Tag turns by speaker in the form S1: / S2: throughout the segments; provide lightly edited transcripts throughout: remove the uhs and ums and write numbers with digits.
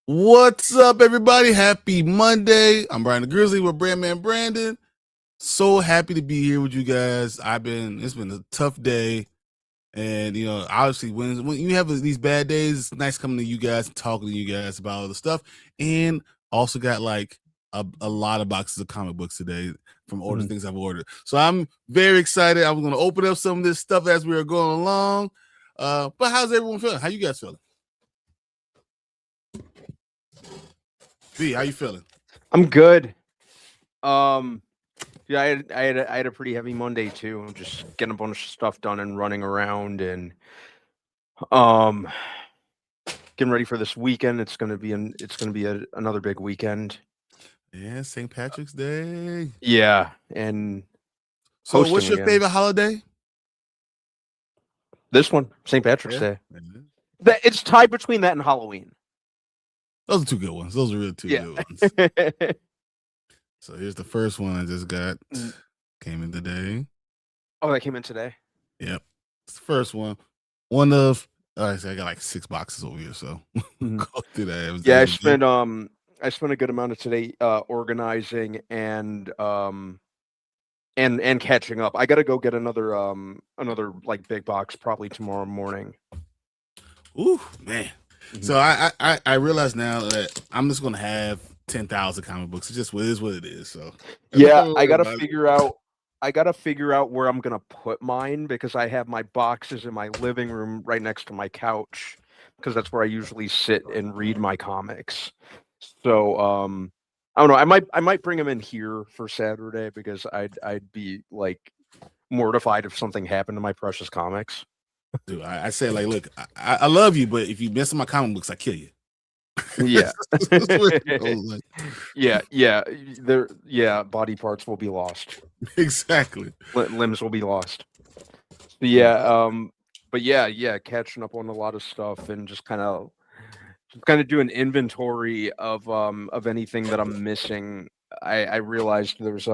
S1: What's up, everybody? Happy Monday. I'm Brian the Grizzly with Brandman Brandon. So happy to be here with you guys. It's been a tough day. And, obviously, when you have these bad days, it's nice coming to you guys and talking to you guys about all the stuff. And also got like a lot of boxes of comic books today from ordering things I've ordered. So I'm very excited. I'm going to open up some of this stuff as we are going along. But how's everyone feeling? How you guys feeling? B, how you feeling?
S2: I'm good. Yeah, I had a pretty heavy Monday too. I'm just getting a bunch of stuff done and running around and getting ready for this weekend. It's gonna be another big weekend.
S1: Yeah, St. Patrick's Day.
S2: Yeah, and
S1: so what's your favorite holiday?
S2: This one, St. Patrick's Day. It's tied between that and Halloween.
S1: Those are two good ones. Those are really two good ones. So here's the first one I just got. Came in today.
S2: Oh, that came in today?
S1: Yep. It's the first one. One of I got like 6 boxes over here, so go through that.
S2: Yeah, I spent a good amount of today organizing and catching up. I gotta go get another like big box probably tomorrow morning.
S1: Ooh, man. So I realize now that I'm just gonna have 10,000 comic books. It just is what it is. So
S2: yeah, I gotta figure out where I'm gonna put mine because I have my boxes in my living room right next to my couch because that's where I usually sit and read my comics. So I don't know. I might bring them in here for Saturday because I'd be like mortified if something happened to my precious comics.
S1: Dude, I say like, look, I love you, but if you mess with my comic books, I kill you.
S2: Yeah. yeah. Body parts will be lost.
S1: Exactly.
S2: Limbs will be lost. But yeah, catching up on a lot of stuff and just kind of do an inventory of anything that I'm missing. I realized there's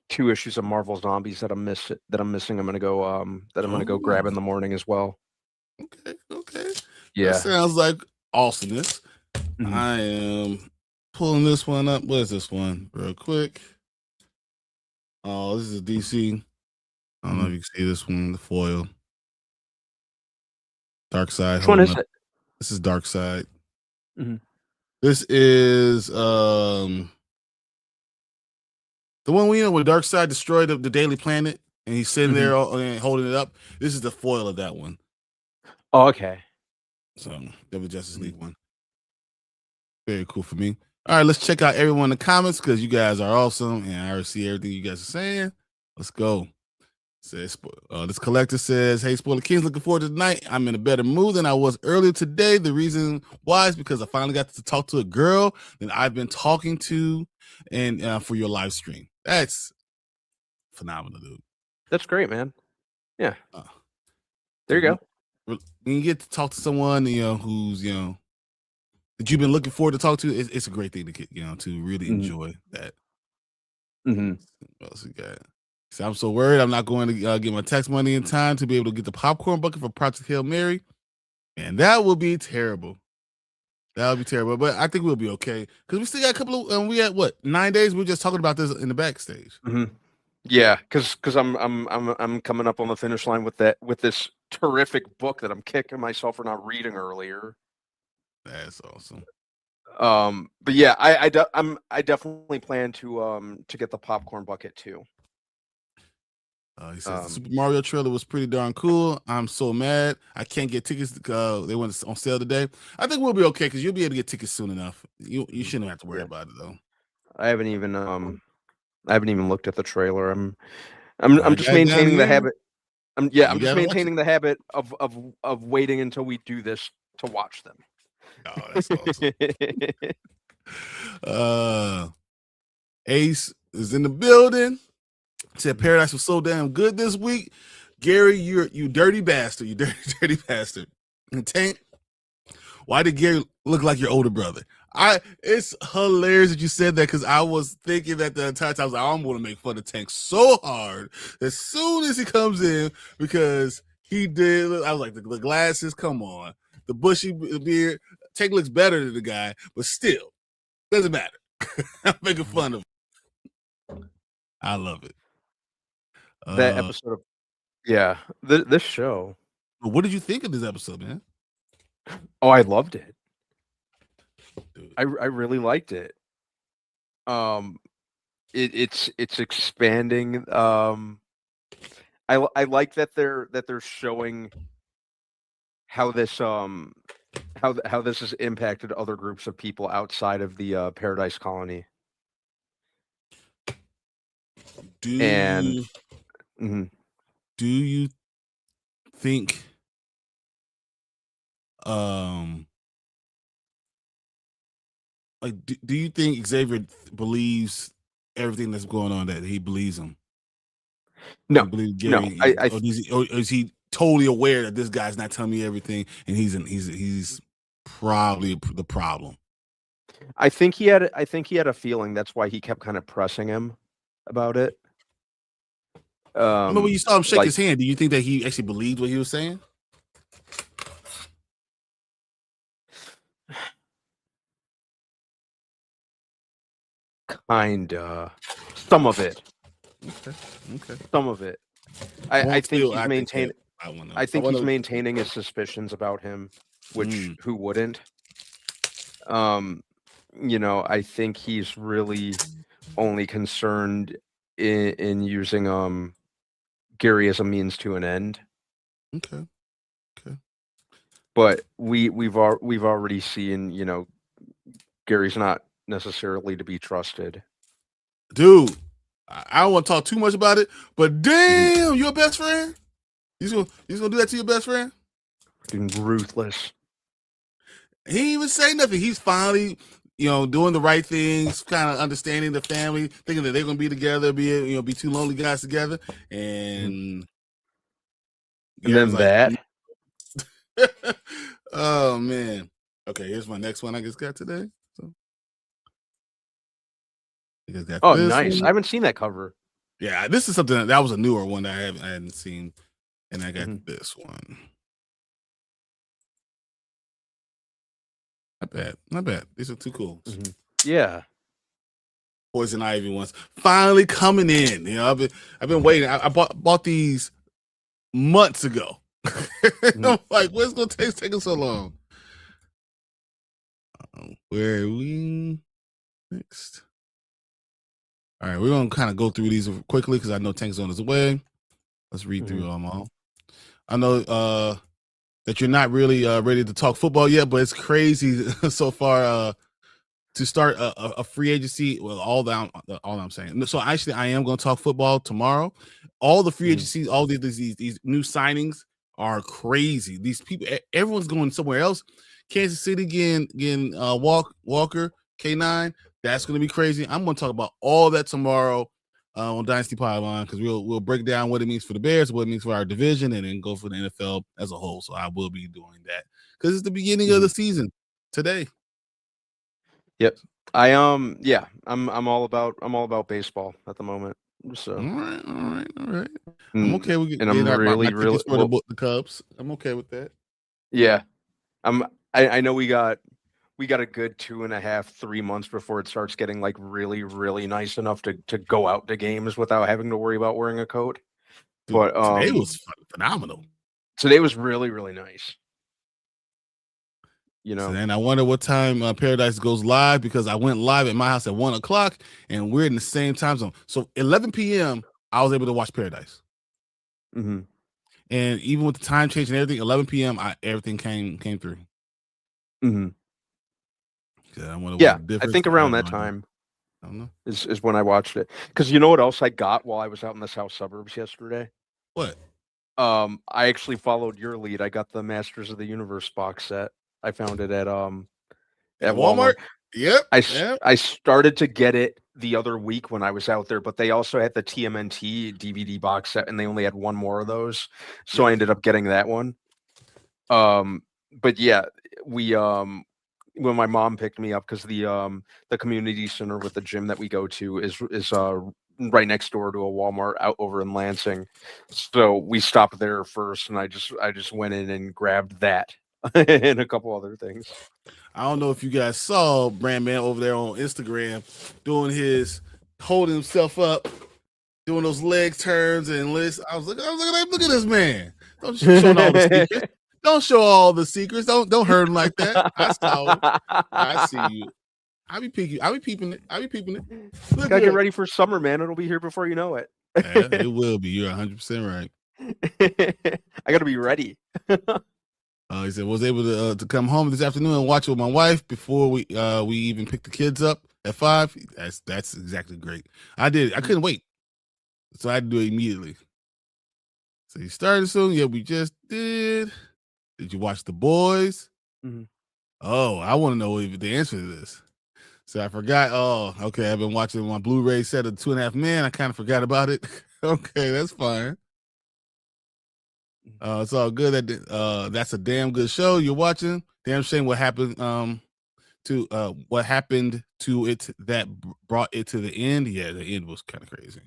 S2: 2 issues of Marvel Zombies that I'm missing. I'm gonna go grab in the morning as well.
S1: Okay.
S2: Yeah,
S1: that sounds like awesomeness. I am pulling this one up. What is this one? Real quick. Oh, this is DC. I don't know if you can see this one, the foil. Dark Side.
S2: Which one is it?
S1: This is Dark Side. This is the one where Dark Side destroyed the Daily Planet and he's sitting there holding it up. This is the foil of that one.
S2: Oh, okay.
S1: So Devil Justice League one. Very cool for me. All right, let's check out everyone in the comments because you guys are awesome and I already see everything you guys are saying. Let's go. Says this collector says, "Hey, Spoiler Kings, looking forward to tonight. I'm in a better mood than I was earlier today. The reason why is because I finally got to talk to a girl that I've been talking to, and for your live stream. That's phenomenal, dude.
S2: That's great, man. Yeah. There you go.
S1: When you get to talk to someone, who's that you've been looking forward to talk to, it's a great thing to get, to really enjoy that. What else we got? So I'm so worried I'm not going to get my tax money in time to be able to get the popcorn bucket for Project Hail Mary. And that will be terrible. That would be terrible. But I think we'll be okay. Because we still got a couple of, we had 9 days? We were just talking about this in the backstage.
S2: Yeah, because I'm coming up on the finish line with this terrific book that I'm kicking myself for not reading earlier.
S1: That's awesome.
S2: But yeah, I definitely plan to get the popcorn bucket too.
S1: He says the Super Mario trailer was pretty darn cool. I'm so mad I can't get tickets. They went on sale today. I think we'll be okay because you'll be able to get tickets soon enough. You shouldn't have to worry about it though.
S2: I haven't even looked at the trailer. I'm just maintaining the habit. I'm just maintaining the habit of waiting until we do this to watch them.
S1: Oh, that's awesome. Ace is in the building. Said Paradise was so damn good this week. Gary, you dirty bastard. You dirty bastard. And Tank, why did Gary look like your older brother? It's hilarious that you said that because I was thinking that the entire time. I was like, I'm going to make fun of Tank so hard as soon as he comes in because he did. I was like, the glasses, come on. The bushy beard. Tank looks better than the guy, but still, doesn't matter. I'm making fun of him. I love it.
S2: That episode of this show.
S1: What did you think of this episode, man?
S2: Oh, I loved it. I really liked it. It's expanding. I like that they're showing how this how this has impacted other groups of people outside of the Paradise Colony.
S1: Do you think like do you think Xavier believes everything that's going on, that he believes him?
S2: No,
S1: Gary, or is he totally aware that this guy's not telling me everything, and he's probably the problem?
S2: I think he had a feeling. That's why he kept kind of pressing him about it.
S1: I mean, when you saw him shake his hand, do you think that he actually believed what he was saying?
S2: Kinda. Some of it.
S1: Okay.
S2: Some of it. I think he's maintaining. I think he's maintaining his suspicions about him, which who wouldn't? I think he's really only concerned in using Gary as a means to an end.
S1: Okay.
S2: But we've already seen, Gary's not necessarily to be trusted.
S1: Dude, I don't want to talk too much about it, but damn, your best friend? He's gonna do that to your best friend?
S2: Freaking ruthless.
S1: He didn't even say nothing. He's finally, doing the right things, kind of understanding the family, thinking that they're gonna be together, be two lonely guys together, and
S2: then that.
S1: Oh man. Okay, here's my next one I just got today. So
S2: nice. I haven't seen that cover.
S1: Yeah, this is something that was a newer one that I hadn't seen, and I got this one. Not bad. These are too cool.
S2: Yeah.
S1: Poison Ivy ones finally coming in. I've been waiting. I bought these months ago. I'm like, what's gonna taking so long? Where are we next? All right, we're gonna kind of go through these quickly because I know Tank's on his way. Let's read through them all. I know that you're not really ready to talk football yet, but it's crazy so far to start a free agency. Well, all I'm saying. So actually, I am going to talk football tomorrow. All the free agencies, all these new signings are crazy. These people, everyone's going somewhere else. Kansas City getting Walker, K9. That's going to be crazy. I'm going to talk about all that tomorrow on Dynasty Pylon, because we'll break down what it means for the Bears, what it means for our division, and then go for the NFL as a whole. So I will be doing that because it's the beginning of the season today.
S2: Yep. I'm all about baseball at the moment. So
S1: all right. I'm okay with
S2: and I'm really
S1: the Cubs. I'm okay with that.
S2: Yeah. I know we got a good 2.5-3 months before it starts getting like really, really nice enough to go out to games without having to worry about wearing a coat.
S1: Dude,
S2: but
S1: today was phenomenal.
S2: Today was really, really nice.
S1: And I wonder what time Paradise goes live, because I went live at my house at 1:00 and we're in the same time zone. So 11 p.m. I was able to watch Paradise. And even with the time change and everything, 11 p.m. everything came through.
S2: I think around that time
S1: I don't know.
S2: is when I watched it. Because you know what else I got while I was out in the south suburbs yesterday?
S1: What?
S2: I actually followed your lead. I got the Masters of the Universe box set. I found it at Walmart.
S1: Yep.
S2: I started to get it the other week when I was out there, but they also had the TMNT DVD box set, and they only had one more of those, so I ended up getting that one. But yeah, we when my mom picked me up, because the community center with the gym that we go to is right next door to a Walmart out over in Lansing, so we stopped there first, and I just went in and grabbed that and a couple other things.
S1: I don't know if you guys saw Brandman over there on Instagram holding himself up, doing those leg turns and lists. I was like, look at this man. Don't show all the secrets. Don't show all the secrets. Don't hurt him like that. I saw it. I see you. I be peeking. I be peeping it.
S2: Look, gotta get ready for summer, man. It'll be here before you know it.
S1: Yeah, it will be. You're 100% right.
S2: I gotta be ready.
S1: He said was able to come home this afternoon and watch with my wife before we even picked the kids up at 5. That's exactly great. I couldn't wait, so I had to do it immediately. So you started soon. Yeah, we just did. Did you watch The Boys?
S2: Mm-hmm.
S1: Oh, I want to know the answer to this. So I forgot. Oh, okay. I've been watching my Blu-ray set of 2.5 Men. I kind of forgot about it. Okay, that's fine. It's all good. That's a damn good show you're watching. Damn shame what happened to it that brought it to the end. Yeah, the end was kind of crazy.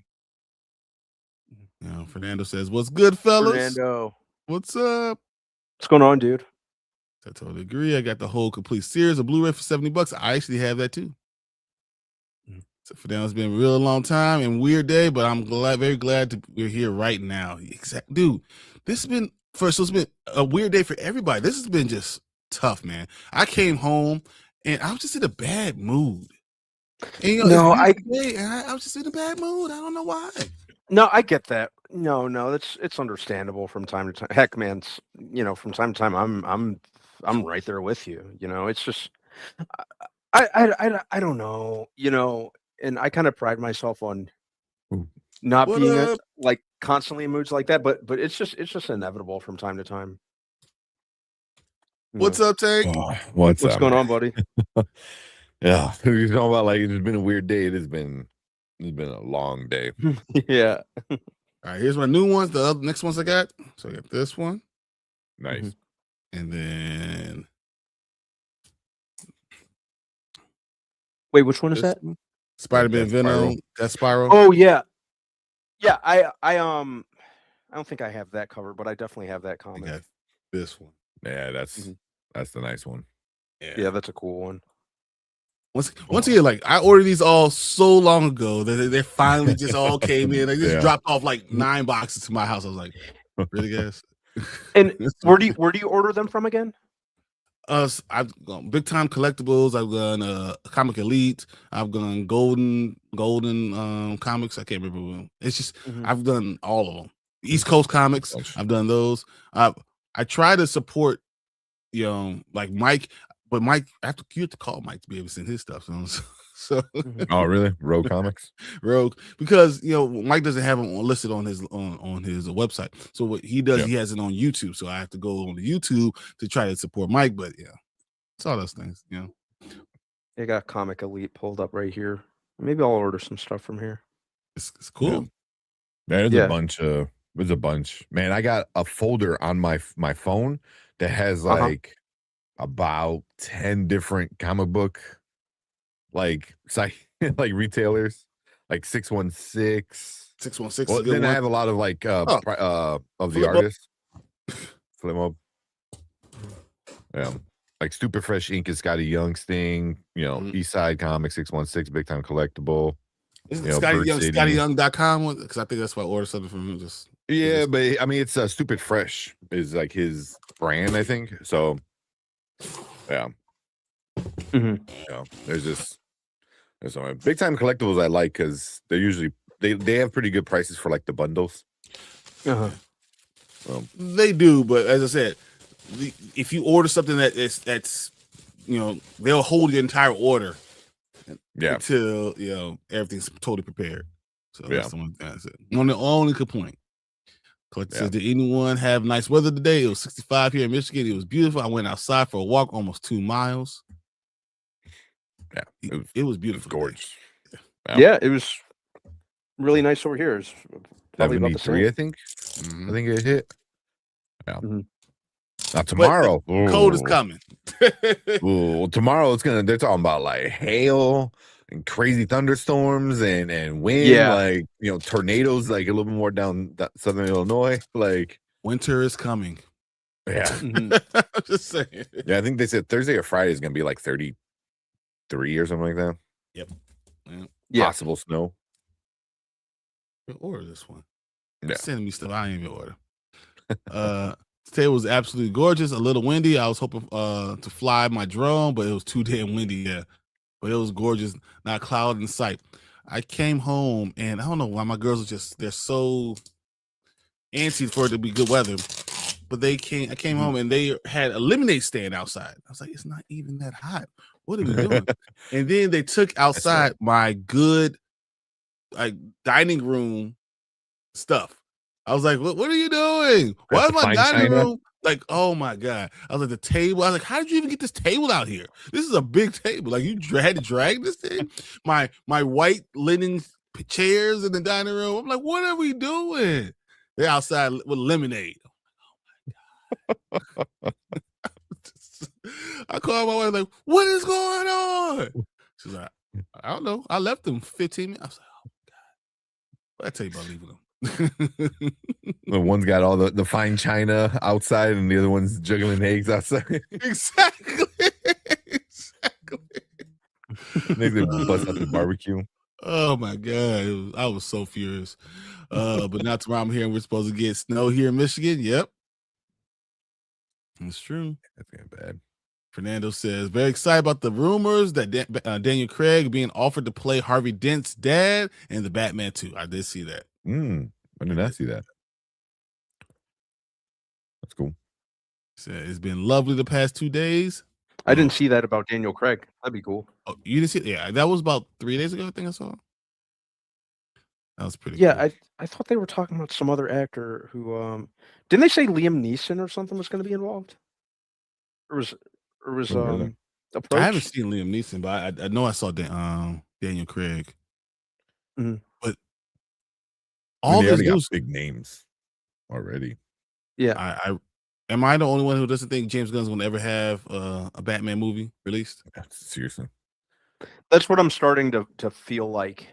S1: Fernando says, "What's good, fellas?
S2: Fernando,
S1: what's up?
S2: What's going on, dude?"
S1: I totally agree. I got the whole complete series of Blu-ray for $70. I actually have that too. So Fernando's been a real long time and weird day, but I'm very glad we're here right now. Exactly, dude. It's been a weird day for everybody. This has been just tough, man. I came home and I was just in a bad mood. And, I was just in a bad mood. I don't know why.
S2: No, I get that. No, it's understandable from time to time. Heck, man, from time to time, I'm right there with you. It's just, I don't know. And I kind of pride myself on not being like constantly in moods like that. But it's just inevitable from time to time.
S1: What's up, Tank?
S3: What's
S2: going on, buddy?
S3: Yeah, you're talking about like it's been a weird day. It's been a long day.
S2: Yeah.
S1: All right, here's my new ones. The next ones I got. So I got this one.
S3: Nice.
S1: And then
S2: wait, which one is that?
S1: Spider-Man Venom. That's Spiral.
S2: Oh yeah. Yeah, I don't think I have that covered, but I definitely have that comic.
S1: I got this one.
S3: Yeah, that's the nice one.
S2: Yeah, that's a cool one.
S1: Once again, like I ordered these all so long ago that they finally just all came in. They just dropped off like 9 boxes to my house. I was like, really, guys?
S2: And where do you order them from again?
S1: I've gone Big Time Collectibles. I've gone Comic Elite. I've gone Golden Comics. I can't remember. It's just I've done all of them. East Coast Comics. I've done those. I try to support, like Mike. But Mike, you have to call Mike to be able to send his stuff. So
S3: oh, really? Rogue Comics?
S1: Rogue, because Mike doesn't have them listed on his website. So what he does, he has it on YouTube. So I have to go on the YouTube to try to support Mike. But it's all those things.
S2: I got Comic Elite pulled up right here. Maybe I'll order some stuff from here.
S1: It's cool.
S3: There's a bunch. There's a bunch. Man, I got a folder on my phone that has like about 10 different comic book like retailers, like 616.
S1: 616.
S3: Well, then I have a lot of like of the artists. Flip. Yeah, like Stupid Fresh Ink is Scotty Young's thing. Esai Comics, 616, Big Time Collectible.
S1: ScottyYoung.com, because I think that's why I ordered something from him.
S3: But I mean, it's Stupid Fresh is like his brand, I think. So. Yeah. There's some Big Time Collectibles I like because they're usually they have pretty good prices for like the bundles.
S1: They do, but as I said, if you order something that's they'll hold your entire order until everything's totally prepared. So that's the only good point. Collector says, did anyone have nice weather today? It was 65 here in Michigan. It was beautiful. I went outside for a walk, almost 2 miles. Yeah, it was beautiful.
S3: Gorgeous.
S2: Yeah, it was really nice over here. It's probably about the
S3: 73, I think. I think it hit. Yeah. Not tomorrow.
S1: The cold is coming.
S3: Well, tomorrow they're talking about like hail and crazy thunderstorms and wind, like tornadoes, like a little bit more down southern Illinois. Like
S1: winter is coming.
S3: Yeah.
S2: Mhm.
S1: I'm just saying.
S3: Yeah, I think they said Thursday or Friday is gonna be like 33 or something like that.
S1: Yep.
S2: Yeah.
S3: Possible snow.
S1: Order this one.
S3: Yeah.
S1: Sending me stuff I ain't even order. Today was absolutely gorgeous. A little windy. I was hoping to fly my drone, but it was too damn windy. Yeah, but it was gorgeous. Not a cloud in sight. I came home and I don't know why my girls are they're so antsy for it to be good weather. But I came home and they had a lemonade stand outside. I was like, it's not even that hot. What are we doing? And then they took outside my good dining room stuff. I was like, what are you doing? Why is my dining room like, oh my God. I was like, the table. I was like, how did you even get this table out here? This is a big table. Like you had to drag this thing. My white linen chairs in the dining room. I'm like, what are we doing? They're outside with lemonade. I called my wife like, what is going on? She's like, I don't know. I left them 15 minutes. I was like, oh God. What I tell you about leaving them?
S3: The one's got all the fine china outside and the other one's juggling eggs outside.
S1: Exactly.
S3: They bust out the barbecue.
S1: Oh my God. I was so furious. But not tomorrow I'm hearing we're supposed to get snow here in Michigan. Yep. That's true.
S3: That's getting bad.
S1: Fernando says, very excited about the rumors that Daniel Craig being offered to play Harvey Dent's dad in the Batman 2. I did see that.
S3: I did not see that. That's cool.
S1: Said, it's been lovely the past 2 days.
S2: I didn't see that about Daniel Craig. That'd be cool.
S1: Oh, you didn't see it? Yeah, that was about 3 days ago, I think I saw. That was pretty
S2: Yeah,
S1: cool.
S2: I thought they were talking about some other actor who didn't they say Liam Neeson or something was going to be involved? Or was approached?
S1: I haven't seen Liam Neeson, but I know I saw Daniel Craig.
S2: Mm-hmm.
S1: But all
S3: they
S1: this
S3: already got
S1: news,
S3: big names already.
S2: Yeah.
S1: Am I the only one who doesn't think James Gunn's going to ever have a Batman movie released?
S3: Seriously.
S2: That's what I'm starting to feel like.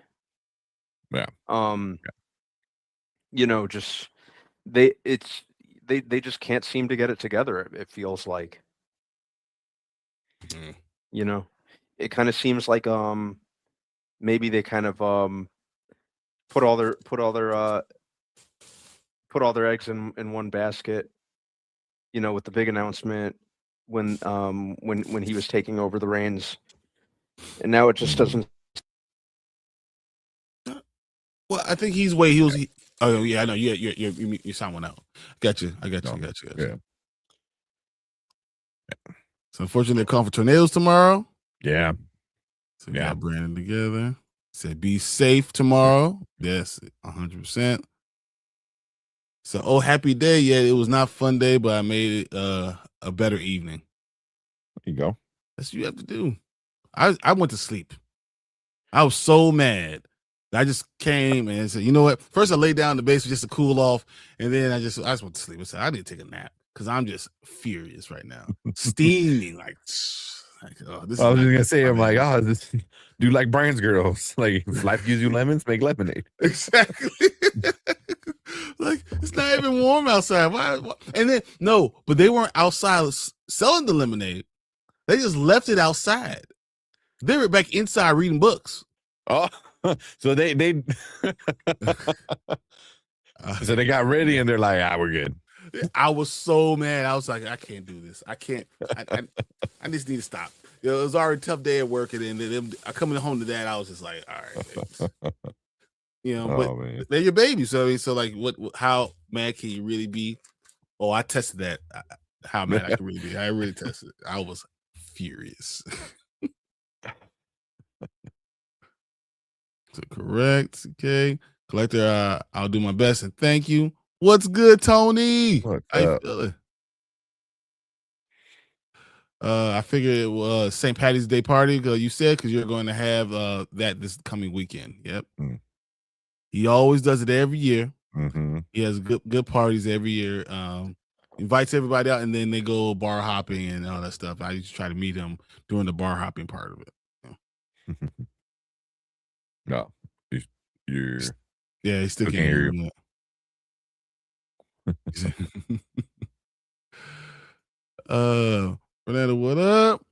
S3: Yeah.
S2: You know, just they just can't seem to get it together, it feels like.
S1: Mm-hmm.
S2: You know, it kind of seems like maybe they kind of put all their eggs in one basket, you know, with the big announcement when he was taking over the reins, and now it just doesn't.
S1: Well, I think he was. Oh yeah, I know. You sound one out. Got you. I got you.
S3: Yeah.
S1: So unfortunately, they're calling for tornadoes tomorrow.
S3: Yeah.
S1: So we got Brandon together. Said be safe tomorrow. Yes, 100%. So happy day. Yeah, it was not a fun day, but I made it a better evening.
S3: There you go.
S1: That's what you have to do. I went to sleep. I was so mad. I just came and said, you know what? First, I laid down in the basement just to cool off, and then I just went to sleep. I said, I need to take a nap because I'm just furious right now, steaming like. Oh, this
S3: I was just gonna say, I'm like, do like Brian's girls. Like, if life gives you lemons, make lemonade.
S1: Exactly. Like it's not even warm outside. Why? And then but they weren't outside selling the lemonade. They just left it outside. They were back inside reading books.
S3: Oh, so they so they got ready and they're like, we're good.
S1: I was so mad. I was like, I can't do this. I can't. I just need to stop. It was already a tough day at work, and then I coming home to that, I was just like, all right, babies. You know, but they're your babies. So like, what? How mad can you really be? Oh, I tested that. How mad I can really be. I really tested it. I was furious. So correct. Okay. Collector, I'll do my best and thank you. What's good, Tony? How you feeling? I figured it was St. Patty's Day party because you said you're going to have that this coming weekend. Yep. He always does it every year. He has good parties every year. Invites everybody out, and then they go bar hopping and all that stuff. I used to try to meet him during the bar hopping part of it.
S3: No, you're
S1: he still can't hear you. Fernando, what up?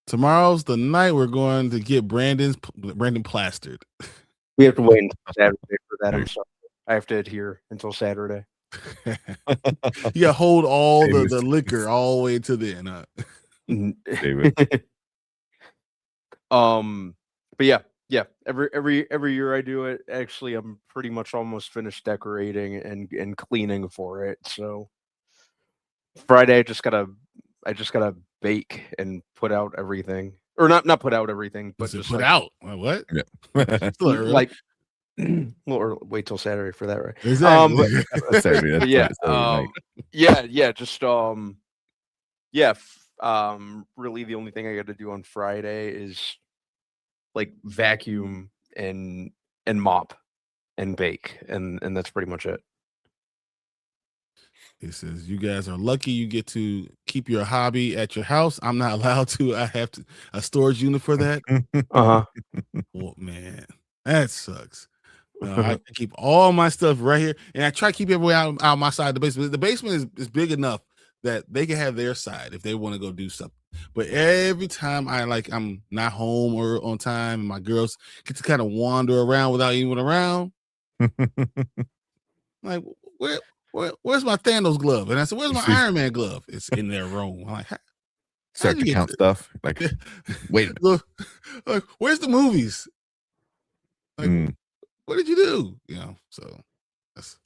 S1: Tomorrow's the night we're going to get Brandon plastered.
S2: We have to wait until Saturday for that. I'm sorry. I have to adhere until Saturday.
S1: You gotta hold all the liquor all the way to the end.
S3: David.
S2: But yeah. Every year I do it. Actually, I'm pretty much almost finished decorating and cleaning for it. So Friday, I just gotta bake and put out everything, or not put out everything, but just
S1: put out what?
S3: Yeah.
S2: Like. Or wait till Saturday for that, right?
S1: Exactly.
S3: Saturday,
S2: Really, the only thing I got to do on Friday is like vacuum and mop and bake, and that's pretty much it.
S1: He says, "You guys are lucky you get to keep your hobby at your house. I'm not allowed to. I have a storage unit for that."
S2: Oh
S1: man, that sucks. I keep all my stuff right here, and I try to keep everyone out my side of the basement. The basement is big enough that they can have their side if they want to go do something. But every time I'm not home or on time, and my girls get to kind of wander around without anyone around, like where's my Thanos glove? And I said, where's my Iron Man glove? It's in their room. I'm like,
S3: start to count stuff. Like, wait a minute.
S1: Like, where's the movies? Like, what did you do? So that's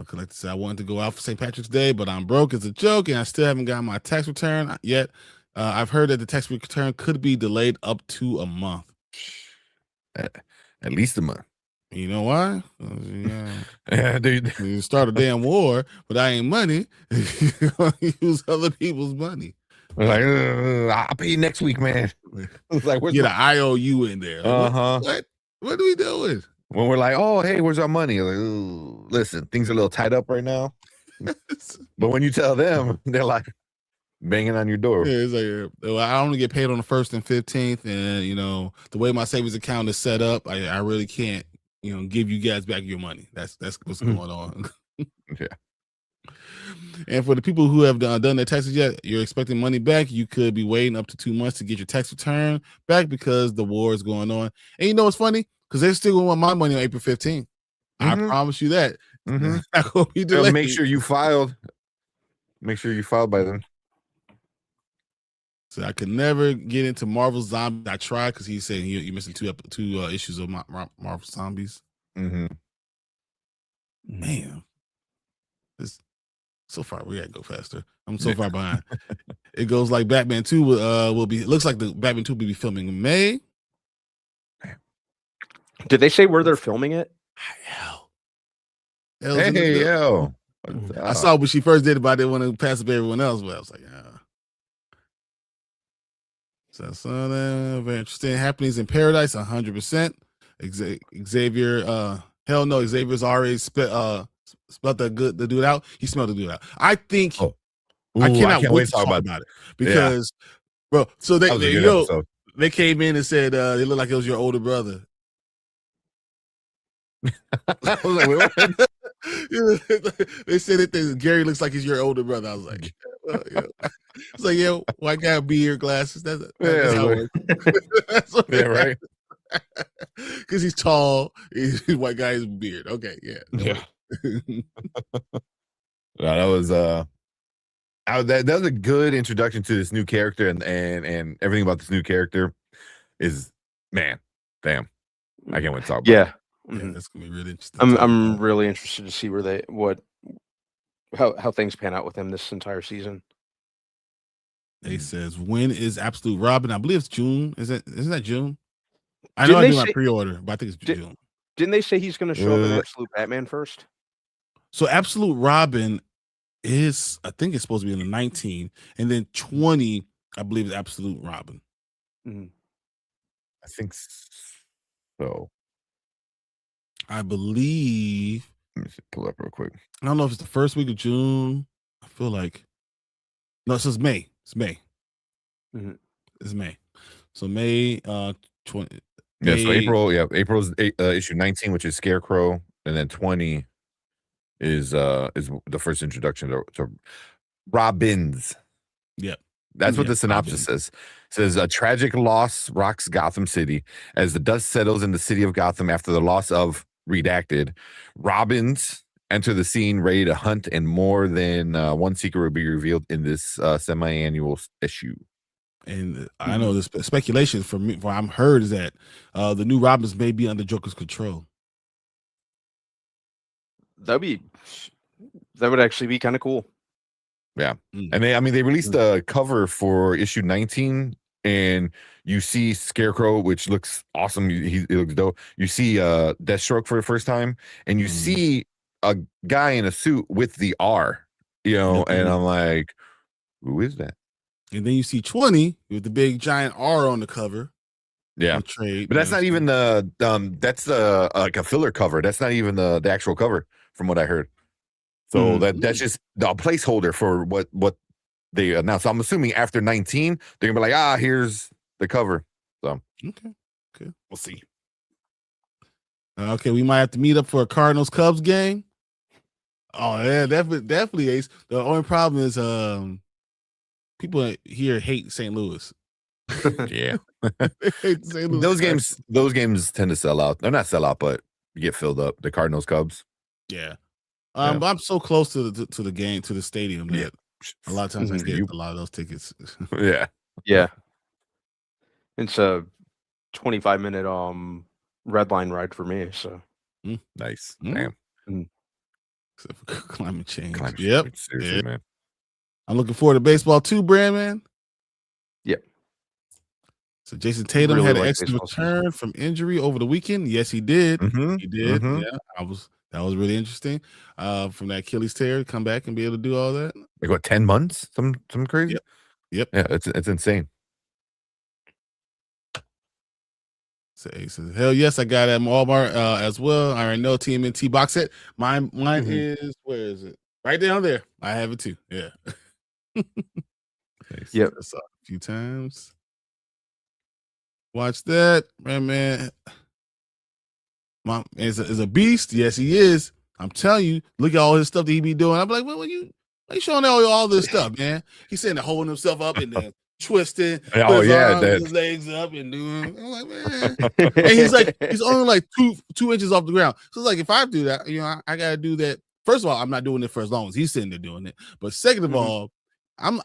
S1: Collector said, I wanted to go out for St. Patrick's Day, but I'm broke. It's a joke, and I still haven't gotten my tax return yet. I've heard that the tax return could be delayed up to a month.
S3: At least a month.
S1: You know why?
S3: Yeah, dude.
S1: You start a damn war, but I ain't money. Use other people's money.
S3: Like, I'll pay you next week, man. It's like,
S1: get an IOU in there. Like, what are we doing?
S3: When we're like, oh, hey, where's our money? Like, listen, things are a little tied up right now. But when you tell them, they're like banging on your door.
S1: Yeah, it's like, well, I only get paid on the 1st and 15th, and the way my savings account is set up, I really can't, give you guys back your money. That's what's going on.
S3: Yeah.
S1: And for the people who have done their taxes yet, you're expecting money back. You could be waiting up to 2 months to get your tax return back because the war is going on. And you know what's funny? Because they're still going to want my money on April 15th. I promise you that. Not gonna be delayed.
S3: Make sure you filed. Make sure you filed by then.
S1: So I could never get into Marvel Zombies. I tried because he said you're missing two issues of Marvel Zombies. Man, so far we gotta go faster. I'm so far behind. It goes like Batman 2 will be. It looks like the Batman 2 will be filming in May.
S2: Did they say where they're filming it?
S1: Hell.
S3: Hey, yo.
S1: I saw when she first did it, but I didn't want to pass it to everyone else. But I was like, So very interesting. Happenings in Paradise, 100%. Xavier, hell no, Xavier's already smelled the dude out. He smelled the dude out. I think I cannot wait to talk about it because, bro. So they came in and said they look like it was your older brother. I was like, wait, what? They said that Gary looks like he's your older brother. I was like, it's like, white guy with beard, glasses. That's how it works.
S3: Right.
S1: Because he's tall, he's white guy with beard. Okay, yeah.
S3: That was that was a good introduction to this new character, and everything about this new character is, man, damn. I can't wait to talk about it.
S1: Yeah, that's gonna be really interesting.
S2: I'm really interested to see how things pan out with him this entire season.
S1: He says, when is Absolute Robin? I believe it's June. Isn't that June? I know I do my pre-order, but I think it's June.
S2: Didn't they say he's going to show up in Absolute Batman first?
S1: So Absolute Robin is, I think it's supposed to be in the 19, and then 20, I believe, is Absolute Robin.
S3: I think so.
S1: I believe.
S3: Let me pull up real quick.
S1: I don't know if it's the first week of June. I feel like no, it says May. It's May. It's May. So May 20.
S3: Yeah, so April. Yeah, April's issue 19, which is Scarecrow, and then 20 is the first introduction to Robbins.
S1: Yep.
S3: That's what the synopsis says. It says a tragic loss rocks Gotham City as the dust settles in the city of Gotham after the loss of redacted Robbins enter the scene ready to hunt, and more than one secret will be revealed in this semi-annual issue.
S1: And I know this speculation from me, what I'm heard is that the new Robins may be under Joker's control.
S2: That would actually be kind of cool.
S3: Yeah. And they released the cover for issue 19, and you see Scarecrow, which looks awesome. He looks dope. You see Deathstroke for the first time, and you see a guy in a suit with the R, and I'm like, who is that?
S1: And then you see 20 with the big giant R on the cover.
S3: Yeah.
S1: Trade,
S3: but that's not even the that's the like a filler cover. That's not even the actual cover from what I heard. So that's just the placeholder for what they announced. So I'm assuming after 19, they're gonna be like, here's the cover. So
S1: okay, we'll see. Okay, we might have to meet up for a Cardinals Cubs game. Oh yeah, definitely Ace. The only problem is people here hate St. Louis.
S3: Yeah.
S1: Hate St. Louis.
S3: Those games tend to sell out. They're not sell out, but you get filled up. The Cardinals Cubs.
S1: Yeah. But I'm so close to the game, to the stadium that a lot of times I get a lot of those tickets.
S2: Yeah. It's a 25-minute red line ride for me. So
S3: nice. Damn.
S1: Except for climate change.
S3: Yep. Seriously, man.
S1: I'm looking forward to baseball too, Brandman.
S2: Yep.
S1: So Jason Tatum had an excellent return from injury over the weekend. Yes, he did. He did. Yeah, that was really interesting. From that Achilles tear, to come back and be able to do all that.
S3: Like what, 10 months? Some crazy.
S1: Yep.
S3: Yeah, it's insane.
S1: So he says, hell yes, I got it at Walmart as well. I already know TMNT box set. Mine is, where is it? Right down there. I have it too. Yeah.
S2: Yep.
S1: I saw it a few times. Watch that, man. Mom is a beast. Yes, he is. I'm telling you. Look at all his stuff that he be doing. I'm like, what you showing all this stuff, man? He's sitting there holding himself up and then twisting. His legs up and doing. I'm like, man. And he's only like two inches off the ground. So it's like, if I do that, I gotta do that. First of all, I'm not doing it for as long as he's sitting there doing it. But second of all, I'm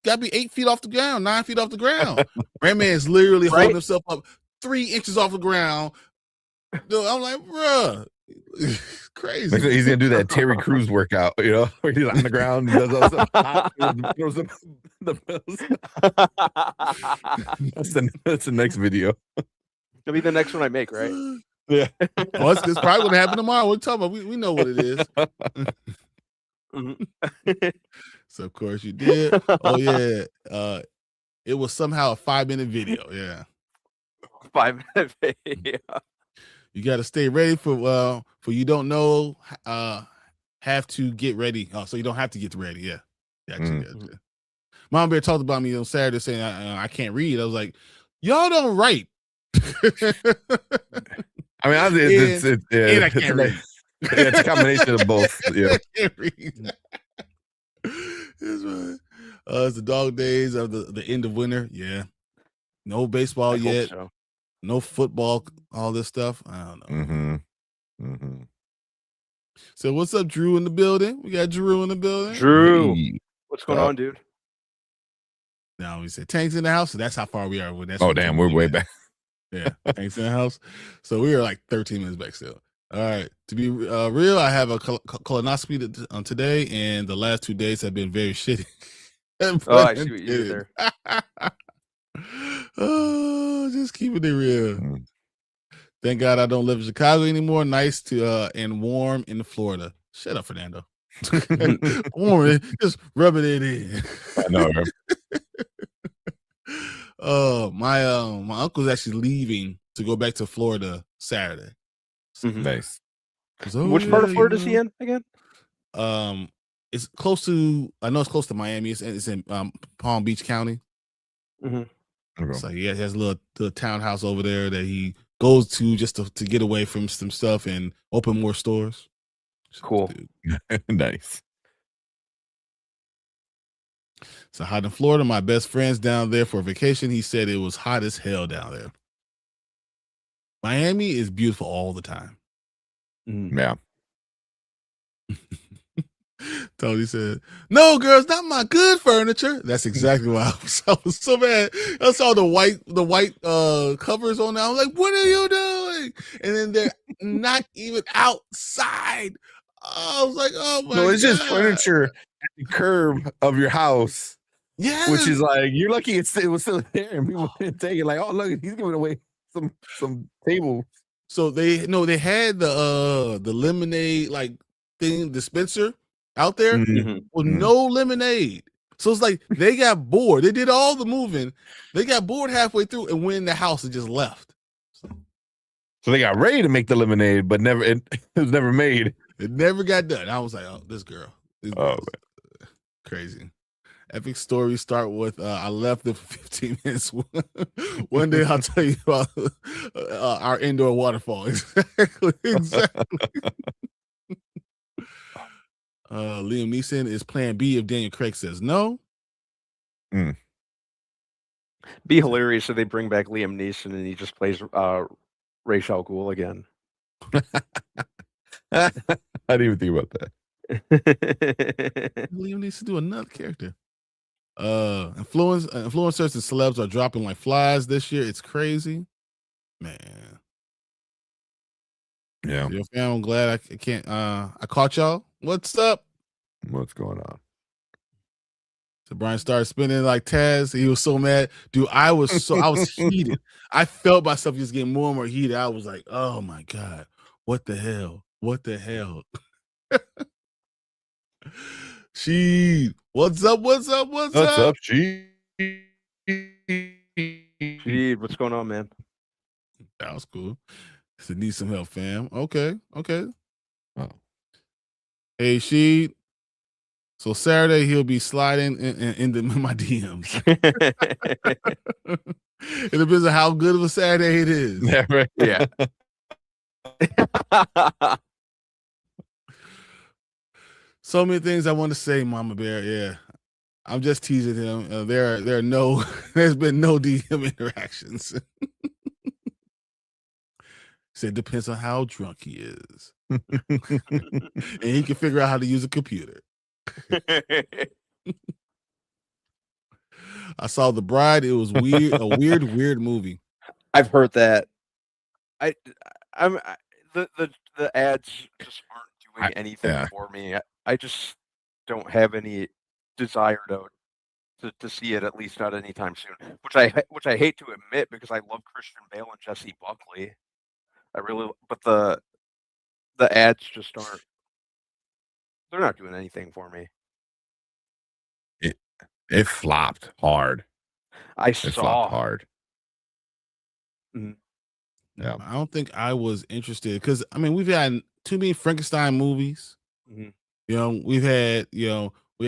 S1: gotta be 8 feet off the ground, 9 feet off the ground. Brandman is literally holding himself up 3 inches off the ground. Dude, I'm like, bruh, crazy.
S3: He's gonna do that Terry Crews workout, where he's on the ground, he does all stuff, throws the pills. That's the next video.
S2: It'll be the next one I make, right?
S3: Yeah.
S1: Well, it's probably gonna happen tomorrow. We're talking about. We know what it is. So of course you did. Oh yeah. It was somehow a 5-minute video. Yeah.
S2: 5-minute video.
S1: You got to stay ready for you don't know have to get ready. Oh, so you don't have to get ready. Yeah. Gotcha. Mom Bear talked about me on Saturday saying I can't read. I was like, y'all don't write.
S3: I mean,
S1: I can't read.
S3: It's a combination of both. Yeah.
S1: I can't read. It's the dog days of the end of winter. Yeah. No baseball yet.
S2: So.
S1: No football, all this stuff. I don't know. So what's up, Drew in the building? We got Drew in the building.
S2: Drew. What's going on, dude?
S1: Now we said Tank's in the house, so that's how far we are.
S3: Damn, we're way back.
S1: Yeah, Tank's in the house. So we are like 13 minutes back still. All right. To be real, I have a colonoscopy today, and the last 2 days have been very shitty.
S2: I see what you did there.
S1: Oh, just keeping it real. Thank God I don't live in Chicago anymore. Nice to and warm in Florida. Shut up, Fernando. Warm, just rubbing it in.
S3: I know.
S1: My uncle's actually leaving to go back to Florida Saturday.
S3: Nice.
S1: So,
S2: which part of Florida is he in again?
S1: It's close to. I know it's close to Miami. It's in Palm Beach County. So he has a little townhouse over there that he goes to just to get away from some stuff and open more stores.
S2: Cool.
S3: Nice.
S1: So hot in Florida. My best friend's down there for vacation. He said it was hot as hell down there. Miami is beautiful all the time.
S3: Yeah.
S1: Tony said, "No, girls, not my good furniture." That's exactly why I was so mad. I saw the white covers on there. I was like, "What are you doing?" And then they're not even outside. I was like, "Oh my god!"
S3: No, it's just furniture at the curb of your house.
S1: Yeah,
S3: which is like you're lucky it was still there and people didn't take it. Like, oh look, he's giving away some tables.
S1: So they had the lemonade like thing dispenser out there with no lemonade. So it's like they got bored. They did all the moving. They got bored halfway through and went in the house and just left.
S3: So they got ready to make the lemonade, but it was never made.
S1: It never got done. I was like, oh, this girl.
S3: Man.
S1: Crazy. Epic stories start with I left them for 15 minutes. One day I'll tell you about our indoor waterfall. Exactly. Liam Neeson is plan B if Daniel Craig says no.
S2: Be hilarious if they bring back Liam Neeson and he just plays Ra's al Ghul again.
S3: I didn't even think about that.
S1: Liam needs to do another character. Influencers and celebs are dropping like flies this year. It's crazy, man.
S3: Yeah.
S1: So, fam, I'm glad I can't. I caught y'all. What's up?
S3: What's going on?
S1: So Brian started spinning like Taz. He was so mad, dude. I was heated. I felt myself just getting more and more heated. I was like, oh my god, what the hell? What the hell? She, what's up? What's up? What's up?
S3: She,
S2: what's going on, man?
S1: That was cool. So need some help, fam. Okay.
S3: Oh.
S1: Hey, she. So Saturday he'll be sliding into my DMs. It depends on how good of a Saturday it is.
S3: Yeah, right.
S2: Yeah.
S1: So many things I want to say, Mama Bear. Yeah, I'm just teasing him. There's been no DM interactions. Said depends on how drunk he is, and he can figure out how to use a computer. I saw The Bride. It was weird, a weird movie.
S2: I've heard that. The ads just aren't doing anything for me. I just don't have any desire to see it, at least not anytime soon. Which I hate to admit because I love Christian Bale and Jesse Buckley. But the ads just aren't. They're not doing anything for me.
S3: It flopped hard.
S2: It flopped
S3: hard.
S2: Mm-hmm.
S1: Yeah, I don't think I was interested because we've had too many Frankenstein movies.
S2: Mm-hmm.
S1: You know, we've had we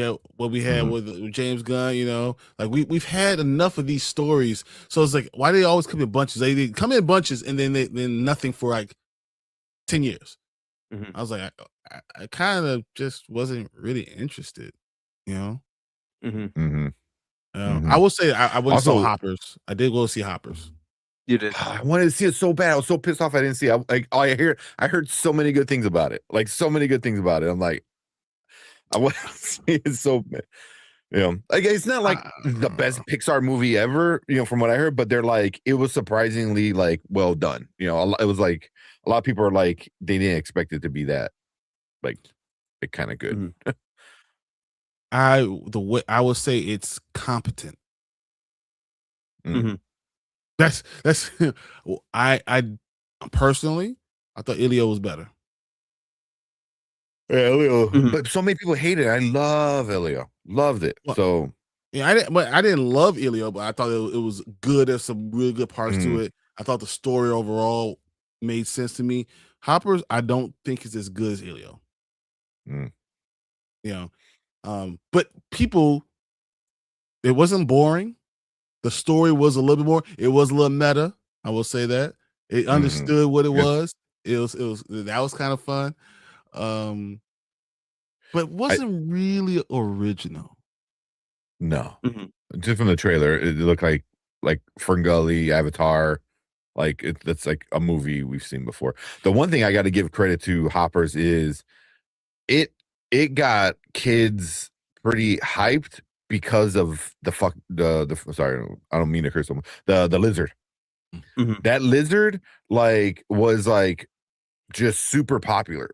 S1: had what we had with James Gunn. You know, like we've had enough of these stories. So it's like, why do they always come in bunches? They come in bunches and then nothing for like 10 years. I was like, I kind of just wasn't really interested. You know. I will say I went and saw Hoppers. I did go see Hoppers.
S2: You did.
S3: I wanted to see it so bad. I was so pissed off I didn't see it. I heard so many good things about it. Like so many good things about it. I'm like, I want to see it so bad. Like it's not like the best Pixar movie ever, from what I heard, but they're like, it was surprisingly like well done. It was like a lot of people are like, they didn't expect it to be that like kind of good.
S1: I would say it's competent. That's I personally I thought Elio was better.
S3: Yeah, Elio. But so many people hate it. I love Elio. Loved it. So
S1: yeah, I didn't love Elio, but I thought it was good. There's some really good parts to it. I thought the story overall made sense to me. Hoppers, I don't think is as good as Elio. But people, it wasn't boring. The story was a little bit more. It was a little meta. I will say that it understood what it was. It was that was kind of fun. but wasn't really original.
S3: No, just from the trailer, it looked like Ferngully, Avatar, like that's like a movie we've seen before. The one thing I got to give credit to Hoppers is it got kids pretty hyped because of the sorry, I don't mean to curse someone. The lizard. That lizard was just super popular,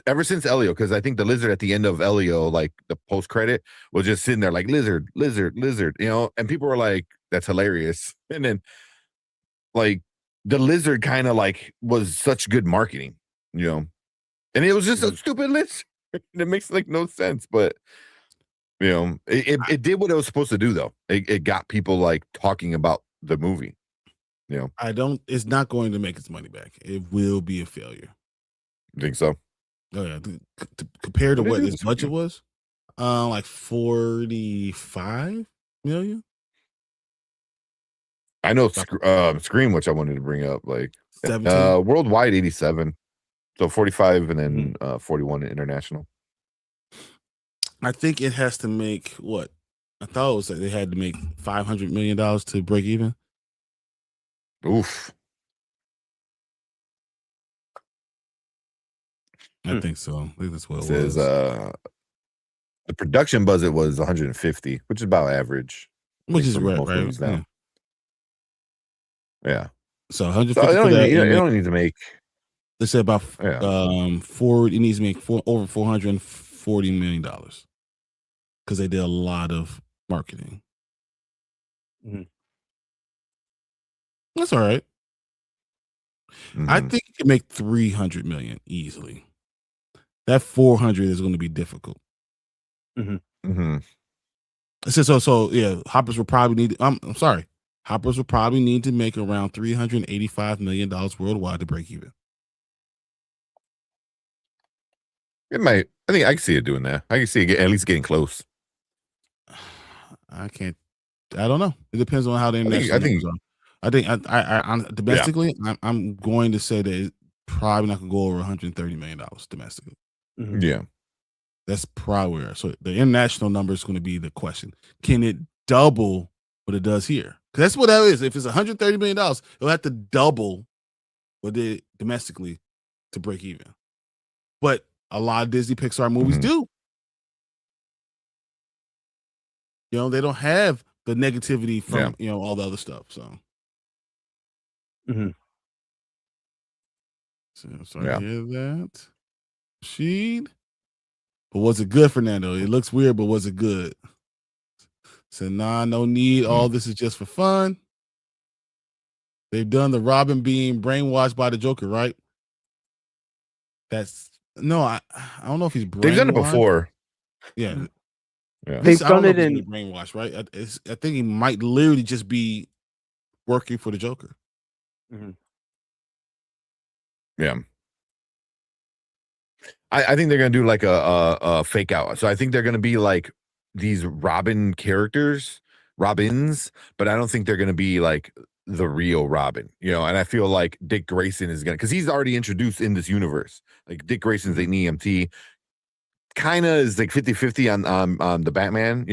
S3: ever since Elio, because I think the lizard at the end of Elio, like the post credit, was just sitting there like lizard, and people were like, that's hilarious. And then like the lizard kind of was such good marketing, and it was just a stupid lizard. It makes no sense, but it did what it was supposed to do, though. It got people talking about the movie.
S1: It's not going to make its money back. It will be a failure.
S3: You think so?
S1: Oh yeah. Compared to what its budget was, like 45 million.
S3: I know Scream, which I wanted to bring up,
S1: 17?
S3: Worldwide 87, so 45, and then 41 international.
S1: I think it has to make what? I thought it was they had to make $500 million to break even.
S3: Oof.
S1: I think so. I think that's what it
S3: says,
S1: was.
S3: The production budget was 150, which is about average.
S1: Which is right.
S3: Yeah.
S1: So 150.
S3: You don't need to make.
S1: They said about it needs to make over $440 million because they did a lot of marketing. That's all right. I think you can make 300 million easily. That 400 is going to be difficult. So yeah, Hoppers will probably need. I'm sorry, Hoppers will probably need to make around $385 million worldwide to break even.
S3: It might. I think I can see it doing that. I can see it at least getting close.
S1: I can't. I don't know. It depends on how the international numbers are. I think I domestically, I'm going to say that it's probably not going to go over $130 million domestically.
S3: Yeah,
S1: that's probably where. So the international number is going to be the question. Can it double what it does here? Because that's what that is. If it's $130 million, it'll have to double what it did domestically to break even. But a lot of Disney Pixar movies do. They don't have the negativity from all the other stuff. So. So sorry to hear that. Sheed. But was it good, Fernando? It looks weird, but was it good? So no need. All this is just for fun. They've done the Robin being brainwashed by the Joker, right? I don't know if he's brainwashed.
S3: They've done it before.
S1: Yeah.
S2: They've done it in
S1: brainwashed, right? I think he might literally just be working for the Joker.
S3: Yeah. I think they're gonna do a fake out. So I think they're gonna be these Robin characters, Robins, but I don't think they're gonna be the real Robin, and I feel like Dick Grayson is gonna, because he's already introduced in this universe. Dick Grayson's an EMT, kind of is 50-50 on the Batman,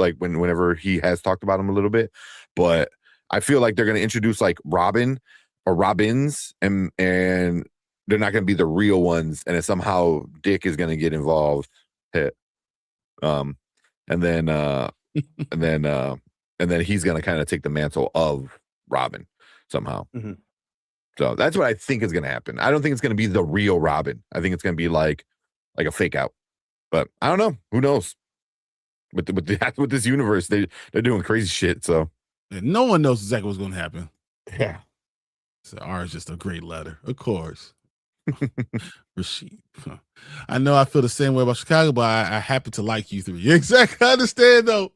S3: whenever he has talked about him a little bit, but I feel like they're gonna introduce Robin or Robins, and they're not going to be the real ones, and it's somehow Dick is going to get involved. And then he's going to kind of take the mantle of Robin somehow. So that's what I think is going to happen. I don't think it's going to be the real Robin. I think it's going to be like a fake out. But I don't know. Who knows? With this universe, they're doing crazy shit. So
S1: no one knows exactly what's going to happen.
S3: Yeah.
S1: So R is just a great letter, of course. Rashid. I know I feel the same way about Chicago, but I happen to like you three. Exactly. I understand though.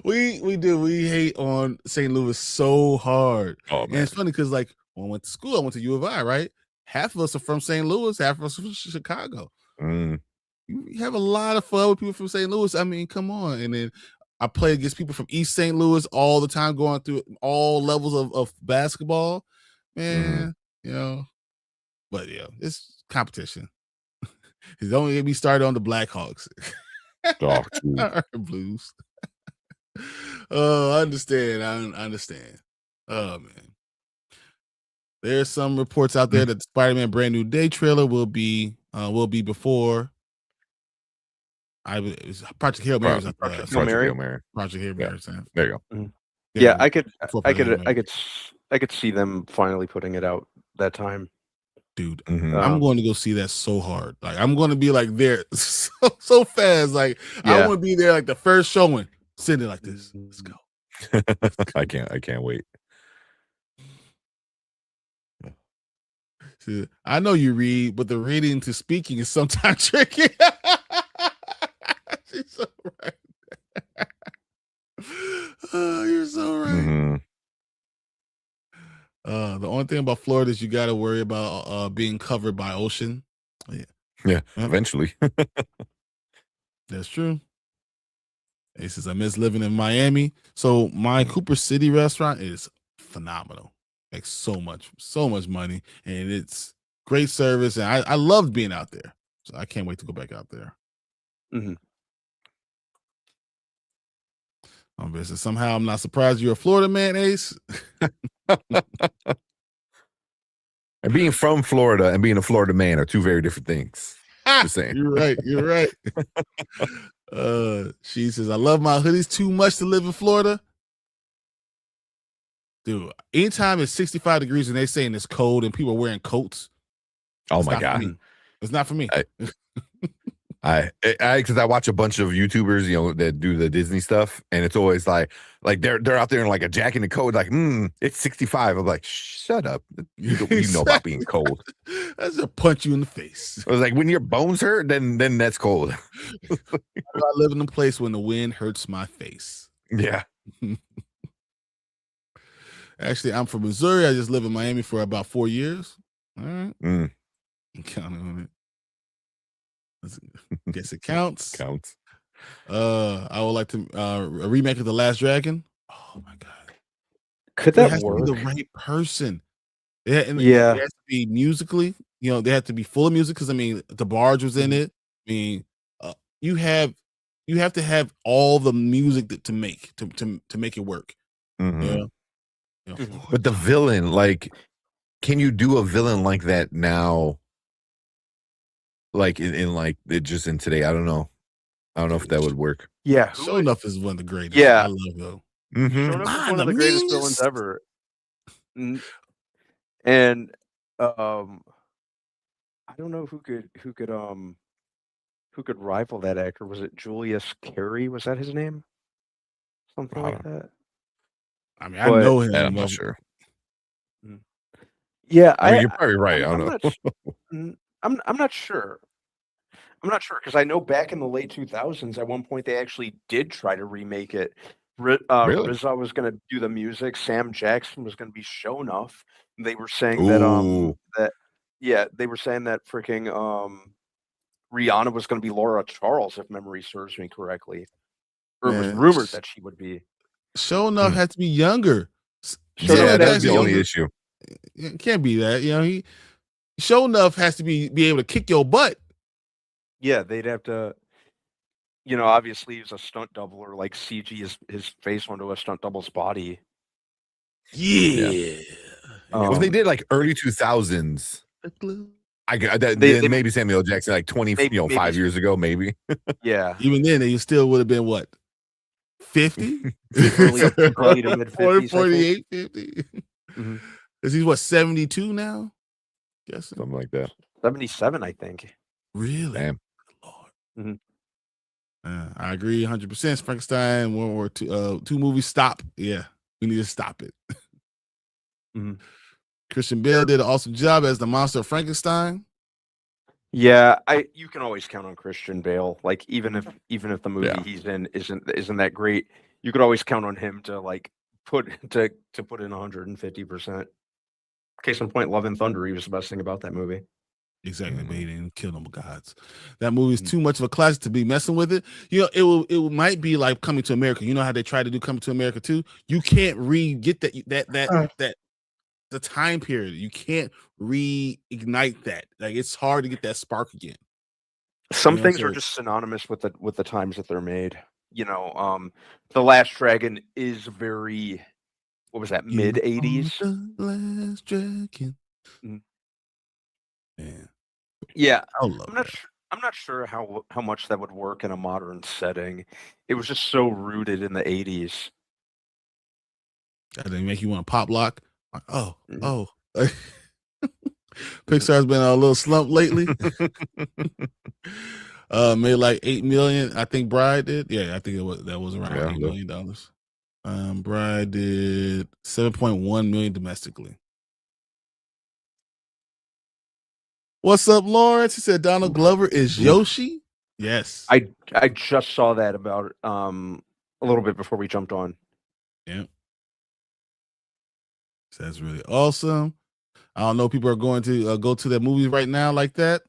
S1: We do. We hate on St. Louis so hard.
S3: Oh, man.
S1: And it's funny because when I went to school, I went to U of I, right? Half of us are from St. Louis, half of us are from Chicago. You have a lot of fun with people from St. Louis. I mean, come on. And then I play against people from East St. Louis all the time, going through all levels of basketball. Man, But it's competition. Don't get me started on the Blackhawks.
S3: Oh,
S1: Blues. Oh, I understand. I understand. Oh man. There's some reports out there that the Spider-Man Brand New Day trailer will be before Project Hail Mary.
S2: Project Hail Mary.
S1: Project Hail Mary.
S3: Yeah. There you go.
S2: Mm-hmm. Yeah, I could see them finally putting it out that time.
S1: Dude, I'm going to go see that so hard. Like I'm going to be like there so fast. Like I want to be there like the first showing, sitting like this. Let's go.
S3: I can't wait.
S1: See, I know you read, but the reading to speaking is sometimes tricky. She's so right. Oh, you're so right.
S3: Mm-hmm.
S1: The only thing about Florida is you got to worry about being covered by ocean.
S3: Yeah, eventually.
S1: That's true. He says, I miss living in Miami. So my Cooper City restaurant is phenomenal. Like so much money. And it's great service. And I loved being out there. So I can't wait to go back out there.
S2: Mm-hmm.
S1: So somehow I'm not surprised you're a Florida man, Ace.
S3: And being from Florida and being a Florida man are two very different things. Just saying.
S1: You're right. She says, I love my hoodies too much to live in Florida. Dude, anytime it's 65 degrees and they're saying it's cold and people are wearing coats.
S3: Oh my God.
S1: It's not for me.
S3: Because I watch a bunch of YouTubers, that do the Disney stuff, and it's always like they're out there in like a jacket and a coat, like, it's 65. I'm like, shut up. You know about being cold.
S1: That's a punch you in the face.
S3: I was like, when your bones hurt, then that's cold.
S1: I live in a place when the wind hurts my face.
S3: Yeah.
S1: Actually, I'm from Missouri. I just lived in Miami for about 4 years. All right. I'm counting on it. Guess it counts. I would like to a remake of The Last Dragon. Oh my God.
S2: Could that work?
S1: To be the right person. It has to be musically, they have to be full of music because the barge was in it. You have to have all the music to make it work.
S3: Mm-hmm. But the villain, like, can you do a villain like that now? Like in like it just in today, I don't know if that would work.
S2: Yeah,
S1: Show Enough is one of the greatest.
S2: Yeah,
S1: I love though.
S3: Mm-hmm.
S2: Show Enough is one of the greatest villains ever. And I don't know who could rival that actor. Was it Julius Carey? Was that his name? Something like that.
S1: I know him.
S3: I'm not sure.
S2: Yeah,
S3: you're probably right. I don't know.
S2: I'm not sure. I'm not sure because I know back in the late 2000s, at one point they actually did try to remake it. Really? RZA was going to do the music. Sam Jackson was going to be Show Enough. They were saying that they were saying that freaking Rihanna was going to be Laura Charles, if memory serves me correctly, or it was rumored that she would be.
S1: Show Enough had to be younger.
S3: That's the only issue.
S1: It can't be that. He Show Enough has to be able to kick your butt.
S2: Yeah, they'd have to. Obviously he's a stunt double or like CG his face onto a stunt double's body.
S1: Yeah.
S3: If they did like early 2000s, I got that. Maybe Samuel Jackson like 5 years ago, maybe.
S2: Yeah.
S1: Even then, you still would have been what? 50?
S2: Early to mid 50s,
S1: 48, 50. Because he's what, 72 now? Guessing.
S3: Something like that.
S2: 77, I think.
S3: Really? Damn.
S2: Good Lord.
S1: I agree 100%. Frankenstein, World War II, 2 movies. Stop. Yeah, we need to stop it. Christian Bale did an awesome job as the monster of Frankenstein.
S2: Yeah, you can always count on Christian Bale. Like even if the movie he's in isn't that great, you could always count on him to like put in 150%. Case in point, Love and Thunder. He was the best thing about that movie.
S1: Exactly, but he didn't kill no gods. That movie's too much of a classic to be messing with it. It might be like Coming to America. You know how they try to do Coming to America too. You can't get that the time period. You can't reignite that. Like it's hard to get that spark again.
S2: Some
S1: You know,
S2: things are
S1: so
S2: just synonymous with the times that they're made. The Last Dragon is very, what was that,
S1: you
S2: mid
S1: are
S2: 80s?
S1: the last dragon.
S2: Mhm.
S1: Man,
S2: Yeah,
S1: I love that.
S2: I'm not sure how much that would work in a modern setting. It was just so rooted in the 80s.
S1: That didn't make you want to pop lock. Like, oh.
S2: Mhm.
S1: Pixar's been a little slump lately. Made like 8 million. I think Bride did. Yeah, I think that was around $8 million. Bride did 7.1 million domestically. What's up, Lawrence? He said Donald Glover is Yoshi. Yes.
S2: I just saw that about a little bit before we jumped on.
S1: Yeah. So that's really awesome. I don't know if people are going to go to their movies right now like that.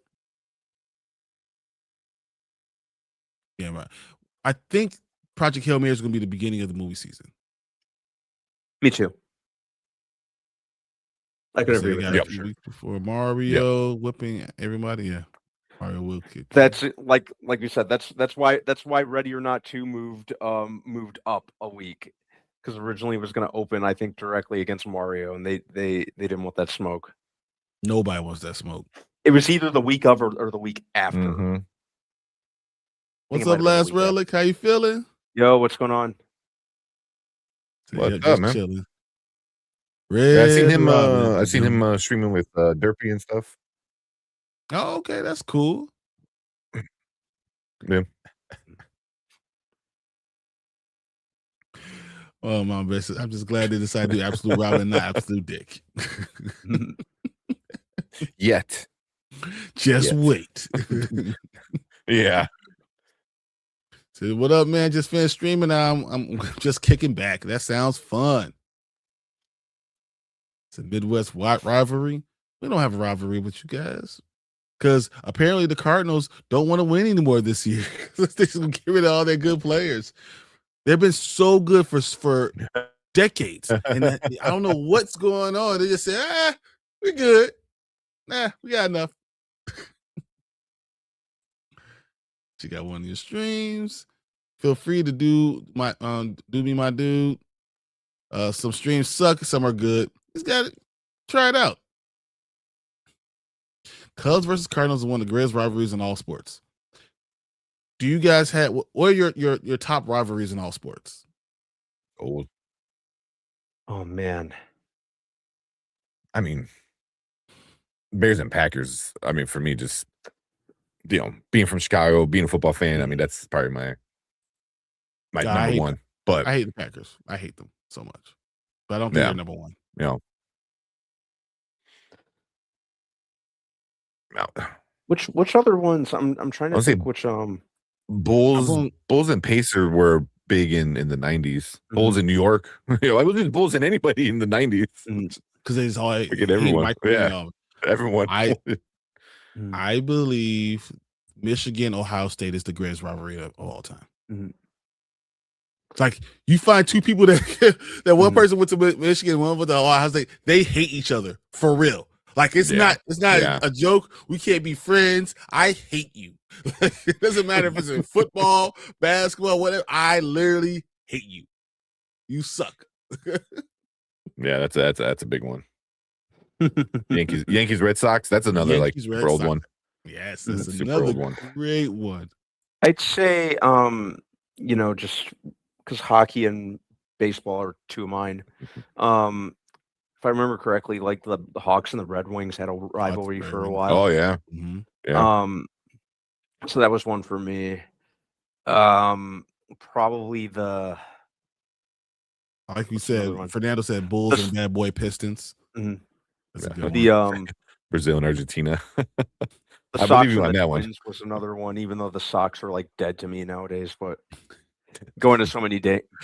S1: Yeah, right. I think Project Hail Mary is going to be the beginning of the movie season.
S2: Me too. I could agree with that.
S1: A few weeks before Mario whipping everybody. Yeah, Mario will kick.
S2: That's like you said. That's why Ready or Not 2 moved up a week, because originally it was going to open, I think, directly against Mario, and they didn't want that smoke.
S1: Nobody wants that smoke.
S2: It was either the week of or the week after.
S3: Mm-hmm.
S1: What's up, Last Relic? How you feeling?
S2: Yo, what's going on?
S3: What's up, man?
S1: Chilling.
S3: I seen him streaming with Derpy and stuff.
S1: Oh, okay, that's cool.
S3: Yeah.
S1: Oh, my best. I'm just glad they decided to do Absolute Robin and not Absolute Dick.
S3: Yet.
S1: Just wait.
S3: Yeah.
S1: So what up, man? Just finished streaming. Now I'm just kicking back. That sounds fun. It's a Midwest rivalry. We don't have a rivalry with you guys because apparently the Cardinals don't want to win anymore this year. They're just gonna get rid of all their good players. They've been so good for decades, and I don't know what's going on. They just say, we're good. Nah, we got enough. You got one of your streams. Feel free to do my do me my dude. Some streams suck, some are good. Just got it. Try it out. Cubs versus Cardinals is one of the greatest rivalries in all sports. Do you guys have what are your top rivalries in all sports?
S2: Oh man.
S3: I mean, Bears and Packers. I mean, for me, just being from Chicago, being a football fan. I mean, that's probably my number one. But
S1: I hate the Packers. I hate them so much. But I don't think they're number one.
S3: No.
S2: Which other ones? I'm trying to think which
S3: Bulls and Pacers were big in the 90s. Bulls in New York. I wasn't Bulls in anybody in the 90s.
S1: Because they just all
S3: everyone. Everyone.
S1: I believe Michigan, Ohio State is the greatest rivalry of all time. It's like you find two people that one person went to Michigan, one went to Ohio State. They hate each other for real. Like it's not a joke. We can't be friends. I hate you. It doesn't matter if it's in football, basketball, whatever. I literally hate you. You suck.
S3: Yeah, that's a big one. Yankees, Red Sox. That's another world one.
S1: Yes, that's another great one.
S2: I'd say, just because hockey and baseball are two of mine. If I remember correctly, like the Hawks and the Red Wings had a rivalry for a while.
S3: Oh yeah.
S2: Yeah. So that was one for me. Probably
S1: like you said, Fernando said Bulls and Bad Boy Pistons. That's a good
S2: one.
S3: Brazil and Argentina.
S2: The Sox and the Twins was another one, even though the Sox are like dead to me nowadays, but going to so many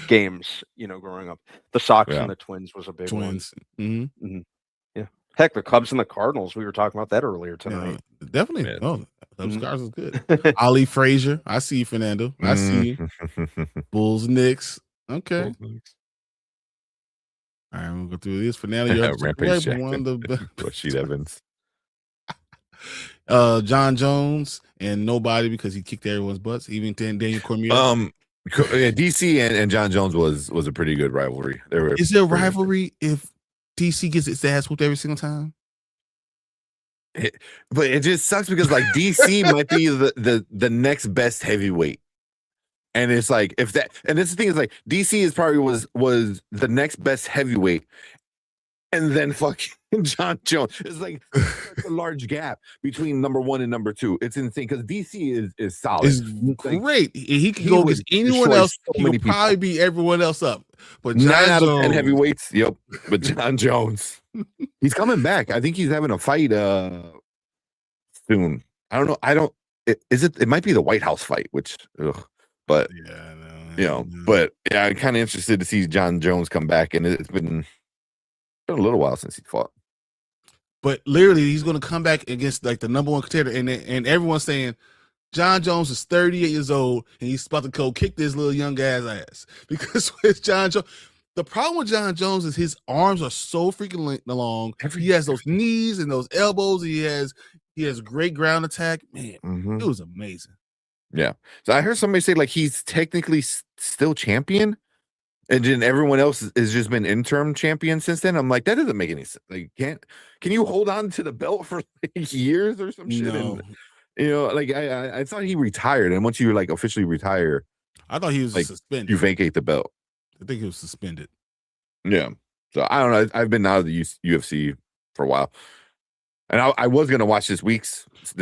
S2: games, growing up, the Sox and the Twins was a big one. Yeah. Heck, the Cubs and the Cardinals. We were talking about that earlier tonight.
S1: Yeah, definitely. Yeah. Oh, Cubs Cardinals is good. Ali Frazier. I see you, Fernando. I see you. Bulls, Knicks. Okay. All right, we'll go through this. Fernando, you're
S3: Rampage
S1: one of the best.
S3: Rashid Evans.
S1: John Jones and nobody because he kicked everyone's butts, even Daniel Cormier.
S3: DC and John Jones was a pretty good rivalry.
S1: Is there a rivalry if DC gets its ass whooped every single time?
S3: But it just sucks because like DC might be the next best heavyweight. And it's like if that, and this thing is like DC is probably was the next best heavyweight, and then fucking John Jones. It's like a large gap between number 1 and number 2. It's insane because DC is solid.
S1: It's like, great. He can go against anyone else. He will probably beat everyone else up. But
S3: 9 out of 10 heavyweights. Yep. But John Jones, he's coming back. I think he's having a fight soon. I don't know. It might be the White House fight, which. But
S1: yeah,
S3: but yeah, I'm kind of interested to see John Jones come back, and it's been a little while since he fought.
S1: But literally, he's going to come back against like the number 1 contender, and everyone's saying John Jones is 38 years old, and he's about to go kick this little young guy's ass because with John Jones. The problem with John Jones is his arms are so freaking long. He has those knees and those elbows. He has great ground attack. Man, It was amazing.
S3: Yeah. So I heard somebody say like he's technically still champion, and then everyone else has just been interim champion since then. I'm like, that doesn't make any sense. Like, can you hold on to the belt for like years or some shit?
S1: No.
S3: And, like I thought he retired, and once you like officially retire,
S1: I thought he was
S3: like,
S1: suspended.
S3: You vacate the belt.
S1: I think he was suspended.
S3: Yeah. So I don't know. I've been out of the UFC for a while. And I was going to watch this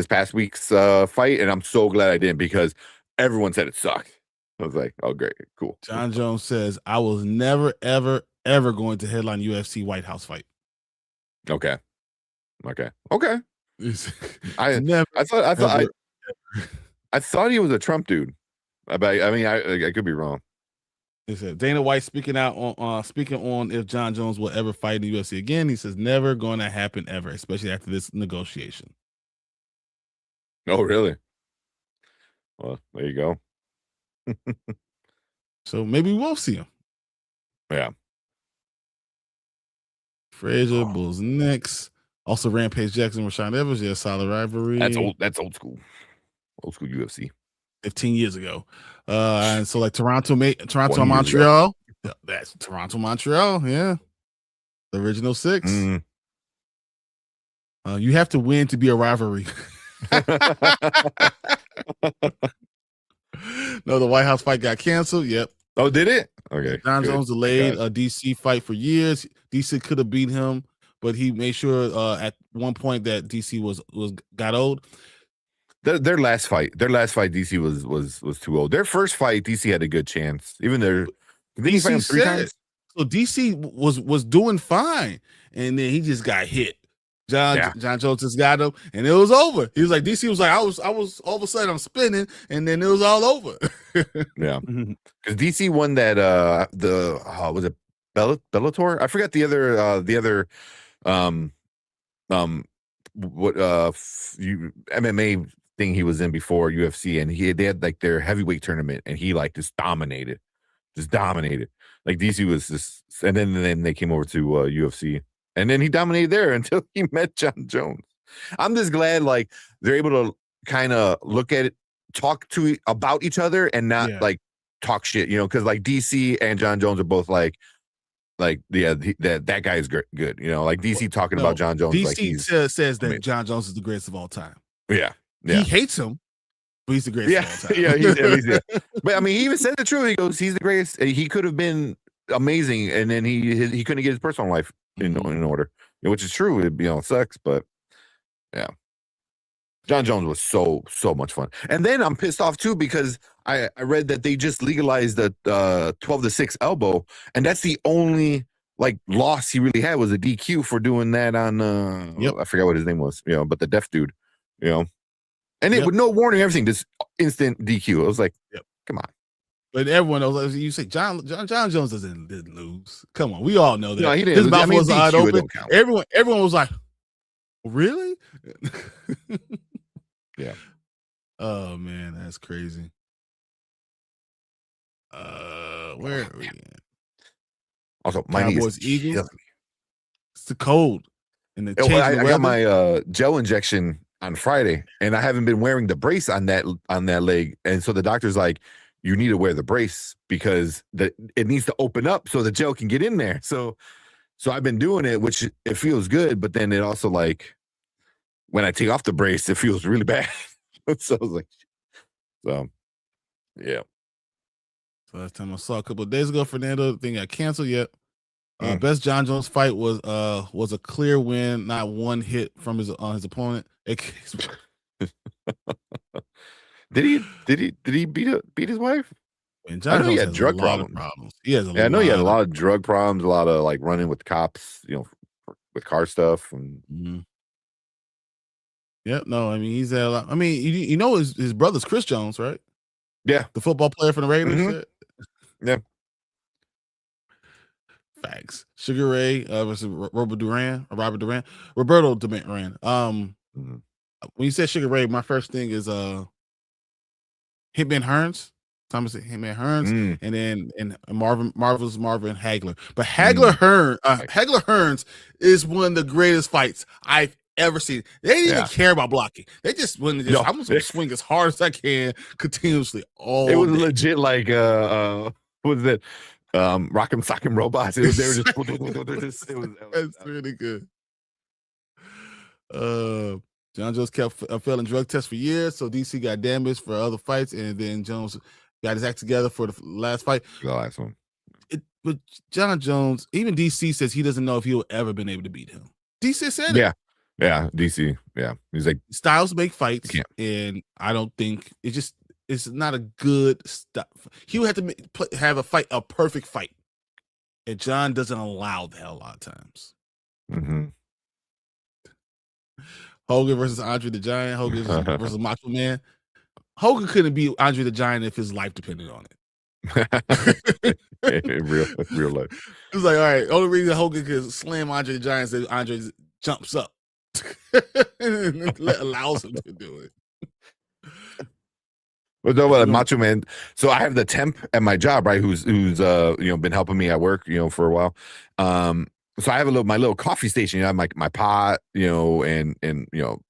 S3: past week's fight, and I'm so glad I didn't because everyone said it sucked. I was like, oh, great, cool.
S1: John Jones says, I was never, ever, ever going to headline UFC White House fight.
S3: Okay. I thought he was a Trump dude. I mean, I could be wrong.
S1: He said Dana White speaking on if John Jones will ever fight in the UFC again. He says never going to happen ever, especially after this negotiation.
S3: Oh, really? Well, there you go.
S1: So maybe we'll see him.
S3: Yeah.
S1: Frazier, Bulls next. Also, Rampage Jackson, Rashawn Evans. Yeah, solid rivalry.
S3: That's old school. Old school UFC.
S1: 15 years ago. And so like Toronto, Montreal. That's Toronto, Montreal. Yeah. The original 6. You have to win to be a rivalry. No, the White House fight got canceled. Yep.
S3: Oh, did it? Okay.
S1: John Jones delayed a DC fight for years. DC could have beat him, but he made sure at one point that DC got old.
S3: Their last fight, DC was too old. Their first fight, DC had a good chance. Even their DC 3 times.
S1: So DC was doing fine, and then he just got hit. John Jones just got him, and it was over. He was like, DC was like, I was all of a sudden I'm spinning, and then it was all over.
S3: Yeah, because DC won that was it Bellator? I forgot the other MMA thing he was in before UFC, and they had like their heavyweight tournament, and he like just dominated. Like DC was just, and then they came over to UFC, and then he dominated there until he met John Jones. I'm just glad like they're able to kind of look at it, talk about each other, and not like talk shit, because like DC and John Jones are both like that guy is good, like DC talking about John Jones.
S1: DC
S3: like
S1: says that John Jones is the greatest of all time.
S3: Yeah.
S1: He hates him, but he's the greatest of all time.
S3: He's but I mean, he even said the truth. He goes, he's the greatest. He could have been amazing, and then he couldn't get his personal life in order, which is true. It sucks, but yeah. John Jones was so much fun. And then I'm pissed off too because I read that they just legalized the 12-6 elbow, and that's the only like loss he really had was a DQ for doing that on I forgot what his name was, but the deaf dude, and it with no warning, everything, just instant DQ. I was like, come on.
S1: But everyone knows, you say John Jones didn't lose. Come on, we all know that.
S3: No, he didn't.
S1: His mouth was wide open.
S3: Count.
S1: Everyone was like, really?
S3: Yeah.
S1: Oh man, that's crazy. Where are we at?
S3: Also, my
S1: Cowboys, Eagles. It's the cold and the change.
S3: I got my gel injection on Friday, and I haven't been wearing the brace on that leg, and so the doctor's like, you need to wear the brace because it needs to open up so the gel can get in there. So I've been doing it, which it feels good, but then it also like when I take off the brace, it feels really bad. So I was like, yeah.
S1: So last time I saw a couple of days ago, Fernando thing got canceled yet. Best John Jones fight was a clear win, not one hit from his opponent.
S3: Did he beat his wife?
S1: And John Jones
S3: he had
S1: has
S3: drug
S1: a lot
S3: problems.
S1: of problems. He has
S3: I know he had a lot of drug problems, a lot of like running with cops, with car stuff. And
S1: Yep. No, I mean he's had a lot. I mean, you know his brother's Chris Jones, right?
S3: Yeah,
S1: the football player for the Raiders.
S3: Yeah.
S1: Facts. Sugar Ray versus Roberto Duran. When you said Sugar Ray, my first thing is Hitman Hearns. Thomas Hitman Hearns, and then Marvel's Marvin Hagler. But Hagler Hearns is one of the greatest fights I've ever seen. They didn't even care about blocking. They just I'm just gonna swing as hard as I can continuously all
S3: It was
S1: day.
S3: legit like what was it? Rock'em Sock'em Robots. They were just
S1: That's really good. John Jones kept failing drug tests for years, so DC got damaged for other fights, and then Jones got his act together for the last fight.
S3: The last one.
S1: But John Jones, even DC says he doesn't know if he'll ever been able to beat him. DC said
S3: it. Yeah, DC. Yeah, he's like
S1: styles make fights, and I don't think it's not a good stuff. He would have to have a perfect fight, and John doesn't allow that a lot of times. Hogan versus Andre the Giant. Hogan versus Macho Man. Hogan couldn't beat Andre the Giant if his life depended on it.
S3: In real life.
S1: It was like, all right, only reason Hogan could slam Andre the Giant is that Andre jumps up and allows him to do it.
S3: But no, Macho Man. So I have the temp at my job, right? Who's been helping me at work, for a while. So I have my little coffee station. I have my pot, and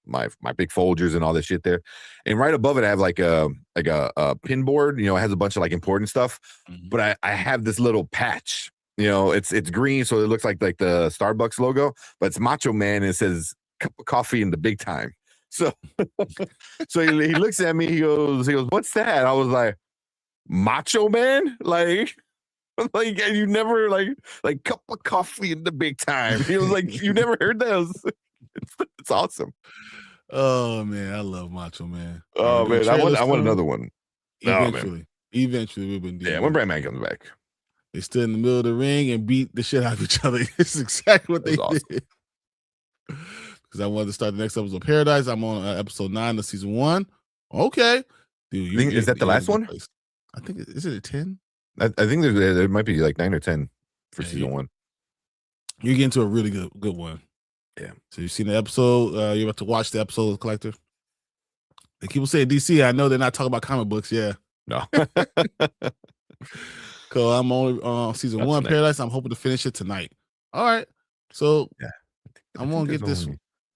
S3: my big Folgers and all this shit there. And right above it, I have like a pin board. It has a bunch of like important stuff. But I have this little patch. It's green, so it looks like the Starbucks logo, but it's Macho Man, and it says "Cup of coffee in the big time." So he looks at me. He goes, "What's that?" I was like, "Macho Man, like you never like cup of coffee in the big time." He was like, "You never heard those?" It's awesome.
S1: Oh man, I love Macho Man.
S3: Oh man, I want another one.
S1: Eventually we've been doing.
S3: Yeah, when Brand Man comes back,
S1: they stood in the middle of the ring and beat the shit out of each other. It's exactly what they did. Because I wanted to start the next episode of Paradise. I'm on episode 9 of season 1. Okay, dude,
S3: is that the last one?
S1: I think is it a 10?
S3: I think there might be like 9 or 10 for season 1.
S1: You're getting to a really good one.
S3: Yeah. So
S1: you've seen the episode. You're about to watch the episode of the Collector. And people say DC. I know they're not talking about comic books. Yeah.
S3: No.
S1: Cause I'm only on season 1 Paradise. I'm hoping to finish it tonight. All right. So I'm gonna get this.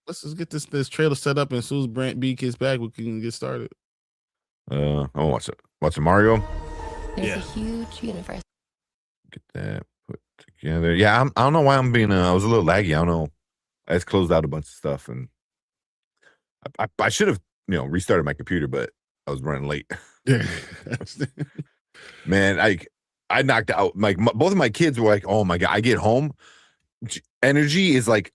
S1: Let's just get this trailer set up, and as soon as Brant B gets back, we can get started.
S3: I'm gonna watch it. Watching Mario.
S4: There's a huge universe.
S3: Get that put together. Yeah, I don't know why I'm being. I was a little laggy. I don't know. I just closed out a bunch of stuff, and I should have restarted my computer, but I was running late.
S1: Yeah.
S3: Man, I knocked out both of my kids were like, "Oh my god!" I get home, energy is like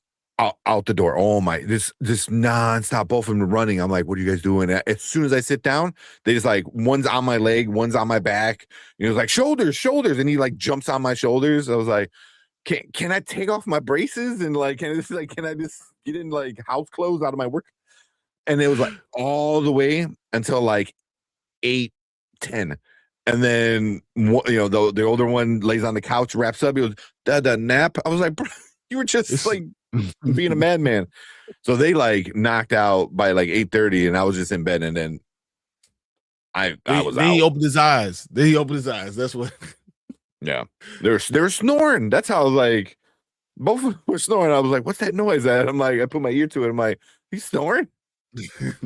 S3: out the door. Oh my, this nonstop. Both of them running. I'm like, "What are you guys doing?" As soon as I sit down, they just like one's on my leg, one's on my back. It's like shoulders, and he like jumps on my shoulders. I was like, "Can I take off my braces and can I just get in like house clothes out of my work?" And it was like all the way until like 8:10. And then, the older one lays on the couch, wraps up. He goes, "Dada, nap." I was like, "Bro, you were just like being a madman." So they like knocked out by like 8:30, and I was just in bed. And then I was out.
S1: He opened his eyes. That's what.
S3: Yeah, they're snoring. That's how like both of them were snoring. I was like, "What's that noise?" At I'm like, I put my ear to it. I'm like, "He's snoring."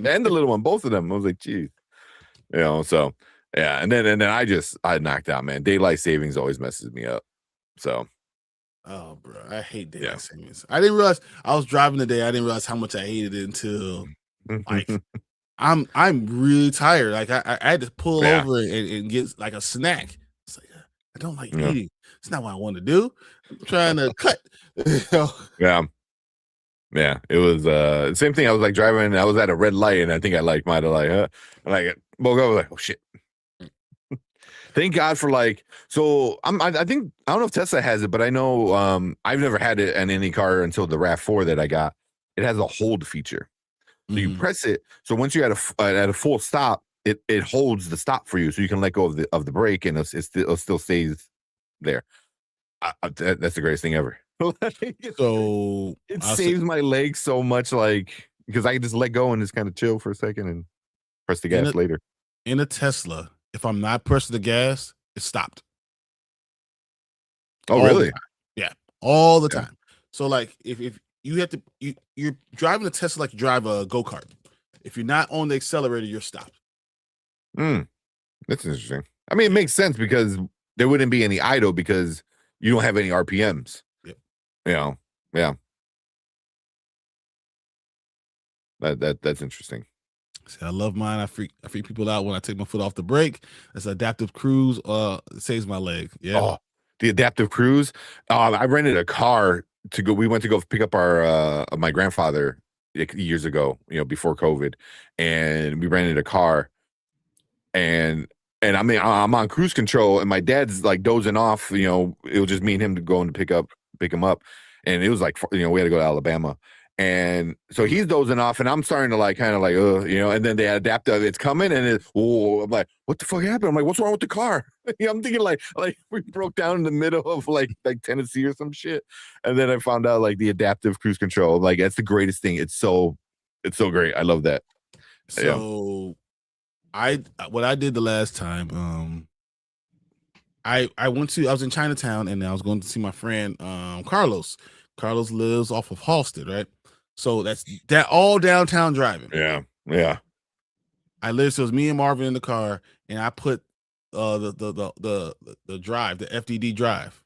S3: and the little one, both of them. I was like, geez, so yeah. And then I knocked out, man. Daylight savings always messes me up. So,
S1: oh, bro, I hate daylight savings. I didn't realize I was driving today. I didn't realize how much I hated it until like I'm really tired. Like I had to pull over and get like a snack. It's like I don't like eating. It's not what I want to do. I'm trying to cut.
S3: Yeah, it was the same thing. I was like driving, I was at a red light, and I think I like might have like woke up, I was like, oh shit. Thank God for I think I don't know if Tesla has it, but I know I've never had it in any car until the RAV4 that I got. It has a hold feature. So you press it. So once you're at a full stop, it holds the stop for you, so you can let go of the brake, and it still stays there. That's the greatest thing ever.
S1: So
S3: it saves my legs so much, because I can just let go and just kind of chill for a second and press the gas later.
S1: In a Tesla, if I'm not pressing the gas, it's stopped.
S3: Oh, really?
S1: Yeah, all the time. So like if you have to, you're driving a Tesla like you drive a go-kart. If you're not on the accelerator, you're stopped.
S3: That's interesting. I mean, it makes sense because there wouldn't be any idle because you don't have any RPMs. Yeah. That's interesting.
S1: See, I love mine. I freak people out when I take my foot off the brake. That's adaptive cruise. It saves my leg. Yeah.
S3: Oh, the adaptive cruise. I rented a car to go. We went to go pick up our my grandfather years ago, before COVID, and we rented a car, and I mean, I'm on cruise control, and my dad's like dozing off. It was just me and him to go and pick him up, and it was like we had to go to Alabama, and so he's dozing off, and I'm starting to and then the adaptive, it's coming, and I'm like, what the fuck happened? I'm like, what's wrong with the car? I'm thinking like we broke down in the middle of like Tennessee or some shit, and then I found out the adaptive cruise control, that's the greatest thing. It's so great. I love that.
S1: So. What I did the last time, I was in Chinatown, and I was going to see my friend Carlos. Carlos lives off of Halsted, right? So that's all downtown driving.
S3: Yeah.
S1: So it was me and Marvin in the car, and I put the drive, the FDD drive,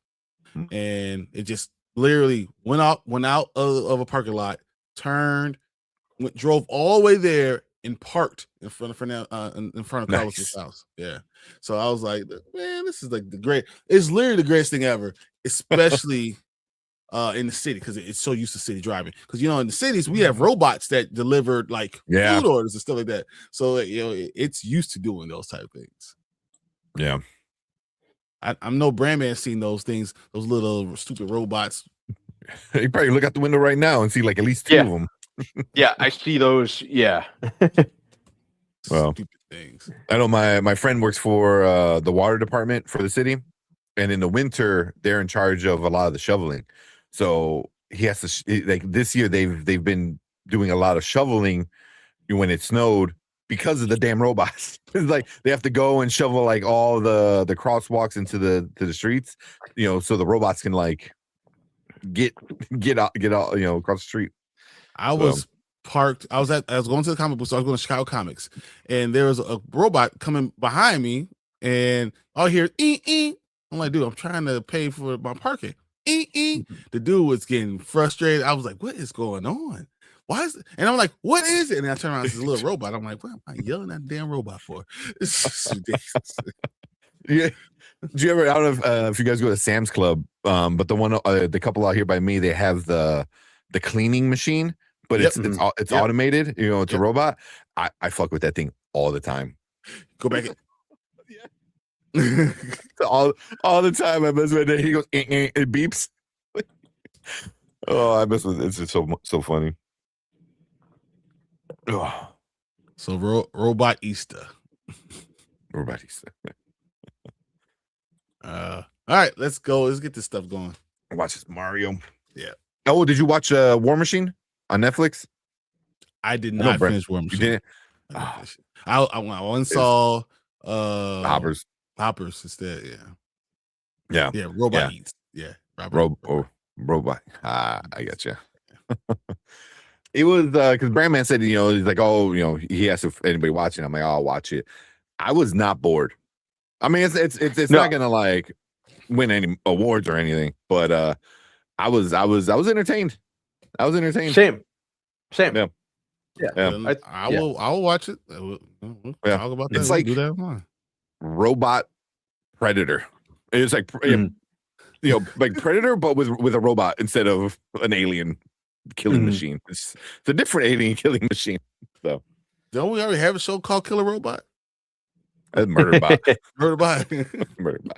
S1: and it just literally went out of a parking lot, turned, drove all the way there, and parked in front of Carlos's house. Yeah. So I was like, man, this is it's literally the greatest thing ever, especially in the city, because it's so used to city driving. Because in the cities we have robots that deliver food orders and stuff like that. So it's used to doing those type of things.
S3: Yeah.
S1: I'm no brand man seeing those things, those little stupid robots.
S3: You probably look out the window right now and see at least two of them.
S2: Yeah, I see those. Yeah.
S3: Well,
S1: stupid things. I
S3: know my friend works for the water department for the city, and in the winter they're in charge of a lot of the shoveling. So he has to this year they've been doing a lot of shoveling when it snowed because of the damn robots. It's they have to go and shovel all the crosswalks into the streets, so the robots can get out across the street.
S1: I was parked. I was going to the comic book store. I was going to Chicago Comics, and there was a robot coming behind me, and I hear ee. I'm like, dude, I'm trying to pay for my parking. Ee. The dude was getting frustrated. I was like, what is going on? Why is it? And I'm like, what is it? And I turn around, it's a little robot. I'm like, what am I yelling at the damn robot for? It's ridiculous.
S3: Yeah. Do you ever? I don't know if you guys go to Sam's Club, but the couple out here by me, they have the cleaning machine. But it's automated, it's a robot. I fuck with that thing all the time.
S1: Go back.
S3: all the time. I mess with it. He goes, it beeps. Oh, I mess with it. It's just so funny. Oh.
S1: So Robot Easter.
S3: Robot Easter.
S1: All right, let's go. Let's get this stuff going.
S3: Watch this Mario.
S1: Yeah.
S3: Oh, did you watch War Machine on Netflix?
S1: I did not finish War Machine.
S3: You didn't?
S1: I saw
S3: Hoppers
S1: instead.
S3: Yeah.
S1: Robot Eats. Yeah.
S3: Robot. I got you. It was because Brandman said, he's like, oh, he asked if anybody watching. I'm like, oh, I'll watch it. I was not bored. I mean, it's not gonna like win any awards or anything, but I was entertained. I was entertained.
S2: Same.
S3: Yeah.
S1: I will watch it. We'll talk about that.
S3: It's like
S1: do that.
S3: Robot Predator. It's like like Predator, but with a robot instead of an alien killing machine. It's a different alien killing machine. So
S1: don't we already have a show called Killer Robot?
S3: Murderbot.
S1: Murderbot.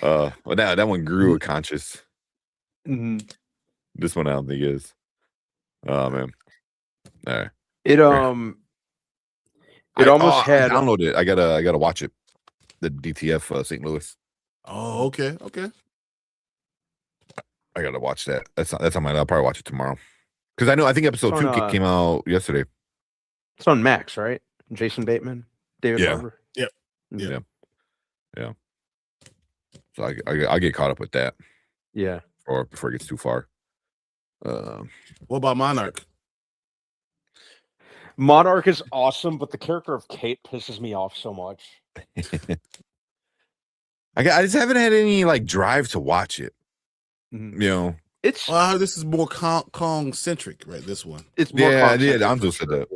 S3: Well, that one grew a conscious.
S2: Mm-hmm.
S3: This one I don't think is. Oh man. All right.
S2: It almost had.
S3: I downloaded it. I gotta watch it. The DTF St. Louis.
S1: Oh, okay.
S3: I gotta watch that. That's on my. I'll probably watch it tomorrow. Because I think episode 2 came out yesterday.
S2: It's on Max, right? Jason Bateman, David Harbour.
S1: Yep.
S3: Yeah. So I'll get caught up with that.
S2: Yeah.
S3: Or before it gets too far.
S1: What about Monarch?
S2: Monarch is awesome, but the character of Kate pisses me off so much.
S3: I just haven't had any like drive to watch it.
S2: It's
S1: this is more Kong centric, right? This one.
S2: It's more
S3: Anzo said that.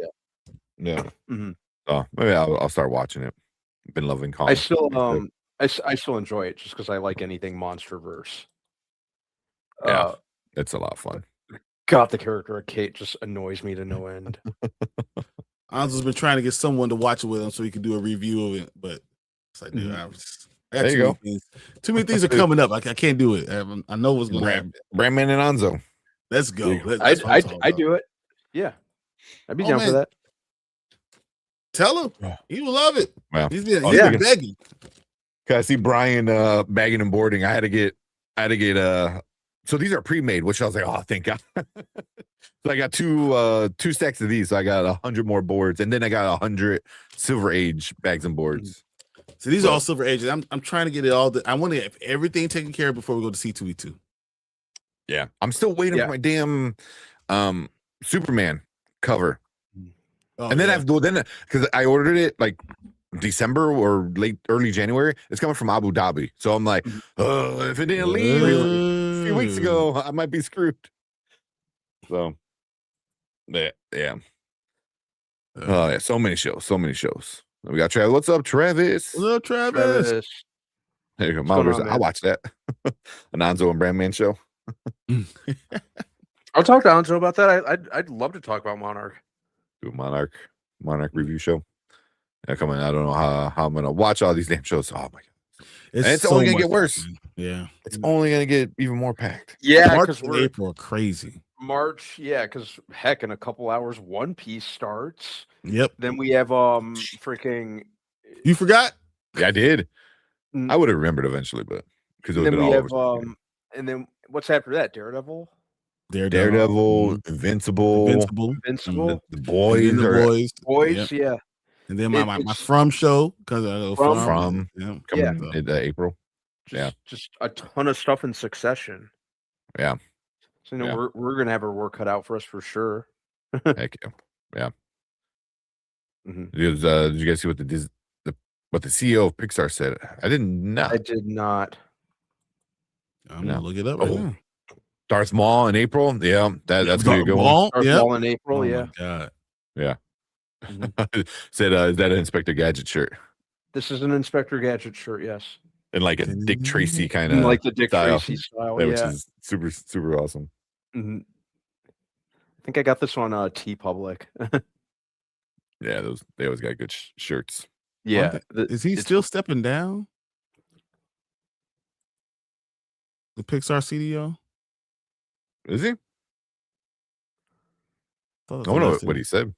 S3: Yeah.
S2: Mm-hmm.
S3: Oh, maybe I'll start watching it. I've been loving Kong.
S2: I still enjoy it just because I like anything MonsterVerse.
S3: Yeah, it's a lot of fun.
S2: God, the character of Kate just annoys me to no end.
S1: Anzo's been trying to get someone to watch it with him so he can do a review of it, but it's like, dude,
S3: there you go.
S1: Too many things are coming up. I can't do it. I know what's going to happen.
S3: Brandman and Anzo.
S1: Let's go.
S2: I do it. Yeah, I'd be down for that.
S1: Tell him he will love it.
S3: Well,
S1: he's been begging.
S3: Cause I see Brian bagging and boarding. I had to get. So these are pre-made, which I was like, oh, thank God. So I got two stacks of these. So I got 100 more boards, and then I got 100 Silver Age bags and boards.
S1: So these are all Silver Ages. I'm trying to get it all. I want to have everything taken care of before we go to C2E2.
S3: Yeah, I'm still waiting for my damn Superman cover. And then because I ordered it like December or early January. It's coming from Abu Dhabi, so I'm like, if it didn't leave a few weeks ago, I might be screwed. So, yeah. Oh yeah, so many shows. We got Travis. What's up, Travis?
S1: What's up, Travis?
S3: There you go. I'll watch that. An Anzo and Brandman show.
S2: I'll talk to Anzo about that. I'd love to talk about Monarch.
S3: Do a Monarch review show. Yeah, come on. I don't know how I'm gonna watch all these damn shows. Oh my god, it's so only gonna get worse.
S1: Fun. Yeah,
S3: it's only gonna get even more packed.
S2: Yeah,
S1: March and April are crazy.
S2: March, yeah, because heck, in a couple hours, One Piece starts.
S1: Yep.
S2: Then we have freaking.
S1: You forgot?
S3: Yeah, I did. I would have remembered eventually, but because it would have been all over.
S2: And then what's after that? Daredevil,
S3: Invincible,
S2: the
S3: boys,
S2: boys, yeah.
S1: And then my From show because
S3: From in April.
S2: Just a ton of stuff in succession.
S3: Yeah.
S2: So we're gonna have our work cut out for us for sure.
S3: Heck yeah. Did you guys see what the CEO of Pixar said? I did not.
S1: I'm gonna look it up right now.
S3: Darth Maul in April. Yeah, that's gonna be a good one.
S2: Darth Maul in April.
S1: Oh God.
S3: Yeah. Said, is that an Inspector Gadget shirt?
S2: This is an Inspector Gadget shirt, yes.
S3: And like a Dick Tracy kind of
S2: like the Dick Tracy style,
S3: which is super, super awesome.
S2: Mm-hmm. I think I got this on T Public.
S3: Yeah, they always got good shirts.
S2: Yeah.
S1: Is he still stepping down? The Pixar CDO?
S3: Is he? I don't know what he said.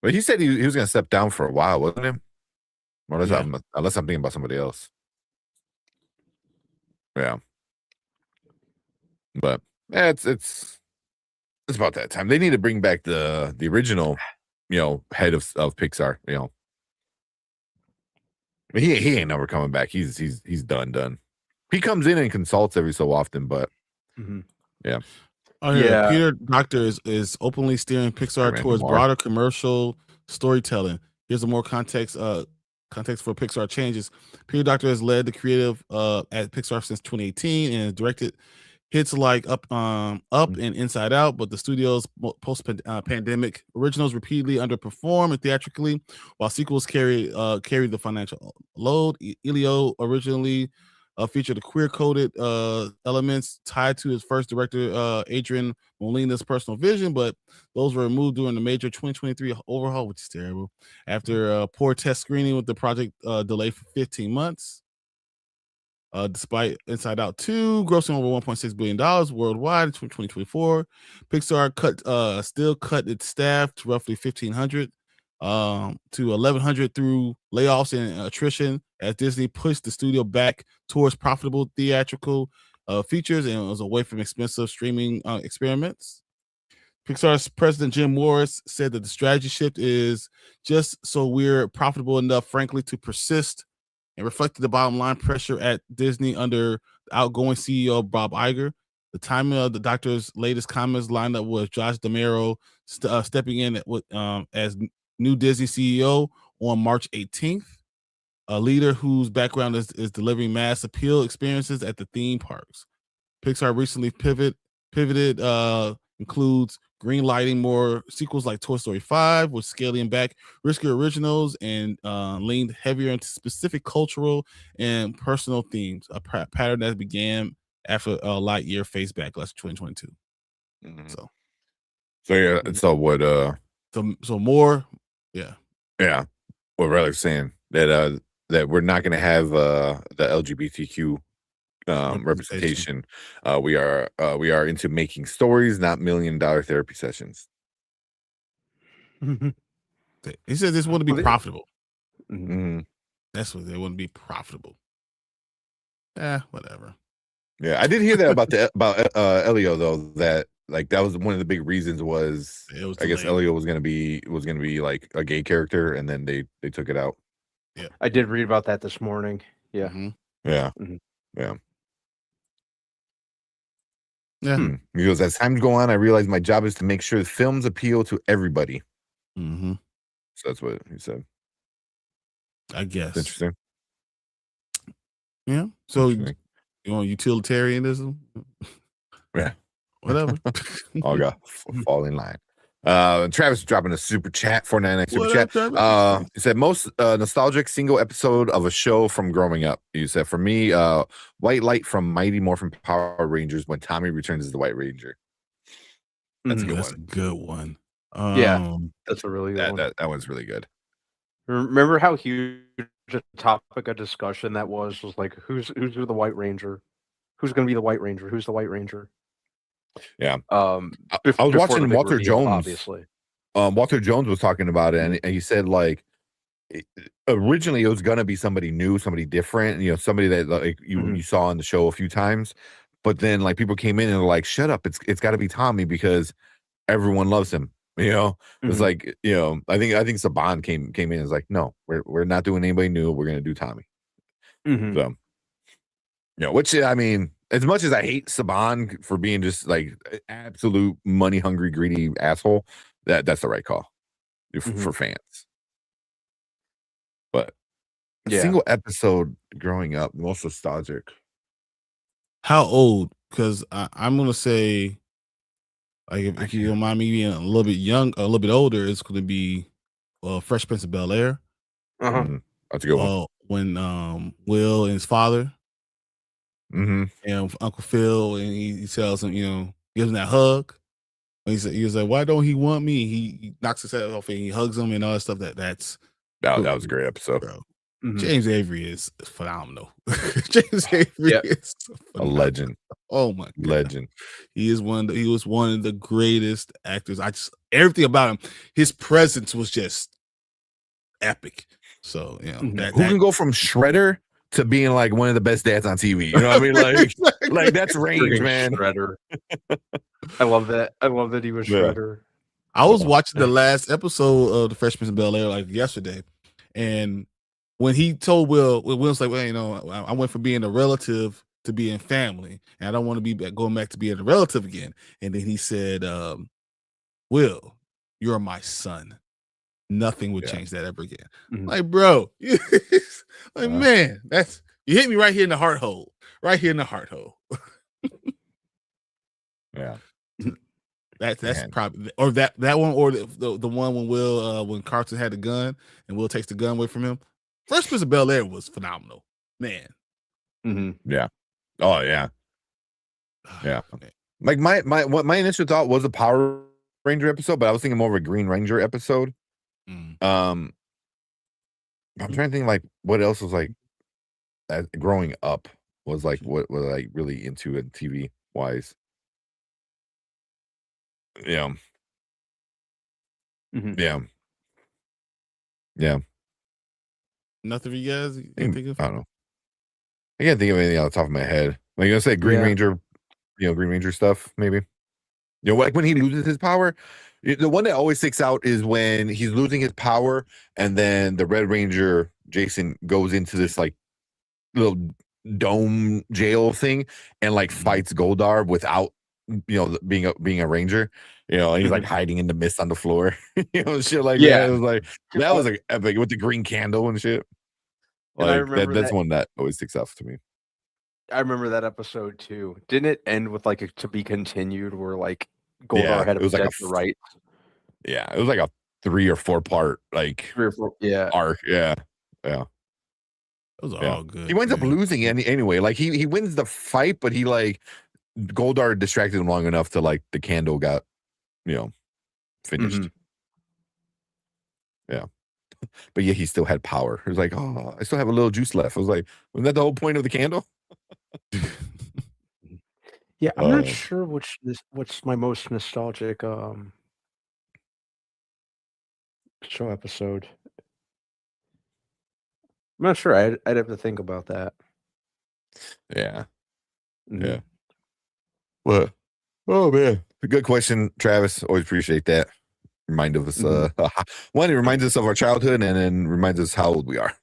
S3: But he said he was going to step down for a while, wasn't he? Or unless I'm thinking about somebody else. Yeah. But yeah, it's about that time. They need to bring back the original, head of Pixar. But he ain't never coming back. He's done. He comes in and consults every so often, but yeah.
S1: Oh yeah, Peter Docter is openly steering Pixar towards broader commercial storytelling. Here's some more context. Context for Pixar changes. Peter Docter has led the creative at Pixar since 2018 and has directed hits like Up and Inside Out, but the studio's post-pandemic originals repeatedly underperform theatrically, while sequels carry the financial load. Elio originally featured the queer-coded elements tied to his first director, Adrian Molina's personal vision, but those were removed during the major 2023 overhaul, which is terrible, after poor test screening with the project delayed for 15 months. Despite Inside Out 2 grossing over $1.6 billion worldwide in 2024, Pixar still cut its staff to roughly 1,500 to 1,100 through layoffs and attrition as Disney pushed the studio back towards profitable theatrical features and was away from expensive streaming experiments. Pixar's president Jim Morris said that the strategy shift is just so we're profitable enough, frankly, to persist, and reflected the bottom line pressure at Disney under the outgoing CEO Bob Iger. The timing of the Doctor's latest comments lined up with Josh D'Amaro stepping in as new Disney CEO on March 18th, a leader whose background is delivering mass appeal experiences at the theme parks. Pixar recently pivoted includes greenlighting more sequels like Toy Story 5, with scaling back riskier originals and leaned heavier into specific cultural and personal themes, a pattern that began after Lightyear faced backlash 2022.
S3: So yeah, so what
S1: so more, yeah.
S3: What Relic saying that we're not going to have the LGBTQ representation. We are into making stories, not $1 million therapy sessions.
S1: He said this wouldn't be profitable.
S3: Mm-hmm.
S1: That's what they wouldn't be profitable. Whatever.
S3: Yeah, I did hear that about Elio though. That like that was one of the big reasons was I guess Elio was gonna be like a gay character, and then they took it out.
S2: Yeah, I did read about that this morning. Yeah,
S3: yeah. He goes, as time go on, I realized my job is to make sure the films appeal to everybody. So that's what he said.
S1: I guess.
S3: That's interesting.
S1: Yeah. So you want utilitarianism?
S3: Yeah.
S1: Whatever.
S3: All got fall in line. Travis dropping a super chat, 499 super chat. He said most nostalgic single episode of a show from growing up. He said for me, White Light from Mighty Morphin Power Rangers when Tommy returns as the White Ranger. That's a good one.
S1: That's a good one.
S2: Yeah, that's a really good one.
S3: That one's really good.
S2: Remember how huge a topic of discussion that was like who's the White Ranger? Who's going to be the White Ranger? Who's the White Ranger?
S3: Yeah. I was watching Walter Jones.
S2: Obviously,
S3: Walter Jones was talking about it, and he said like originally it was gonna be somebody new, somebody different, somebody that like you saw on the show a few times, but then like people came in and were like, "Shut up! It's got to be Tommy because everyone loves him." It's like I think Saban came in and was like, "No, we're not doing anybody new. We're gonna do Tommy." So, which I mean. As much as I hate Saban for being just like absolute money hungry, greedy asshole, that's the right call for fans. But a single episode growing up, most nostalgic.
S1: How old? Because I'm gonna say, like, if you don't mind me being a little bit young, a little bit older, it's gonna be Fresh Prince of Bel-Air.
S3: That's a good one.
S1: When Will and his father. And Uncle Phil, and he tells him, gives him that hug. And he was like, "Why don't he want me?" He knocks his head off and he hugs him and all that stuff. That
S3: was a great episode,
S1: bro. James Avery is phenomenal. James Avery is
S3: a legend.
S1: Oh my God.
S3: Legend.
S1: He was one of the greatest actors. Everything about him, his presence was just epic. So
S3: who can go from Shredder to being like one of the best dads on TV. You know what I mean? Like, exactly. Like that's range, man.
S2: Shredder. I love that. I love that he was Shredder.
S1: I was watching the last episode of The Fresh Prince of Bel-Air like yesterday, and when he told Will's like, well, I went from being a relative to being family, and I don't want to be going back to being a relative again. And then he said, Will, you're my son. Nothing would change that ever again. Like, bro, like, man, you hit me right here in the heart hole. Right here in the heart hole.
S3: Yeah.
S1: That's probably, or that one, or the one when Will when Carlton had the gun and Will takes the gun away from him. Fresh Prince of Bel-Air was phenomenal, man.
S3: Yeah. Oh yeah. Yeah. Like my initial thought was a Power Ranger episode, but I was thinking more of a Green Ranger episode. I'm trying to think like what else was like growing up was like what was I really into it TV wise. Yeah. Yeah.
S1: Nothing for you guys?
S3: I don't know. I can't think of anything off the top of my head. Like, you gonna say Green Ranger, Green Ranger stuff, maybe. Like when he loses his power, the one that always sticks out is when he's losing his power, and then the Red Ranger Jason goes into this like little dome jail thing and like fights Goldar without being a ranger. And he's like hiding in the mist on the floor, shit like that. It was like that was like epic with the green candle and shit. Like, I remember that's one that always sticks out to me.
S2: I remember that episode too. Didn't it end with like a to be continued where like Goldar had a right?
S3: Yeah, it was like a 3 or 4 part like
S2: 3 or 4
S3: arc. Yeah.
S1: Those are all good.
S3: He winds up losing anyway. Like he wins the fight, but he like Goldar distracted him long enough to like the candle got finished. Yeah. But he still had power. It was like, oh, I still have a little juice left. I was like, wasn't that the whole point of the candle?
S2: Yeah, I'm not sure what's my most nostalgic show episode. I'm not sure. I'd have to think about that.
S3: Yeah. Yeah. Well, oh man, a good question, Travis. Always appreciate that. Remind us, one, it reminds us of our childhood, and then reminds us how old we are.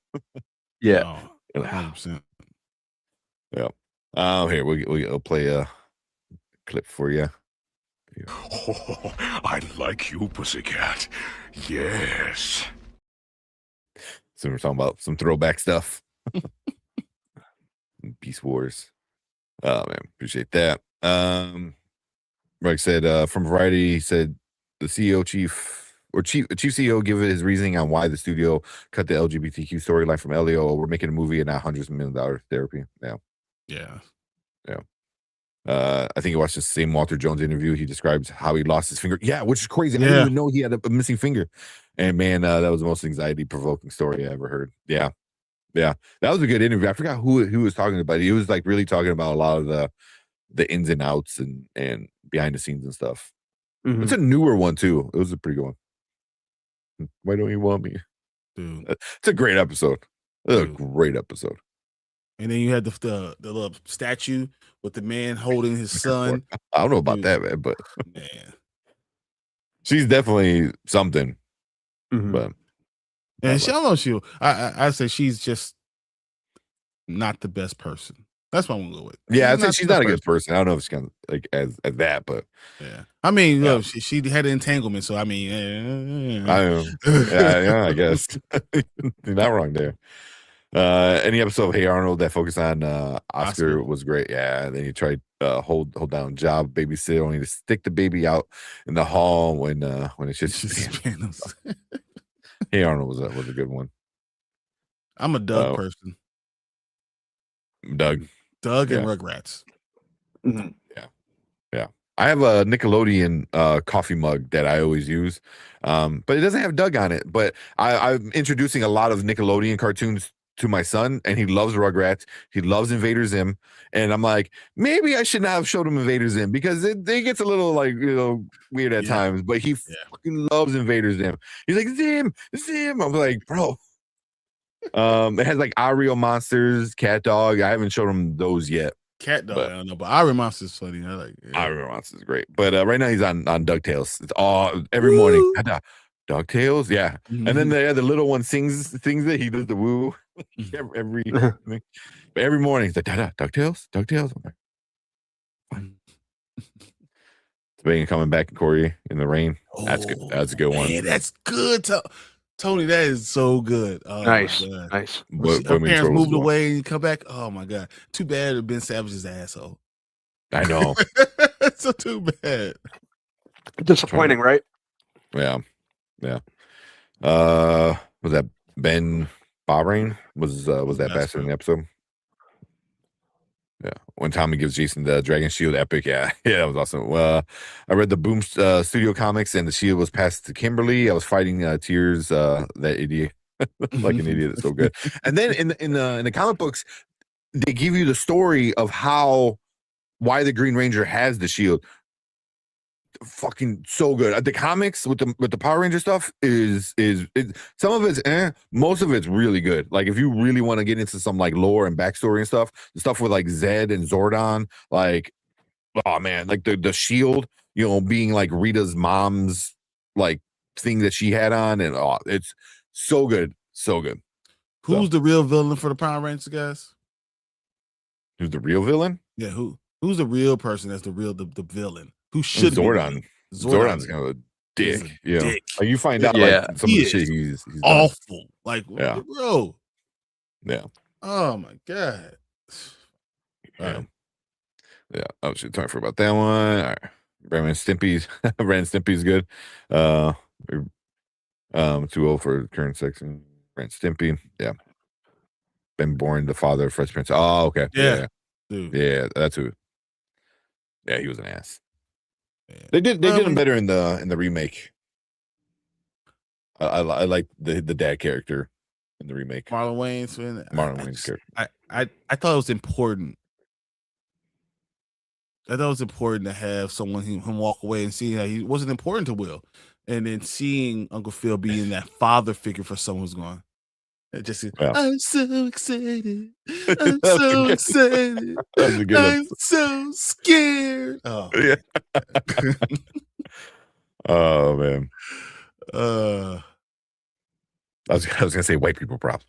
S2: Yeah,
S1: 100%.
S3: Yeah. Here we'll play a clip for you.
S5: Oh, I like you, pussycat. Yes.
S3: So we're talking about some throwback stuff. Beast Wars. Oh man, appreciate that. Like said, from Variety, he said the CEO chief CEO give his reasoning on why the studio cut the LGBTQ storyline from Elio. We're making a movie and not hundreds of $1 million therapy. Yeah. I think he watched the same Walter Jones interview. He describes how he lost his finger. Yeah, which is crazy. I didn't even know he had a missing finger. And man, that was the most anxiety-provoking story I ever heard. Yeah. That was a good interview. I forgot who he was talking about. He was like really talking about a lot of the ins and outs and behind the scenes and stuff. It's a newer one too. It was a pretty good one. Why don't you want me?
S1: Dude.
S3: It's a great episode. It's a great episode.
S1: And then you had the little statue with the man holding his son.
S3: I don't know about that, man, but she's definitely something. But
S1: and I don't know, I say she's just not the best person. That's what I'm gonna go with.
S3: Yeah, I'd say she's not a good person. I don't know if she's gonna like as that, but
S1: I mean, look, she had an entanglement, so I mean,
S3: I guess you're not wrong there. Any episode of Hey Arnold that focused on Oscar was great. Yeah, and then you tried hold down job babysit only to stick the baby out in the hall when it's just Hey Arnold was a good one.
S1: I'm a Doug person.
S3: Doug
S1: and Rugrats.
S3: Yeah. I have a Nickelodeon coffee mug that I always use, but it doesn't have Doug on it. But I'm introducing a lot of Nickelodeon cartoons to my son, and he loves Rugrats. He loves Invader Zim, and I'm like, maybe I should not have showed him Invader Zim because it gets a little like weird at times. But he fucking loves Invader Zim. He's like Zim. I'm like, bro. It has like Aerial Monsters, Cat Dog. I haven't shown him those yet.
S1: Cat Dog, I don't know, but Aerial Monsters is funny. I like
S3: Aerial Monsters is great. But right now he's on DuckTales. It's all every morning. DuckTales, yeah. And then the little one sings that he does the woo every morning. He's like, DuckTales. I'm like, fine. Bane coming back in Corey in the rain. That's good. That's a good one.
S1: Man, that's good. Tony, that is so good. Oh,
S2: nice.
S1: When her parents moved away and come back. Oh my god. Too bad Ben Savage's asshole.
S3: I know.
S1: So too bad.
S2: Disappointing, right?
S3: Yeah. Was that Ben Bahrain? Was that bastard in the episode? Yeah, when Tommy gives Jason the Dragon Shield epic, yeah, that was awesome. I read the Boom Studio comics, and the shield was passed to Kimberly. I was fighting tears, that idiot, like an idiot. It's so good. And then in the comic books, they give you the story of why the Green Ranger has the shield. Fucking so good. The comics with the Power Ranger stuff is some of it's most of it's really good. Like if you really want to get into some like lore and backstory and stuff, the stuff with like Zed and Zordon, like oh man, like the shield, being like Rita's mom's like thing that she had on, and it's so good.
S1: Who's the real villain for the Power Rangers, guys?
S3: Who's the real villain?
S1: Yeah, who's the real person that's the villain? Who should
S3: Zordon? Zordon's kind of a dick. Like you find out like some of the shit he's
S1: awful. Like,
S3: bro. Yeah.
S1: Oh my god.
S3: Yeah. Oh shit. Time for about that one. All right. Ren and Stimpy's good. 2-0 for current section. Ren and Stimpy. Yeah. Ben Bourne, the father of Fresh Prince. Oh, okay.
S1: Yeah.
S3: Yeah, that's who. Yeah, he was an ass. They did him better in the remake. I like the dad character in the remake.
S1: Marlon Wayne's
S3: character.
S1: I thought it was important. I thought it was important to have someone him walk away and see how he wasn't important to Will, and then seeing Uncle Phil being that father figure for someone who's gone. I'm so excited. I'm so excited. I'm so scared. Oh
S3: yeah. Oh man. I was gonna say white people problem.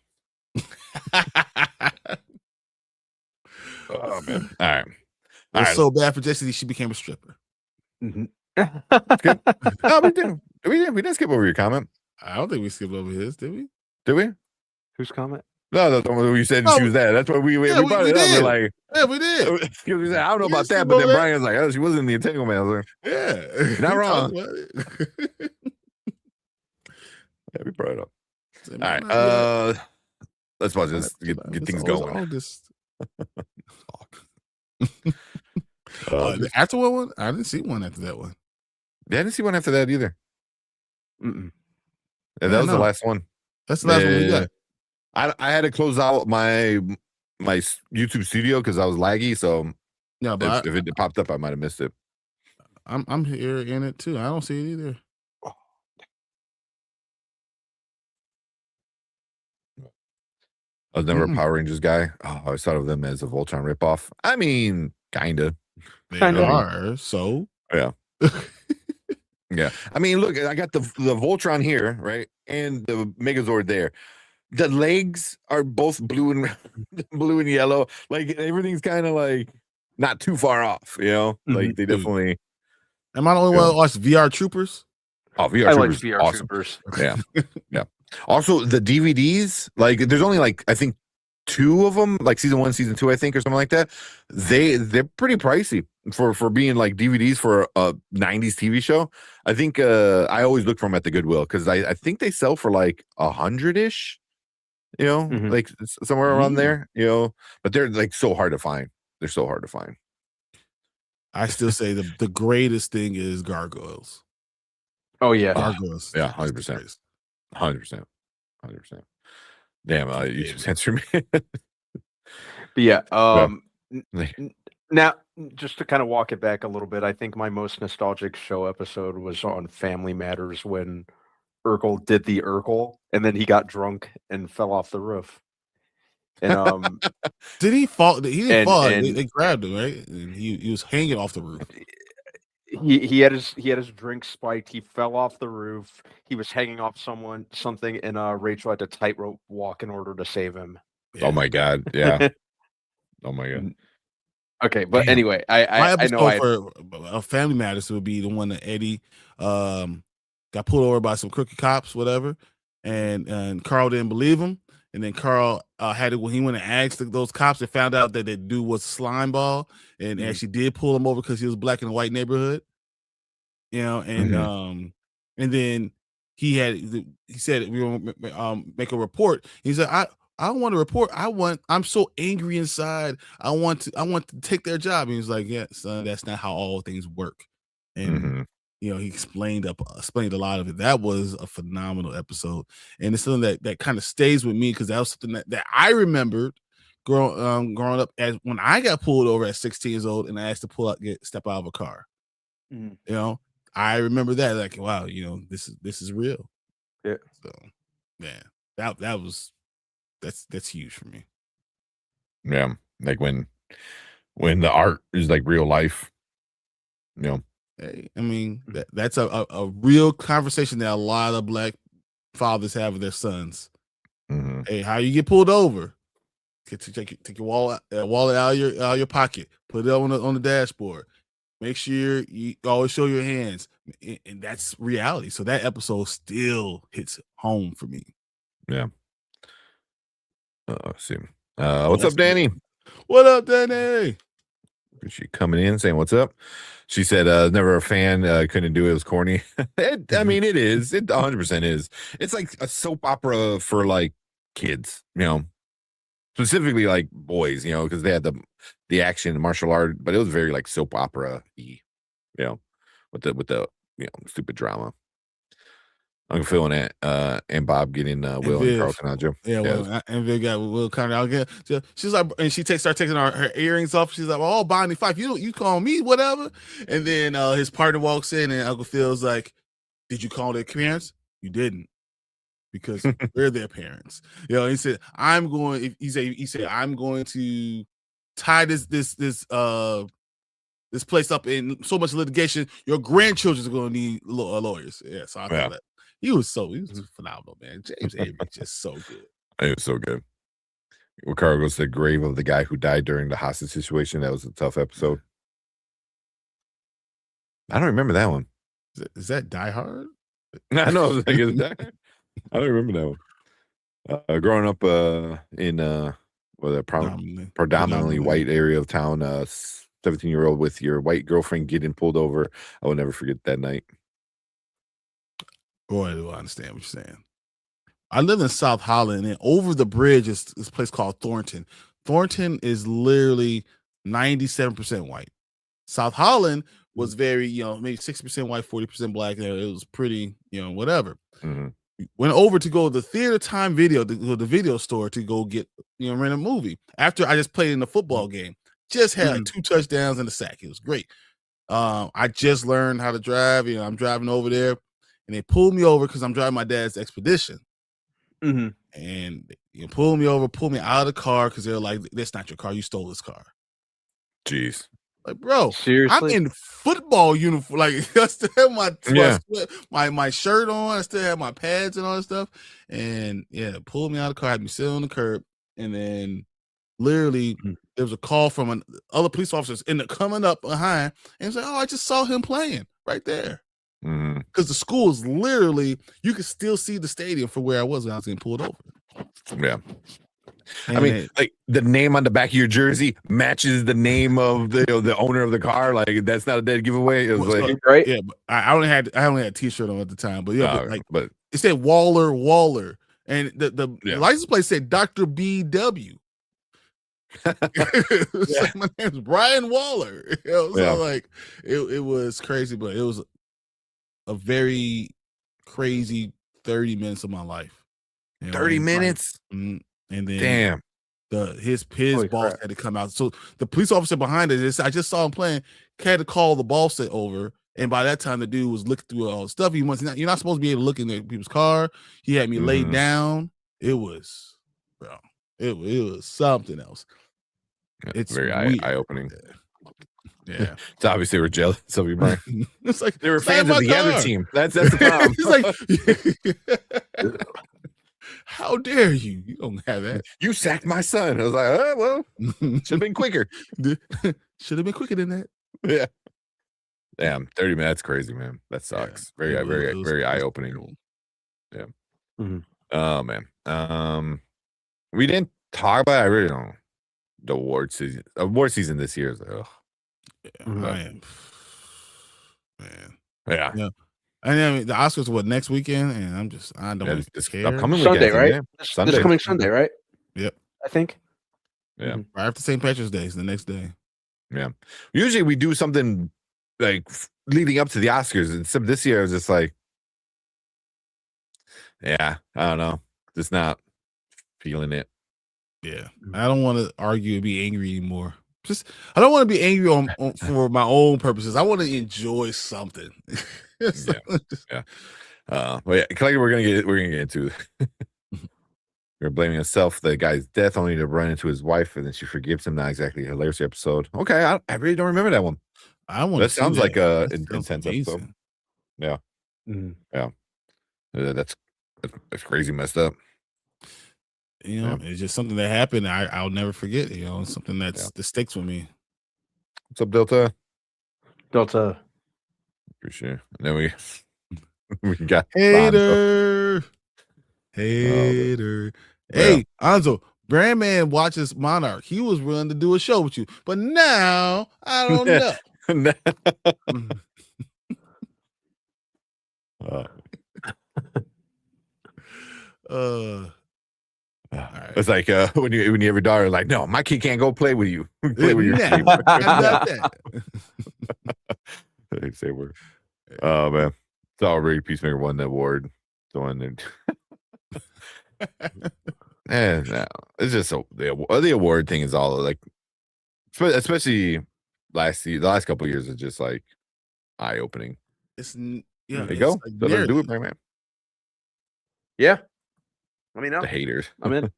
S3: Oh man. All right.
S1: It's so bad for Jesse. She became a stripper.
S3: No, we didn't skip over your comment.
S1: I don't think we skipped over his, did we?
S3: Did we?
S2: Whose comment?
S3: No, you said she was there. That's what we brought it up. We're like,
S1: yeah, we did.
S3: I don't know about that, but then Brian's like, oh, she wasn't in the entanglement. I was like,
S1: yeah,
S3: not wrong. Yeah, we brought it up. All right, let's watch this. Get things going.
S1: The after one? I didn't see one after that one.
S3: Yeah, I didn't see one after that either.
S2: Mm-mm.
S3: And that was the last one.
S1: That's the last one we got.
S3: I had to close out my YouTube studio because I was laggy. So
S1: yeah, but
S3: if it popped up, I might have missed it.
S1: I'm here in it too. I don't see it either.
S3: I was never a Power Rangers guy. Oh, I always thought of them as a Voltron ripoff. I mean, kinda.
S1: They are. So
S3: yeah. Yeah. I mean, look, I got the Voltron here, right, and the Megazord there. The legs are both blue and yellow. Like everything's kind of like not too far off, Like they definitely.
S1: Am I the only one who watched VR Troopers?
S3: Oh, VR Troopers, VR awesome. Troopers. Yeah, yeah. Also, the DVDs, like there's only like I think 2 of them, like season 1, season 2, I think, or something like that. They're pretty pricey for being like DVDs for a 90s TV show. I think I always look for them at the Goodwill because I think they sell for like 100-ish. Like somewhere around there, but they're like so hard to find. They're so hard to find.
S1: I still say the greatest thing is Gargoyles.
S2: Oh yeah.
S1: Gargoyles.
S3: Yeah, 100%. 100%. Damn, you just answered me.
S2: But yeah, now just to kind of walk it back a little bit, I think my most nostalgic show episode was on Family Matters when Urkel did the Urkel, and then he got drunk and fell off the roof. And
S1: did he fall? He didn't fall. They grabbed him, right? And he was hanging off the roof.
S2: he had his drink spiked. He fell off the roof. He was hanging off something, and Rachel had to tightrope walk in order to save him.
S3: Yeah. Oh my god! Yeah. Oh my god.
S2: Okay, but anyway, I know
S1: for Family Matters would be the one that Eddie got pulled over by some crooked cops, whatever, and Carl didn't believe him, and then Carl had it when he went and asked those cops and found out that the dude was slime ball and actually did pull him over because he was black in a white neighborhood, and then he said we were make a report. He said I don't want to report. I'm so angry inside. I want to take their job. And he was like, yeah, son, that's not how all things work. And he explained a lot of it. That was a phenomenal episode. And it's something that kind of stays with me because that was something that I remembered growing up as when I got pulled over at 16 years old and I asked to step out of a car. I remember that, like, wow, this is real.
S2: Yeah.
S1: So man, that's huge for me.
S3: Yeah, like when the art is like real life.
S1: Hey, I mean that's a real conversation that a lot of black fathers have with their sons. Hey, how you get pulled over? Take your wallet out of your pocket, put it on the dashboard. Make sure you always show your hands, and that's reality. So that episode still hits home for me.
S3: Yeah. Let's see. What's up, Danny?
S1: What up, Danny?
S3: She coming in saying what's up. She said never a fan, couldn't do it, it was corny. I mean, it is. It 100% is. It's like a soap opera for like kids, specifically like boys, because they had the action, the martial art, but it was very like soap opera-y, with the stupid drama. I'm feeling that, and Bob getting Will and Carlton out, Joe.
S1: Yeah, well, and Viv got Will coming out again. She's like, and she starts taking her earrings off. She's like, "Oh, Bonnie Fife, you call me whatever." And then his partner walks in, and Uncle Phil's like, "Did you call their parents? You didn't, because we're their parents." He said, "I'm going." He said, "I'm going to tie this place up in so much litigation. Your grandchildren are going to need lawyers." Yeah, so I thought that. He was phenomenal, man. James Avery just so good.
S3: It was so good. Ricardo goes to the grave of the guy who died during the hostage situation. That was a tough episode. I don't remember that one.
S1: Is that Die Hard?
S3: I know. I don't remember that one. Growing up in a predominantly white area of town, 17-year-old with your white girlfriend getting pulled over. I will never forget that night.
S1: Boy, do I understand what you're saying. I live in South Holland, and over the bridge is this place called Thornton. Thornton is literally 97% white. South Holland was very, maybe 60% white, 40% black. It was pretty, whatever. Went over to go to the Theater Time Video, the video store to go get, rent a movie. After I just played in the football game, just had like 2 touchdowns and a sack. It was great. I just learned how to drive. I'm driving over there. And they pulled me over because I'm driving my dad's Expedition. And pulled me over, pulled me out of the car because they're like, "That's not your car. You stole this car."
S3: Jeez.
S1: Like, bro,
S2: seriously?
S1: I'm in football uniform. Like, I still have my shirt on. I still have my pads and all that stuff. And pulled me out of the car, had me sit on the curb. And then literally there was a call from other police officers coming up behind. And it's like, "Oh, I just saw him playing right there." Because the school is literally, you could still see the stadium from where I was when I was getting pulled over.
S3: Yeah. And I mean, like the name on the back of your jersey matches the name of the owner of the car. Like that's not a dead giveaway. It was like,
S2: right?
S1: Yeah, but I only had a t-shirt on at the time. But
S3: but
S1: it said Waller, and the license plate said Dr. BW. Like, my name's Brian Waller. So like it was crazy, but it was a very crazy 30 minutes of my life.
S3: 30 minutes?
S1: And then his boss had to come out. So the police officer behind it, I just saw him playing, had to call the boss over. And by that time, the dude was looking through all the stuff. You're not supposed to be able to look in people's car. He had me laid down. It was, bro, it was something else.
S3: It's very eye-opening.
S1: Yeah.
S3: It's obvious they were jealous of you, Brian.
S1: It's like
S3: They were fans of the other team. That's the problem.
S1: It's like, how dare you? You don't have that.
S3: You sacked my son. I was like, oh, well, should have been quicker.
S1: Should have been quicker than that.
S3: Yeah. Damn, 30 minutes. Crazy, man. That sucks.
S1: Yeah,
S3: Very eye-opening.
S1: Cool.
S3: Yeah.
S2: Mm-hmm.
S3: Oh, man. We didn't talk about it. I really don't know. The award season this year is like, ugh.
S1: Yeah,
S2: Mhm.
S1: I am. Man.
S3: Yeah.
S1: Yeah. And I mean, the Oscars were next weekend, and I don't even
S3: This
S1: care.
S3: upcoming
S2: Sunday,
S3: weekend,
S2: right?
S3: yeah.
S2: This coming Sunday, right?
S1: Yep.
S2: I think.
S3: Yeah.
S1: Right after St. Patrick's Day is the next day.
S3: Yeah. Usually we do something like leading up to the Oscars. Except this year, I was just like, yeah, I don't know. Just not feeling it.
S1: Yeah. I don't want to argue and be angry anymore. I don't want to be angry on for my own purposes. I want to enjoy something.
S3: Yeah. But yeah, Clay, we're gonna get into you're blaming yourself the guy's death only to run into his wife and then she forgives him. Not exactly a hilarious episode. Okay, I really don't remember that one.
S1: I want
S3: that sounds like a intense
S1: amazing.
S3: episode. Yeah.
S2: Mm-hmm.
S3: Yeah. That's crazy messed up.
S1: You know, it's just something that happened. I'll never forget. You know, something that sticks with me.
S3: What's up, Delta?
S2: Delta.
S3: For sure. And then we got
S1: Hater. Hey,
S3: Yeah.
S1: Anzo, Brandman watches Monarch. He was willing to do a show with you, but now I don't know. Right.
S3: It's like when you have a daughter, like, no, my kid can't go play with you. Play with your kid. They say word. Oh man, it's already Peacemaker won the award. The one and no, it's just so the award thing is all like, especially the last couple of years is just like eye opening.
S1: There
S3: you go.
S1: Like
S3: let's do it, man.
S2: Yeah. Let me know.
S3: The haters.
S2: I'm in.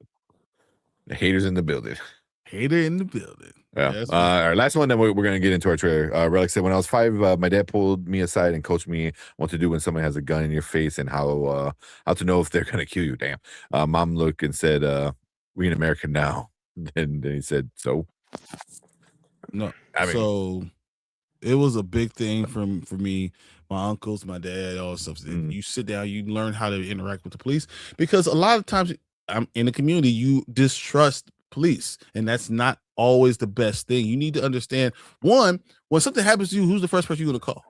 S3: The haters in the building.
S1: Hater in the building.
S3: Yeah. Our last one that we're going to get into our trailer. Relic said, when I was 5, my dad pulled me aside and coached me what to do when someone has a gun in your face and how to know if they're going to kill you. Damn. Mom looked and said, we in America now. And then he said, so?
S1: No. So it was a big thing for me. My uncles, my dad, all this stuff. You sit down, you learn how to interact with the police, because a lot of times I'm in the community, you distrust police, and that's not always the best thing. You need to understand, one, when something happens to you, who's the first person you're going to call?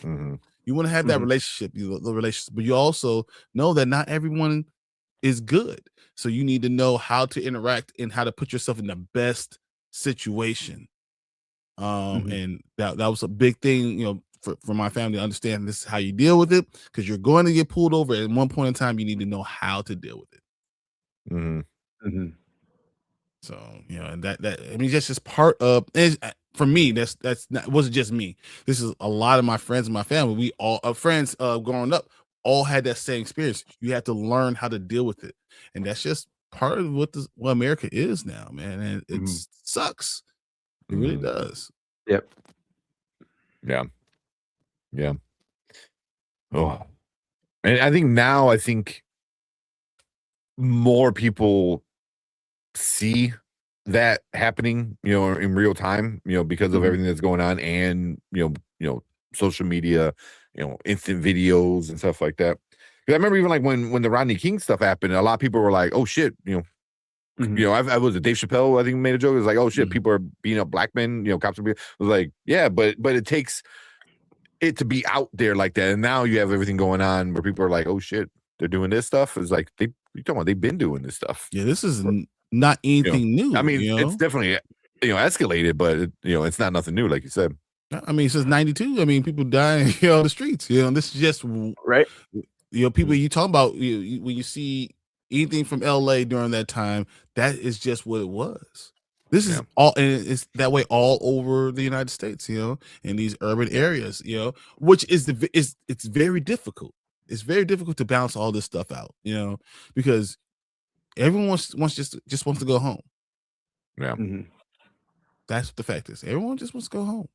S3: Mm-hmm.
S1: You want to have that relationship, but you also know that not everyone is good. So you need to know how to interact and how to put yourself in the best situation. And that was a big thing, you know, for my family to understand this is how you deal with it, because you're going to get pulled over at one point in time. You need to know how to deal with it. So, you know, and that I mean, that's just part of, for me, that's not, it wasn't just me. This is a lot of my friends and my family. We all friends growing up all had that same experience. You have to learn how to deal with it, and that's just part of what America is now, man. And it sucks. It really does.
S2: Yep.
S3: Yeah. Yeah. Oh, and I think more people see that happening, you know, in real time, you know, because of everything that's going on, and you know, social media, you know, instant videos and stuff like that. Because I remember even like when the Rodney King stuff happened, a lot of people were like, "Oh shit," you know. You know, I was Dave Chappelle, I think, made a joke. It was like, "Oh shit, people are beating up black men." You know, cops are being. I was like, "Yeah, but it takes it to be out there like that." And now you have everything going on where people are like, "Oh shit, they're doing this stuff." It's like you talking about they've been doing this stuff.
S1: Yeah, this is not anything new.
S3: I mean,
S1: you know?
S3: it's definitely escalated, but it's not nothing new, like you said.
S1: I mean, since '92, I mean, people dying on the streets. You know, this is just
S2: right.
S1: You know, people you talking about when you see anything from LA during that time, that is just what it was. This is all, and it's that way all over the United States, you know, in these urban areas, you know, which is it's very difficult. It's very difficult to balance all this stuff out, you know, because everyone wants just wants to go home.
S3: Yeah.
S1: That's what the fact is. Everyone just wants to go home.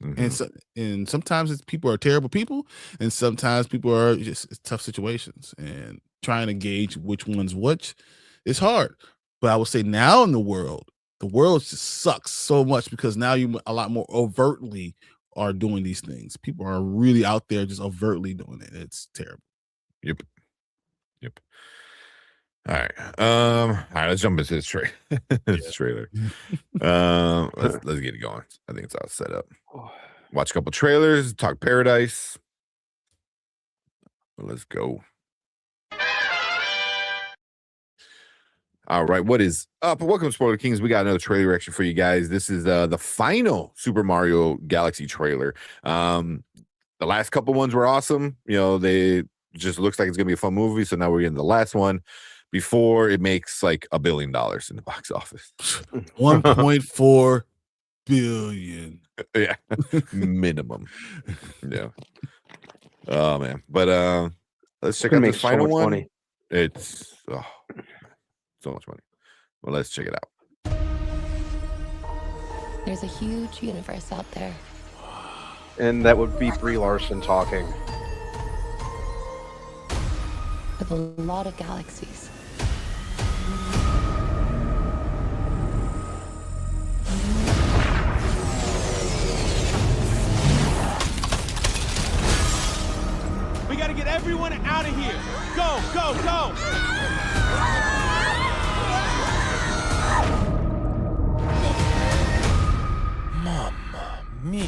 S1: And sometimes it's people are terrible people, and sometimes people are just tough situations. And trying to gauge which one's which is hard. But I would say now in the world just sucks so much because now you a lot more overtly are doing these things. People are really out there just overtly doing it. It's terrible.
S3: Yep. All right. All right. Let's jump into this trailer. Let's get it going. I think it's all set up. Watch a couple trailers. Talk Paradise. Let's go. All right, what is up? Welcome to Spoiler Kings. We got another trailer reaction for you guys. This is the final Super Mario Galaxy trailer. The last couple ones were awesome. They just looks like it's gonna be a fun movie. So now we're in the last one before it makes like $1 billion in the box office.
S1: 1.4 billion.
S3: Yeah, minimum. Yeah. Oh man, but let's check out the final one. Money. It's so much money. Well, let's check it out.
S4: There's a huge universe out there.
S2: And that would be Brie Larson talking.
S4: With a lot of galaxies.
S6: We gotta get everyone out of here. Go, go, go! Mamma mia.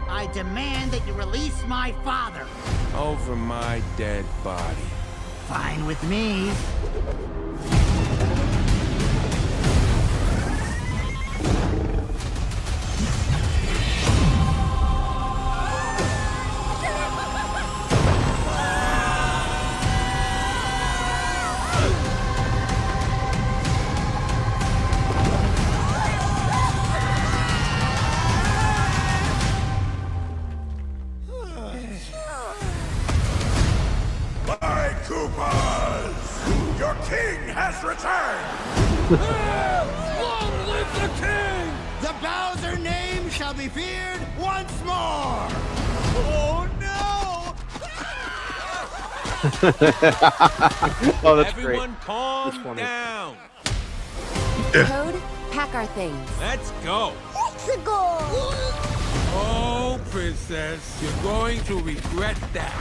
S7: I demand that you release my father.
S6: Over my dead body.
S7: Fine with me.
S5: Your king has returned!
S6: Long live the king!
S7: The Bowser name shall be feared once more!
S6: Oh no!
S2: Oh, that's
S6: Everyone
S2: great.
S6: calm down.
S4: Toad, pack our things.
S6: Let's go.
S7: Let's go!
S6: Oh, princess, you're going to regret that.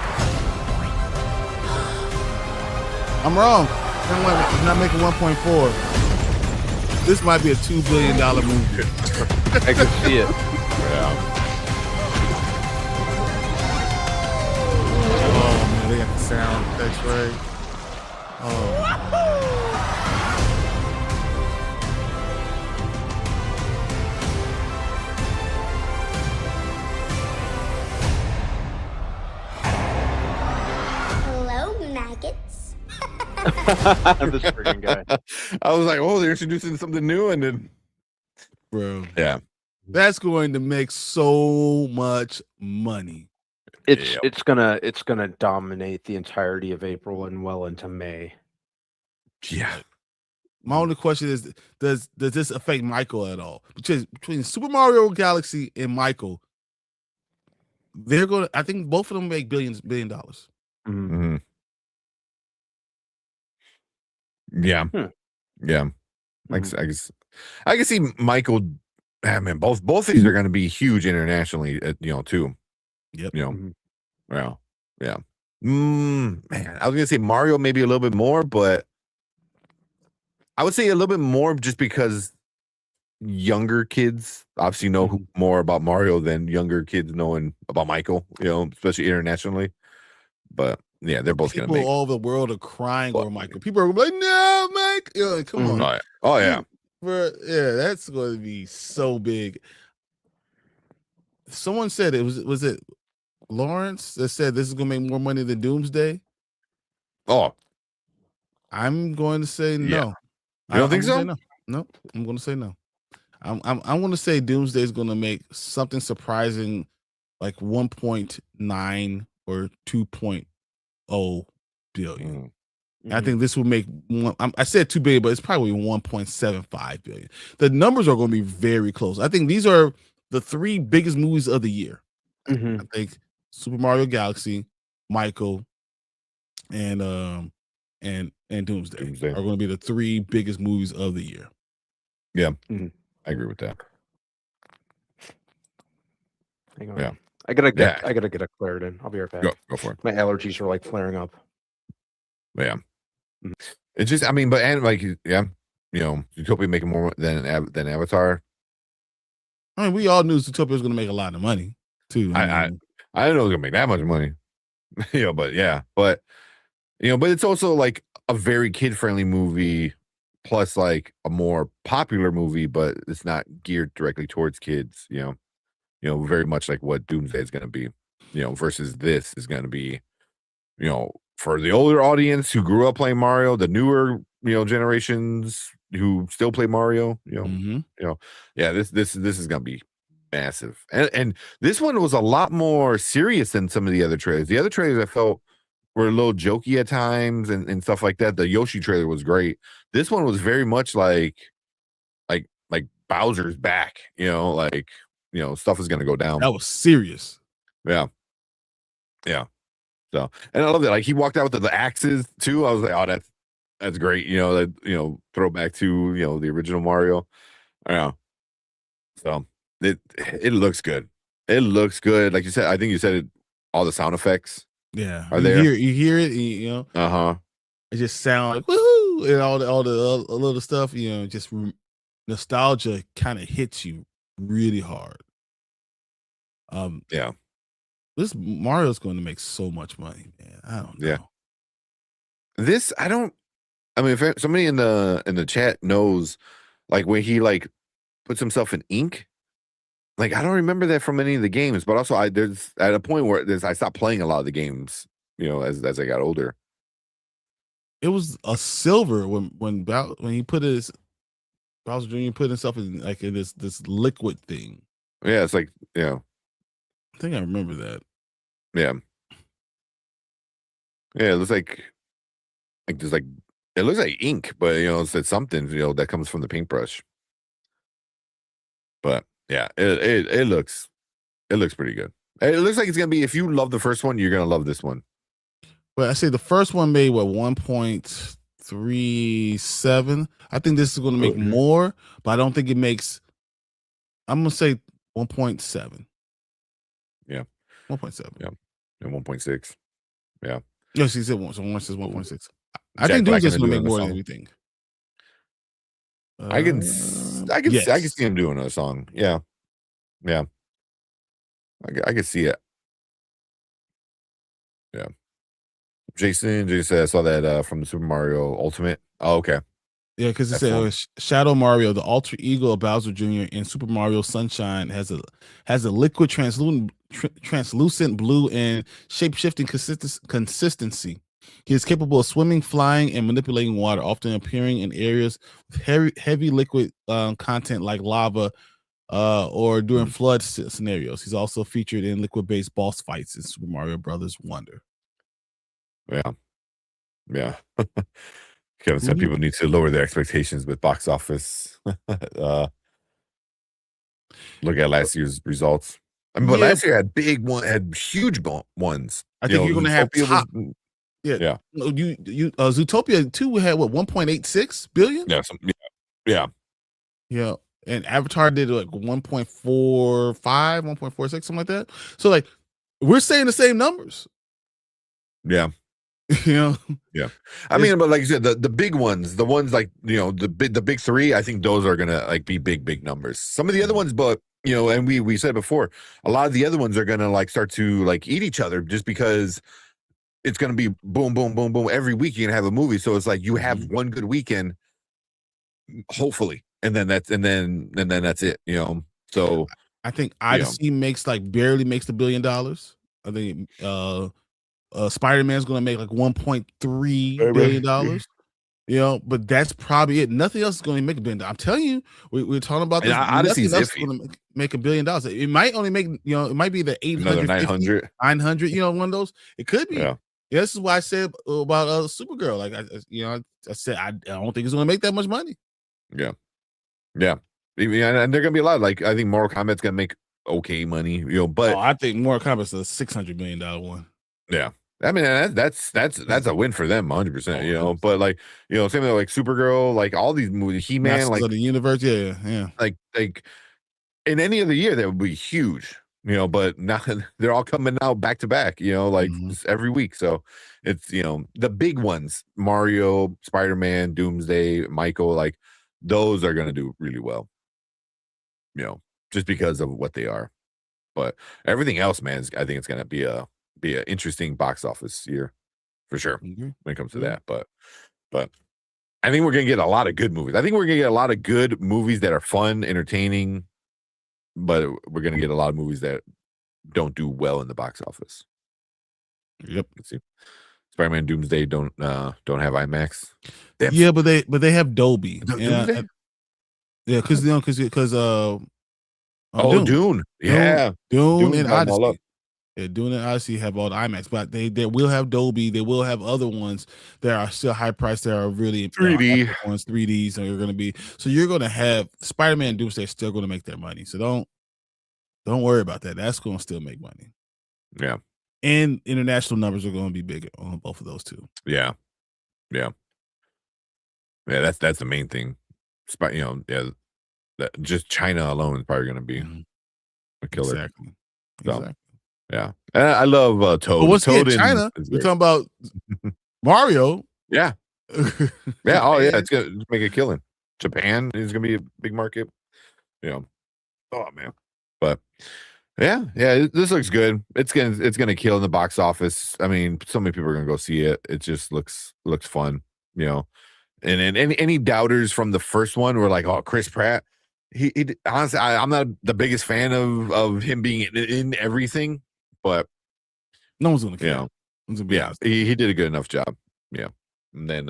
S1: I'm wrong. It's not making 1.4. This might be a $2 billion movie.
S2: I can see it.
S3: Yeah.
S1: Oh man, they got the sound effects right. Oh.
S8: Hello, maggots.
S2: This friggin' guy.
S3: I was like, oh, they're introducing something new, and then,
S1: Bro,
S3: yeah,
S1: that's going to make so much money.
S2: It's gonna dominate the entirety of April and well into May.
S3: yeah.
S1: My only question is, does this affect Michael at all? Between Super Mario Galaxy and Michael, they're gonna. I think both of them make $1 billion.
S3: Mm-hmm. Yeah. Yeah. Like I can see Michael. Man, both of these are going to be huge internationally. Too.
S1: Yep.
S3: Yeah. Yeah. Man, I was going to say Mario maybe a little bit more, but I would say a little bit more just because younger kids obviously know more about Mario than younger kids knowing about Michael. Especially internationally. But yeah, they're both going to make.
S1: People all over the world are crying over Michael. People are like, "No, Mike, come on."
S3: Oh yeah.
S1: That's going to be so big. Someone said it was it Lawrence that said this is going to make more money than Doomsday.
S3: Oh,
S1: I'm going to say no.
S3: Yeah. You don't think so?
S1: No, I'm going to say no. I'm going to say Doomsday is going to make something surprising, like 1.9 or 2. billion. I think this will make I said 2 billion, but it's probably 1.75 billion. The numbers are going to be very close. I think these are the 3 biggest movies of the year. I think Super Mario Galaxy, Michael, and Doomsday are going to be the 3 biggest movies of the year.
S3: Yeah, I agree with that.
S2: Hang on. Yeah. I gotta get a Claritin. I'll be right back.
S3: Go for it.
S2: My allergies are like flaring up.
S3: Yeah. It's just, I mean, but and like, yeah, you know, Zootopia making more than Avatar.
S1: I mean, we all knew Zootopia was going to make a lot of money too.
S3: I didn't know it was going to make that much money, you know, but yeah, but you know, but it's also like a very kid friendly movie, plus like a more popular movie, but it's not geared directly towards kids. You know, very much like what Doomsday is going to be, you know, versus this is going to be, you know, for the older audience who grew up playing Mario, the newer, you know, generations who still play Mario, you know, yeah, this is gonna be massive, and this one was a lot more serious than some of the other trailers. The other trailers I felt were a little jokey at times and stuff like that. The Yoshi trailer was great. This one was very much like Bowser's back, you know, like, you know, stuff is gonna go down.
S1: That was serious.
S3: Yeah. So, and I love that. Like, he walked out with the axes too. I was like, oh, that's great. You know, that, you know, throwback to, you know, the original Mario. Yeah. So it looks good. It looks good. Like you said, I think you said it. All the sound effects.
S1: Yeah.
S3: Are there?
S1: You hear it. You know. It just sounds like woohoo, and all the little stuff. You know, just nostalgia kind of hits you really hard.
S3: Yeah.
S1: This Mario's going to make so much money, man. I don't know.
S3: Yeah. This I mean, if somebody in the chat knows, like, when he like puts himself in ink, like, I don't remember that from any of the games. But also, there's at a point where I stopped playing a lot of the games, you know, as I got older.
S1: It was a silver when he put Bowser Jr. put himself in like in this liquid thing.
S3: Yeah, it's like, you know.
S1: I think I remember that.
S3: Yeah. Yeah, it looks like there's like, it looks like ink, but you know, it's something, you know, that comes from the paintbrush. But yeah, it looks pretty good. It looks like it's gonna be, if you love the first one, you're gonna love this one.
S1: Well, I say the first one made 1.37. I think this is gonna make more, but I don't think it makes. I'm gonna say 1.7.
S3: Yeah.
S1: 1.7.
S3: Yeah. And 1.6. Yeah.
S1: Yes, he said one. So one says 1.6. I think Doomsday's gonna make more than we think.
S3: I can see him doing a song. Yeah. I can see it. Yeah. Jason said, I saw that from Super Mario Ultimate. Oh, okay.
S1: Yeah, because it said Shadow Mario, the alter ego of Bowser Jr. in Super Mario Sunshine, has a liquid translucent blue and shape-shifting consistency. He is capable of swimming, flying, and manipulating water, often appearing in areas with heavy liquid content like lava or during flood scenarios. He's also featured in liquid-based boss fights in Super Mario Brothers Wonder.
S3: Yeah. Kevin said people need to lower their expectations with box office. Look at last year's results. I mean, but last year had huge ones.
S1: I think you're going to have top. Yeah. Zootopia 2 had what, 1.86 billion?
S3: Yeah.
S1: Yeah. And Avatar did like 1.45, 1.46, something like that. So like, we're saying the same numbers.
S3: Yeah.
S1: You know?
S3: Yeah. I mean, but like you said, the big ones, the ones like, you know, the big 3, I think those are gonna like be big numbers. Some of the other ones, but you know, and we said before, a lot of the other ones are gonna like start to like eat each other, just because it's gonna be boom every week you're gonna have a movie. So it's like you have one good weekend, hopefully, and then that's it, you know. So
S1: I think Odyssey barely makes the $1 billion. I think Spider-Man's gonna make like $1.3 billion. You know, but that's probably it. Nothing else is going to make $1 billion. I'm telling you, we're talking about this.
S3: Odyssey's
S1: going to make $1 billion. It might only make, you know, it might be the 800,
S3: 900.
S1: 900. You know, one of those. It could be.
S3: Yeah.
S1: Yeah, this is why I said about Supergirl. Like I said I don't think it's going to make that much money.
S3: Yeah. And they're gonna be a lot. Like I think Mortal Kombat's gonna make okay money, but
S1: I think Mortal Kombat's a $600 million one.
S3: Yeah. I mean that's a win for them 100%, but like, same thing like Supergirl, like all these movies, He-Man,
S1: Masters
S3: like
S1: of the Universe, yeah.
S3: Like in any other year that would be huge, but now they're all coming out back to back, like every week. So it's the big ones, Mario, Spider-Man, Doomsday, Michael, like those are gonna do really well. Just because of what they are. But everything else, man, I think it's gonna be an interesting box office year for sure when it comes to that. But I think we're gonna get a lot of good movies. I think we're gonna get a lot of good movies that are fun, entertaining, but we're gonna get a lot of movies that don't do well in the box office.
S1: Yep.
S3: Let's see. Spider-Man Doomsday don't have IMAX.
S1: Yeah, but they have Dolby.
S3: Doomsday?
S1: Yeah, because
S3: Dune. Yeah.
S1: Dune and
S3: got 'em all
S1: Odyssey.
S3: up.
S1: Yeah, Dune and Odyssey have all the IMAX, but they will have Dolby. They will have other ones that are still high priced. That are really
S3: 3D
S1: ones. 3Ds are going to be. So you're going to have Spider-Man and Doomsday still going to make their money. So don't worry about that. That's going to still make money.
S3: Yeah.
S1: And international numbers are going to be bigger on both of those two.
S3: Yeah. That's the main thing. Just China alone is probably going to be a killer.
S1: Exactly.
S3: So,
S1: exactly.
S3: Yeah, and I love Toad.
S1: But once
S3: Toad
S1: again, China, we're talking about Mario.
S3: Yeah. Oh yeah, it's gonna make a killing. Japan is gonna be a big market. Oh man, but yeah, this looks good. It's gonna kill in the box office. I mean, so many people are gonna go see it. It just looks fun, And then any doubters from the first one were like, oh, Chris Pratt. He honestly, I'm not the biggest fan of him being in everything, but
S1: no one's gonna care.
S3: He did a good enough job. Yeah, and then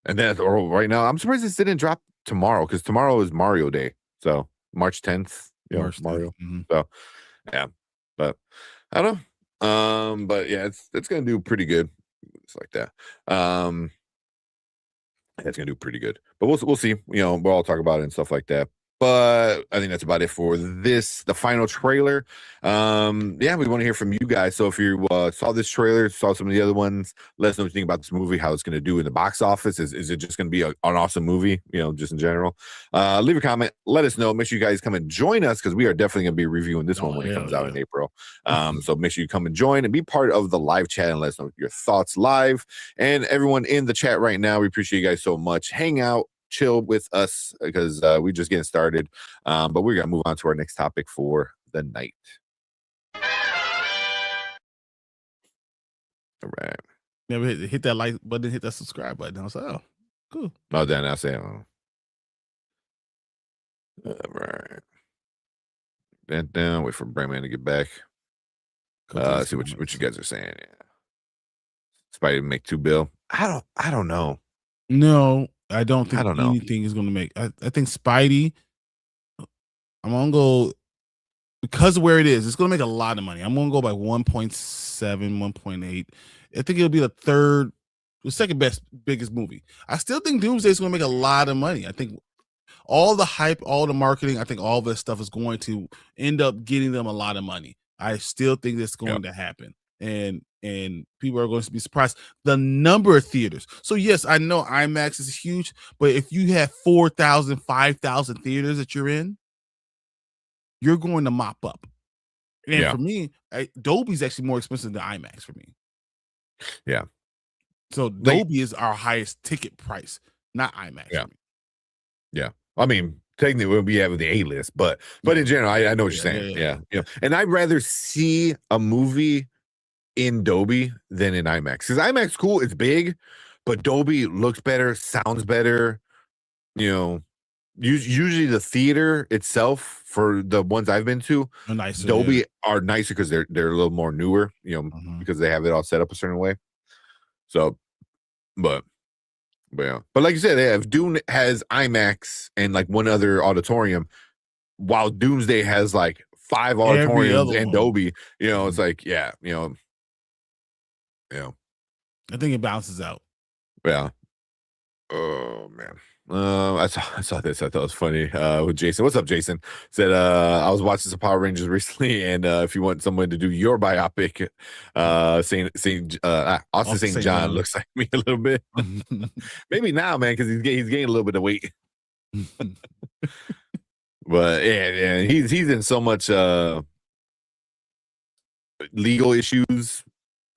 S3: right now, I'm surprised this didn't drop tomorrow because tomorrow is Mario Day, so March 10th. Mario. So yeah, but I don't know. But yeah, it's gonna do pretty good. It's like that. It's gonna do pretty good, but we'll see. We'll all talk about it and stuff like that. But I think that's about it for the final trailer. We want to hear from you guys. So if you saw this trailer, saw some of the other ones, let us know what you think about this movie, how it's going to do in the box office. Is it just going to be an awesome movie, just in general? Leave a comment. Let us know. Make sure you guys come and join us because we are definitely going to be reviewing this one when it comes out in April. So make sure you come and join and be part of the live chat and let us know your thoughts live. And everyone in the chat right now, we appreciate you guys so much. Hang out. Chill with us because we're just getting started, but we're gonna move on to our next topic for the night. All right.
S1: Never hit that like button, hit that subscribe button. I was like, oh, cool.
S3: Oh, then I say, all right. Bent down. Wait for Brandman to get back. See what you guys are saying. Yeah. Spidey make $2 billion. I don't know.
S1: No. I don't think anything is going to make. I think Spidey. I'm gonna go because of where it is. It's going to make a lot of money. I'm going to go by 1.7, 1.8. I think it'll be the second biggest movie. I still think Doomsday is going to make a lot of money. I think all the hype, all the marketing, I think all this stuff is going to end up getting them a lot of money. I still think that's going to happen. And people are going to be surprised the number of theaters. So yes, I know IMAX is huge, but if you have 4,000, 5,000 theaters that you're in, you're going to mop up. And for me, Dolby's actually more expensive than IMAX for me.
S3: Yeah.
S1: So Dolby is our highest ticket price, not IMAX.
S3: Yeah. Yeah. I mean, technically we have the A-list, but in general, I know what you're saying. Yeah. And I'd rather see a movie in Dolby than in IMAX because IMAX cool, it's big, but Dolby looks better, sounds better. Usually the theater itself for the ones I've been to, nicer, Dolby are nicer because they're a little more newer, because they have it all set up a certain way. So, but like you said, if Dune has IMAX and like one other auditorium, while Doomsday has like 5 auditoriums and Dolby, it's like,
S1: I think it balances out.
S3: Yeah. Oh man. I saw this. I thought it was funny. With Jason. What's up, Jason? Said I was watching some Power Rangers recently, and if you want someone to do your biopic, Austin St. John looks like me a little bit. Maybe now, man, because he's gaining a little bit of weight. But yeah, he's in so much legal issues.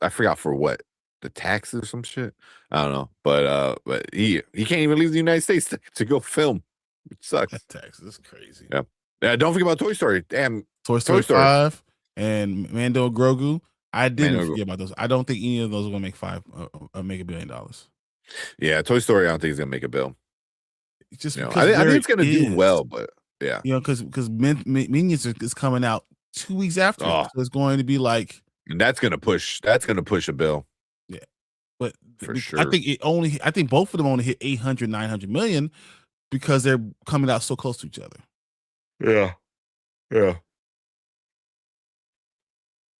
S3: I forgot for what. The taxes or some shit. I don't know, but he can't even leave the United States to go film. It sucks.
S1: That taxes is crazy.
S3: Yeah. Don't forget about Toy Story. Damn,
S1: Toy Story 5 and Mando Grogu. I didn't forget about those. I don't think any of those are gonna make make $1 billion.
S3: Yeah, Toy Story. I don't think it's gonna make a bill.
S1: Just
S3: I think it's gonna do well, but yeah,
S1: because Minions is coming out 2 weeks after, so it's going to be like,
S3: and that's gonna push a bill.
S1: Yeah, but
S3: for sure.
S1: I think both of them only hit 800, 900 million because they're coming out so close to each other.
S3: Yeah.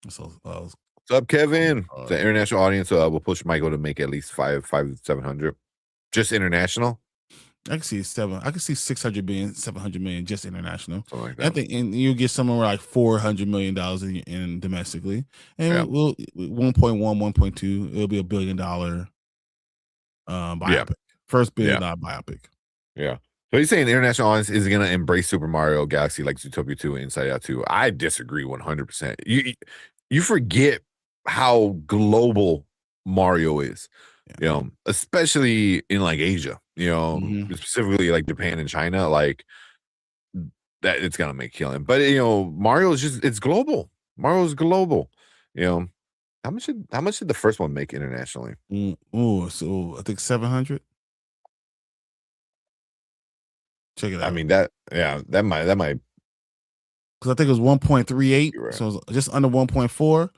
S1: So,
S3: what's up, Kevin? The international audience will push Michael to make at least 700. Just international.
S1: I can see 600 million, 700 million just international.
S3: Something like that.
S1: I think, and you get somewhere like $400 million in domestically, and we'll 1.1, 1.2. It'll be $1 billion biopic. First $1 billion biopic.
S3: Yeah. So he's saying the international audience is going to embrace Super Mario Galaxy like Zootopia 2 and Inside Out 2. I disagree 100%. You forget how global Mario is, especially in like Asia, specifically like Japan and China, like that it's going to make killing. But, Mario is it's global. Mario's global, How much did the first one make internationally?
S1: So I think 700. Check it out.
S3: I mean that might
S1: because I think it was 1.38,
S3: right.
S1: so it was just under 1.4.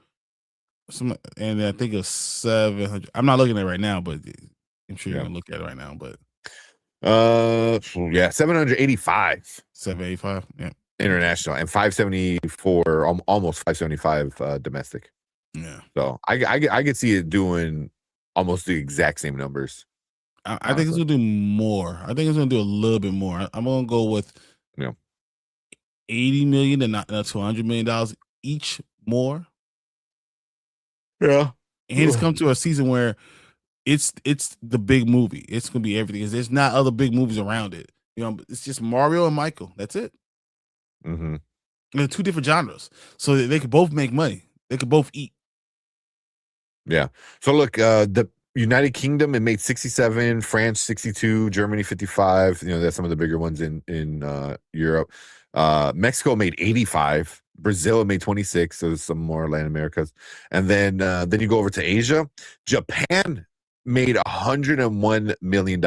S1: And I think it was 700. I'm not looking at it right now, but I'm sure you're gonna look at it right now. But
S3: 785,
S1: 785,
S3: international, and 574, almost 575 domestic.
S1: Yeah.
S3: So I could see it doing almost the exact same numbers.
S1: I think it's gonna do more. I think it's gonna do a little bit more. I'm gonna go with 80 million and not $200 million each more.
S3: Yeah,
S1: and it's come to a season where it's the big movie. It's gonna be everything. There's not other big movies around it. It's just Mario and Michael. That's it.
S3: Mm-hmm.
S1: And they're two different genres, so they could both make money. They could both eat.
S3: Yeah. So look, the United Kingdom, it made 67, France 62, Germany 55. That's some of the bigger ones in Europe. Mexico made 85. Brazil made 26. So there's some more Latin Americas. And then you go over to Asia. Japan made $101 million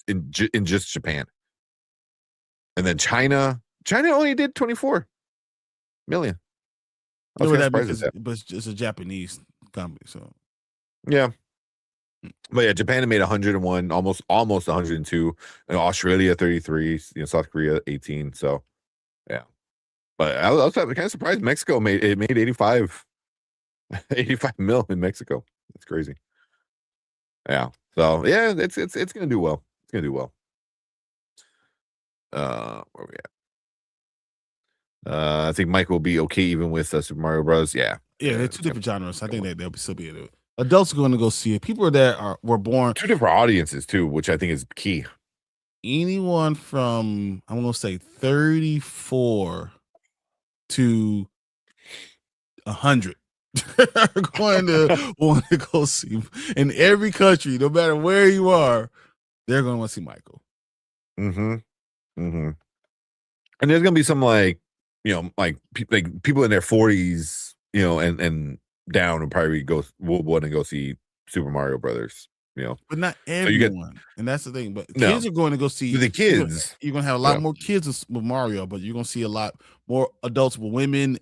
S3: in just Japan. And then China only did 24 million.
S1: But it's a Japanese company, so
S3: yeah. But yeah, Japan made 101, almost 102. Australia 33. South Korea 18. So yeah. But I was kind of surprised Mexico made 85 mil in Mexico. That's crazy. Yeah. So yeah, it's gonna do well. It's gonna do well. Where we at? I think Mike will be okay even with Super Mario Bros. Yeah,
S1: they're two different genres. I think they'll still be able to. Adults are going to go see it. People that were born
S3: two different audiences too, which I think is key.
S1: Anyone from I'm going to say 34 to 100 are going to want to go see in every country, no matter where you are. They're going to want to see Michael.
S3: Mm-hmm. Mm-hmm. And there's going to be some like people in their 40s, and down and probably will want to go see Super Mario Brothers,
S1: but not everyone. And that's the thing. But kids are going to go see
S3: the kids.
S1: You're going to have a lot more kids with Mario, but you're going to see a lot more adults with women.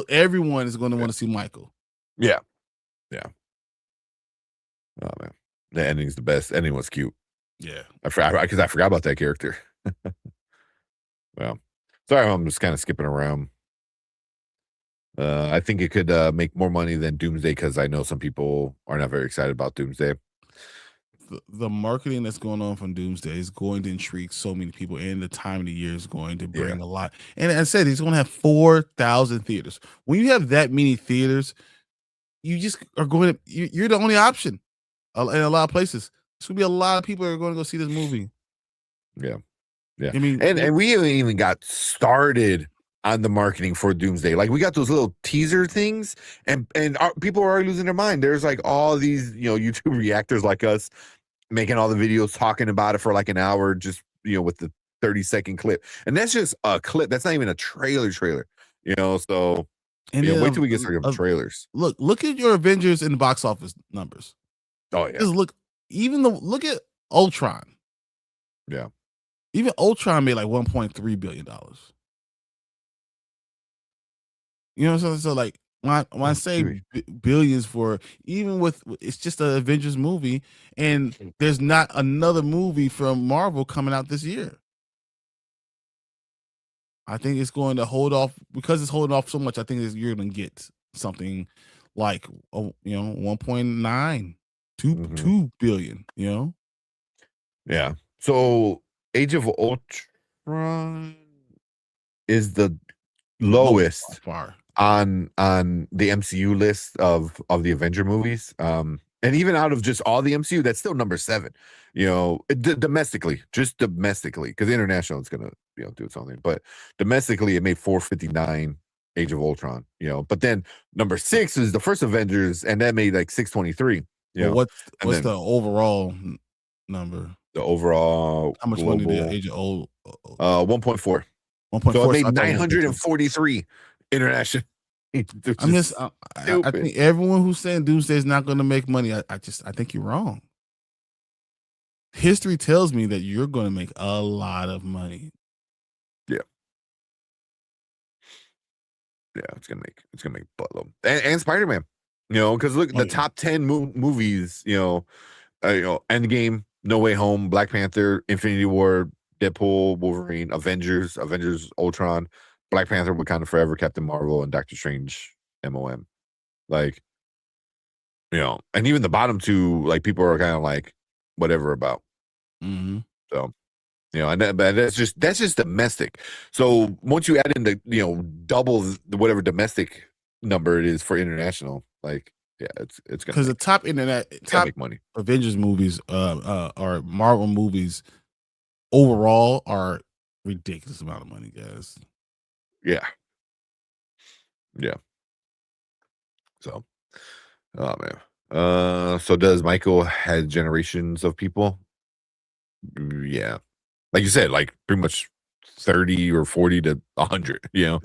S1: Everyone is going to want to see Michael.
S3: Yeah. Oh man, the ending's the best. Ending was cute.
S1: Yeah,
S3: I forgot about that character. Well, sorry, I'm just kind of skipping around. I think it could make more money than Doomsday because I know some people are not very excited about Doomsday.
S1: The marketing that's going on from Doomsday is going to intrigue so many people, and the time of the year is going to bring a lot. And as I said, he's going to have 4,000 theaters. When you have that many theaters, you just are going to, you're the only option in a lot of places. There's going to be a lot of people that are going to go see this movie.
S3: Yeah. Yeah.
S1: I mean,
S3: and we haven't even got started on the marketing for Doomsday. Like we got those little teaser things, and people are already losing their mind. There's like all these, YouTube reactors like us making all the videos talking about it for like an hour, just with the 30-second clip, and that's just a clip. That's not even a trailer. So
S1: and
S3: wait till we get started with trailers.
S1: Look at your Avengers in the box office numbers.
S3: Oh yeah,
S1: just look at Ultron.
S3: Yeah,
S1: even Ultron made like $1.3 billion. So like when I say billions for, even with, it's just an Avengers movie, and there's not another movie from Marvel coming out this year. I think it's going to hold off because it's holding off so much. I think you're going to get something like 1.9, 2 billion.
S3: Yeah. So Age of Ultron is the lowest
S1: far
S3: on the MCU list of the Avenger movies. And even out of just all the MCU, that's still number 7. Domestically, because international is gonna do its own thing. But domestically, it made 459. Age of Ultron. But then number 6 is the first Avengers, and that made like 623.
S1: What's the overall number?
S3: The overall
S1: how much
S3: global,
S1: money did Age of Old?
S3: 1.4.
S1: 1.4.
S3: So it made 943 international.
S1: I think everyone who's saying Doomsday is not going to make money, I think you're wrong. History tells me that you're going to make a lot of money.
S3: Yeah, it's gonna make buttload. And Spider-Man, because look, the top 10 movies, Endgame, No Way Home, Black Panther, Infinity War, Deadpool, Wolverine, Avengers, Ultron, Black Panther, Wakanda Forever, Captain Marvel, and Doctor Strange, MOM. Like, and even the bottom 2, like, people are kind of like whatever about.
S1: Mm-hmm.
S3: So, and that's just domestic. So once you add in the, double whatever domestic number it is for international, like, yeah, it's gonna,
S1: because the top
S3: make money.
S1: Avengers movies, or Marvel movies overall are ridiculous amount of money, guys.
S3: Yeah. So, oh man. So does Michael had generations of people? Yeah, like you said, like pretty much 30 or 40 to 100. Yeah.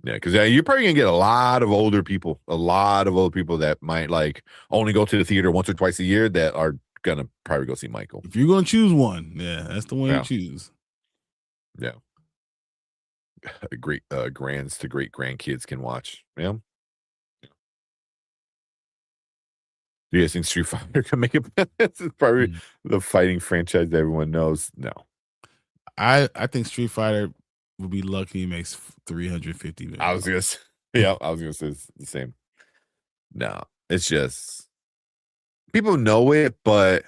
S3: Because you're probably gonna get a lot of older people that might like only go to the theater once or twice a year that are gonna probably go see Michael.
S1: If you're gonna choose one, that's the one you choose.
S3: Yeah. Great grands to great grandkids can watch. Yeah. Do you guys think Street Fighter can make it? It's probably the fighting franchise that everyone knows. No.
S1: I think Street Fighter would be lucky he makes 350 million.
S3: I was gonna say it's the same. No, it's just people know it, but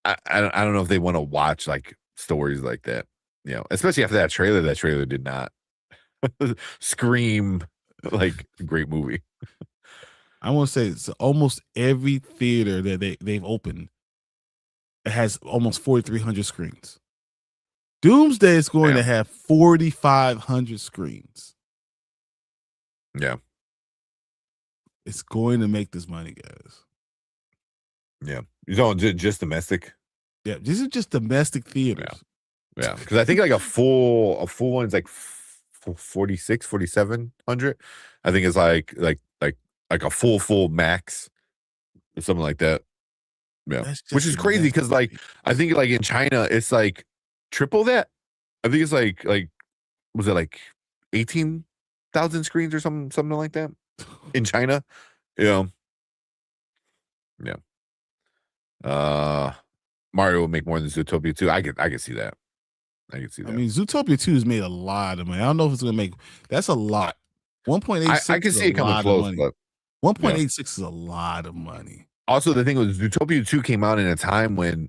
S3: I don't know if they want to watch like stories like that. Especially after that trailer. That trailer did not scream like a great movie.
S1: I want to say it's almost every theater that they've opened, it has almost 4,300 screens. Doomsday is going to have 4,500 screens.
S3: Yeah.
S1: It's going to make this money, guys.
S3: Yeah. You know, just domestic?
S1: Yeah, these are just domestic theaters.
S3: Yeah. Because I think like a full one is like 4,700. I think it's like a full max or something like that. Yeah. Which is crazy because like I think like in China it's like triple that. I think it's like was it like 18,000 screens or something like that in China? Yeah. Mario will make more than Zootopia 2. I could see that. I can see that.
S1: I mean, Zootopia 2 has made a lot of money. I don't know if it's going to make. That's a lot. 1.86.
S3: I can see it coming close, but
S1: 1.86 is a lot of money.
S3: Also, the thing was, Zootopia 2 came out in a time when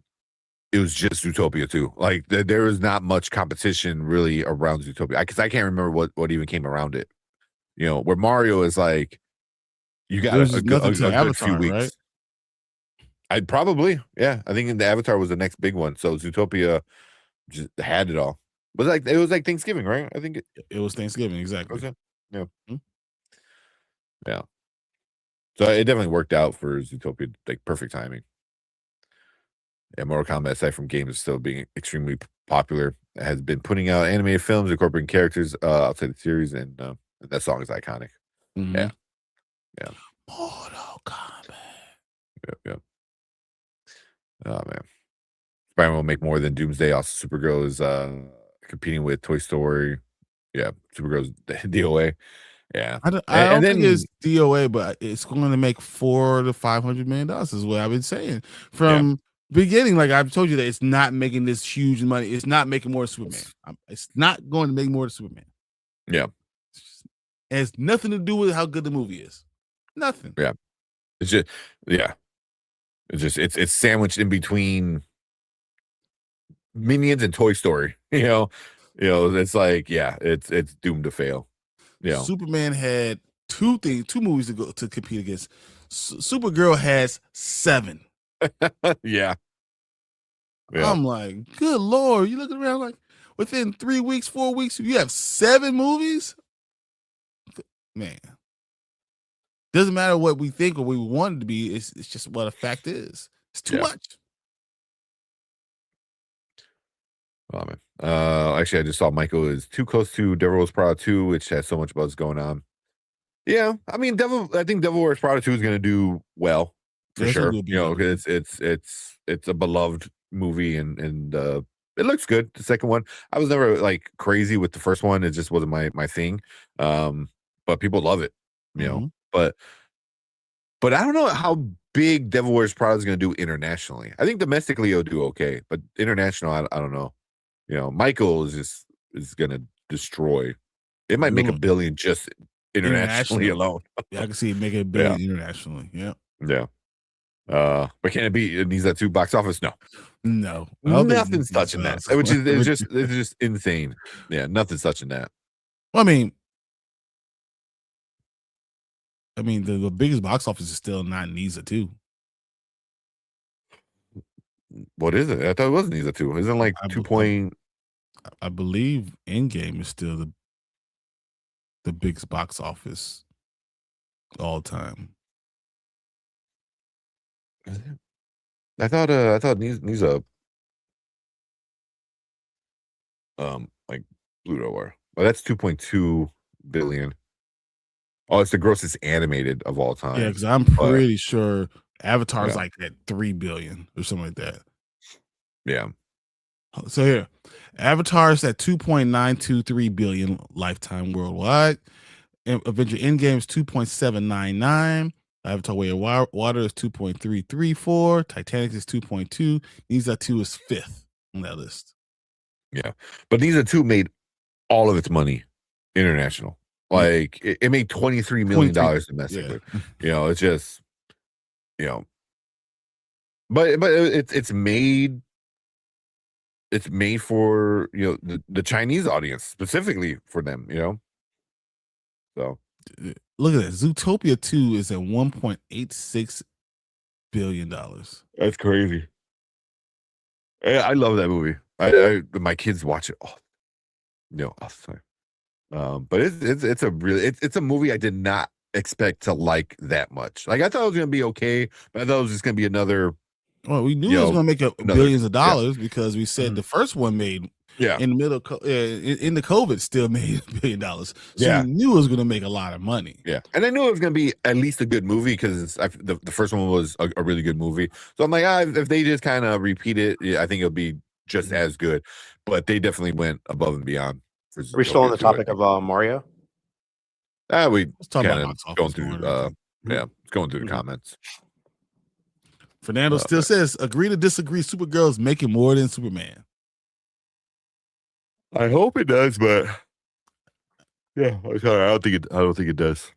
S3: it was just Zootopia 2. Like there was not much competition really around Zootopia. Because I can't remember what even came around it. You know, where Mario is like, you got a good few weeks. Right? I'd probably, yeah. I think the Avatar was the next big one. So Zootopia just had it all. But it was like Thanksgiving, right? I think
S1: it was Thanksgiving, exactly.
S3: Yeah. Mm-hmm. Yeah. So it definitely worked out for Zootopia, like perfect timing. Yeah, Mortal Kombat, aside from games, is still being extremely popular. It has been putting out animated films incorporating characters outside the series, and that song is iconic.
S1: Mm-hmm.
S3: Yeah.
S1: Mortal Kombat.
S3: Yeah. Oh man, Spider-Man will make more than Doomsday. Also, Supergirl is competing with Toy Story. Yeah, Supergirl's DOA. Yeah,
S1: I don't think it's DOA, but it's going to make $400 to $500 million. Is what I've been saying from beginning. Like I've told you that it's not making this huge money. It's not making more than Superman. It's not going to make more than Superman.
S3: Yeah,
S1: it has nothing to do with how good the movie is. Nothing.
S3: Yeah, it's just it's sandwiched in between Minions and Toy Story. You know, it's like it's doomed to fail. Yeah,
S1: Superman had two movies to compete against. Supergirl has 7.
S3: Yeah.
S1: I'm like, good Lord, you looking around like within 3 weeks, 4 weeks, you have 7 movies. Man, doesn't matter what we think or we want it to be. It's just what a fact is. It's too much.
S3: Oh man. Actually, I just saw Michael is too close to Devil Wears Prada 2, which has so much buzz going on. Yeah, I mean, I think Devil Wears Prada 2 is going to do well for sure. You know, because it's a beloved movie and it looks good. The second one, I was never like crazy with the first one. It just wasn't my thing. But people love it. You know, but I don't know how big Devil Wears Prada is going to do internationally. I think domestically it'll do okay, but international, I don't know. You know, Michael is going to destroy. It might make $1 billion just internationally alone.
S1: Yeah, I can see it making $1 billion internationally. Yeah.
S3: Yeah. But can it be? It needs that 2 box office? No. Nothing's touching that. Which is it's just insane. Yeah, nothing's touching that.
S1: Well, I mean, the biggest box office is still not Nisa 2.
S3: What is it? I thought it was Nisa 2. Isn't it like 2 point?
S1: I believe Endgame is still the biggest box office all time.
S3: I thought Nisa like Pluto or that's 2.2 billion. Oh, it's the grossest animated of all time.
S1: Yeah, because I'm pretty sure Avatar's like at 3 billion or something like that.
S3: Yeah.
S1: So here, Avatar's at 2.923 billion lifetime worldwide. Avenger Endgame is 2.799. Avatar Way of Water is 2.334. Titanic is 2.2. Nisa 2 is 5th on that list.
S3: Yeah, but Nisa 2 made all of its money international. Like it made $23 million domestically. Yeah. You know, it's just, you know, but it's made for, you know, the Chinese audience, specifically for them, you know. So
S1: look at that. Zootopia 2 is at $1.86 billion.
S3: That's crazy. I love that movie. My kids watch it all. No, I'm sorry. But it's a movie I did not expect to like that much. Like I thought it was gonna be okay, but I thought it was just gonna be another.
S1: Well, we knew it was gonna make billions of dollars because we said the first one made in the middle in the COVID still made $1 billion. So we knew it was gonna make a lot of money.
S3: Yeah, and I knew it was gonna be at least a good movie because the first one was a really good movie. So I'm like, if they just kind of repeat it, I think it'll be just as good. But they definitely went above and beyond.
S2: Are we still on the topic of Mario?
S3: We kind of going through. Going through the comments.
S1: Fernando still says, agree to disagree. Supergirl is making more than Superman.
S3: I hope it does, but yeah, I don't think it does.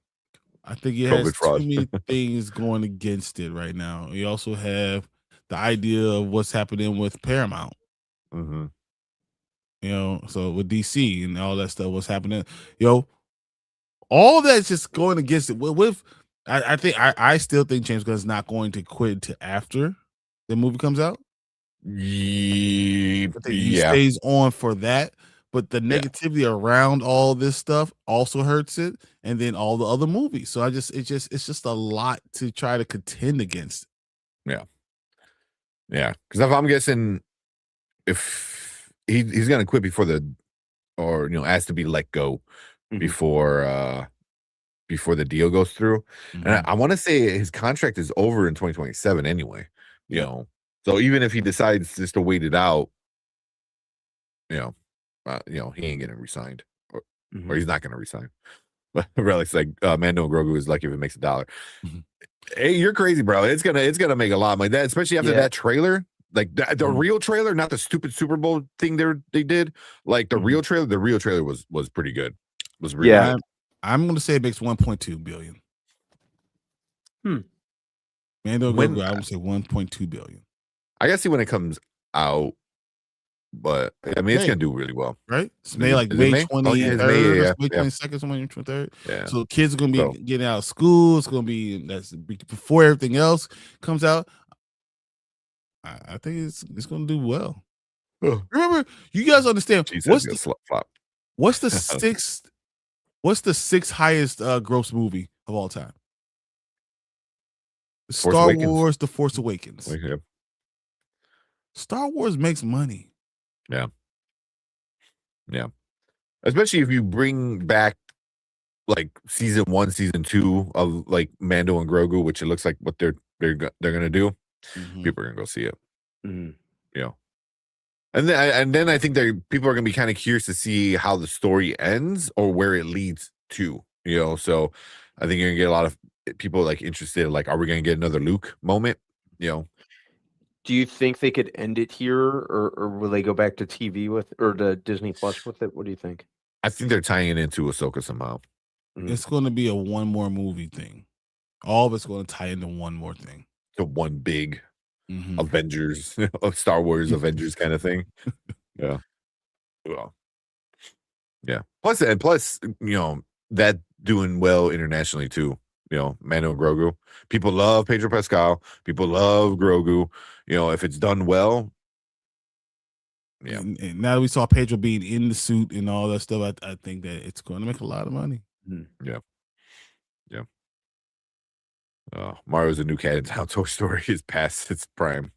S1: I think it has too many things going against it right now. You also have the idea of what's happening with Paramount.
S3: Mm-hmm.
S1: You know, so with DC and all that stuff, what's happening? All that's just going against it. I still think James Gunn's not going to quit to after the movie comes out. He stays on for that. But the negativity around all this stuff also hurts it, and then all the other movies. So it's just a lot to try to contend against.
S3: Yeah. Because if I'm guessing, if he's gonna quit before asked to be let go before the deal goes through, and I want to say his contract is over in 2027 anyway. You know, so even if he decides just to wait it out, he ain't getting re-signed, or he's not gonna resign. But Relic's like Mando and Grogu is lucky if it makes $1. Hey, you're crazy, bro. It's gonna make a lot of money. That, especially after that trailer, like the real trailer, not the stupid Super Bowl thing they did. Like the real trailer, was pretty good. Was really good.
S1: I'm gonna say it makes 1.2 billion. Mando and Grogu, I would say 1.2 billion.
S3: I gotta see when it comes out. But I mean, it's gonna do really well,
S1: right? It's May 23rd, May 22nd, May 23rd.
S3: Yeah.
S1: So kids are gonna be getting out of school. It's gonna be before everything else comes out. I think it's gonna do well. Remember, you guys understand what's the sixth highest gross movie of all time? Star Wars: The Force Awakens. Star Wars makes money.
S3: Yeah. Especially if you bring back like season 1, season 2 of like Mando and Grogu, which it looks like what they're gonna do. People are gonna go see it. And then I think people are gonna be kind of curious to see how the story ends or where it leads to. So I think you're gonna get a lot of people like interested. Like, are we gonna get another Luke moment?
S2: Do you think they could end it here, or will they go back to TV or to Disney Plus with it? What do you think?
S3: I think they're tying it into Ahsoka somehow.
S1: It's going to be a one more movie thing. All of it's going to tie into one more thing.
S3: So one big Avengers, Star Wars Avengers kind of thing. Yeah. Well. Yeah. Plus, that doing well internationally too. Mando and Grogu. People love Pedro Pascal. People love Grogu. If it's done well. Yeah.
S1: And now that we saw Pedro being in the suit and all that stuff, I think that it's going to make a lot of money.
S3: Yeah. Mario's a new cat in town. Toy Story is past its prime.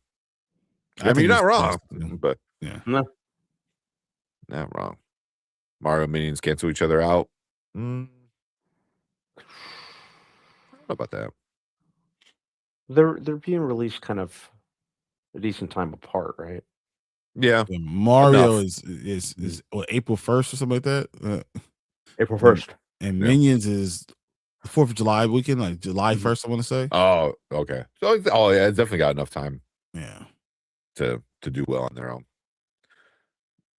S3: I mean, you're not wrong, but
S2: no,
S3: not wrong. Mario minions cancel each other out. I don't know about that.
S2: They're being released kind of a decent time apart, right?
S3: Yeah.
S1: Mario is April 1st or something like that.
S2: April 1st.
S1: And Minions is the 4th of July weekend, like July 1st, I want to say.
S3: Oh, okay. So it's definitely got enough time.
S1: Yeah.
S3: To do well on their own.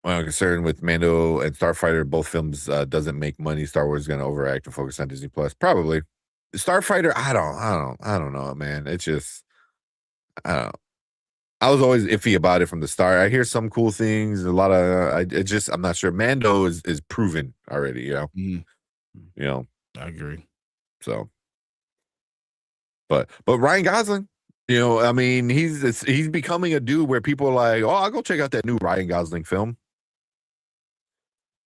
S3: Well, I'm concerned with Mando and Starfighter, both films doesn't make money. Star Wars is going to overact and focus on Disney Plus. Probably. Starfighter, I don't know, man. It's just, I don't know. I was always iffy about it from the start. I hear some cool things, a lot of, I'm not sure. Mando is proven already, I
S1: agree.
S3: So, but Ryan Gosling, I mean, he's becoming a dude where people are like, oh, I'll go check out that new Ryan Gosling film.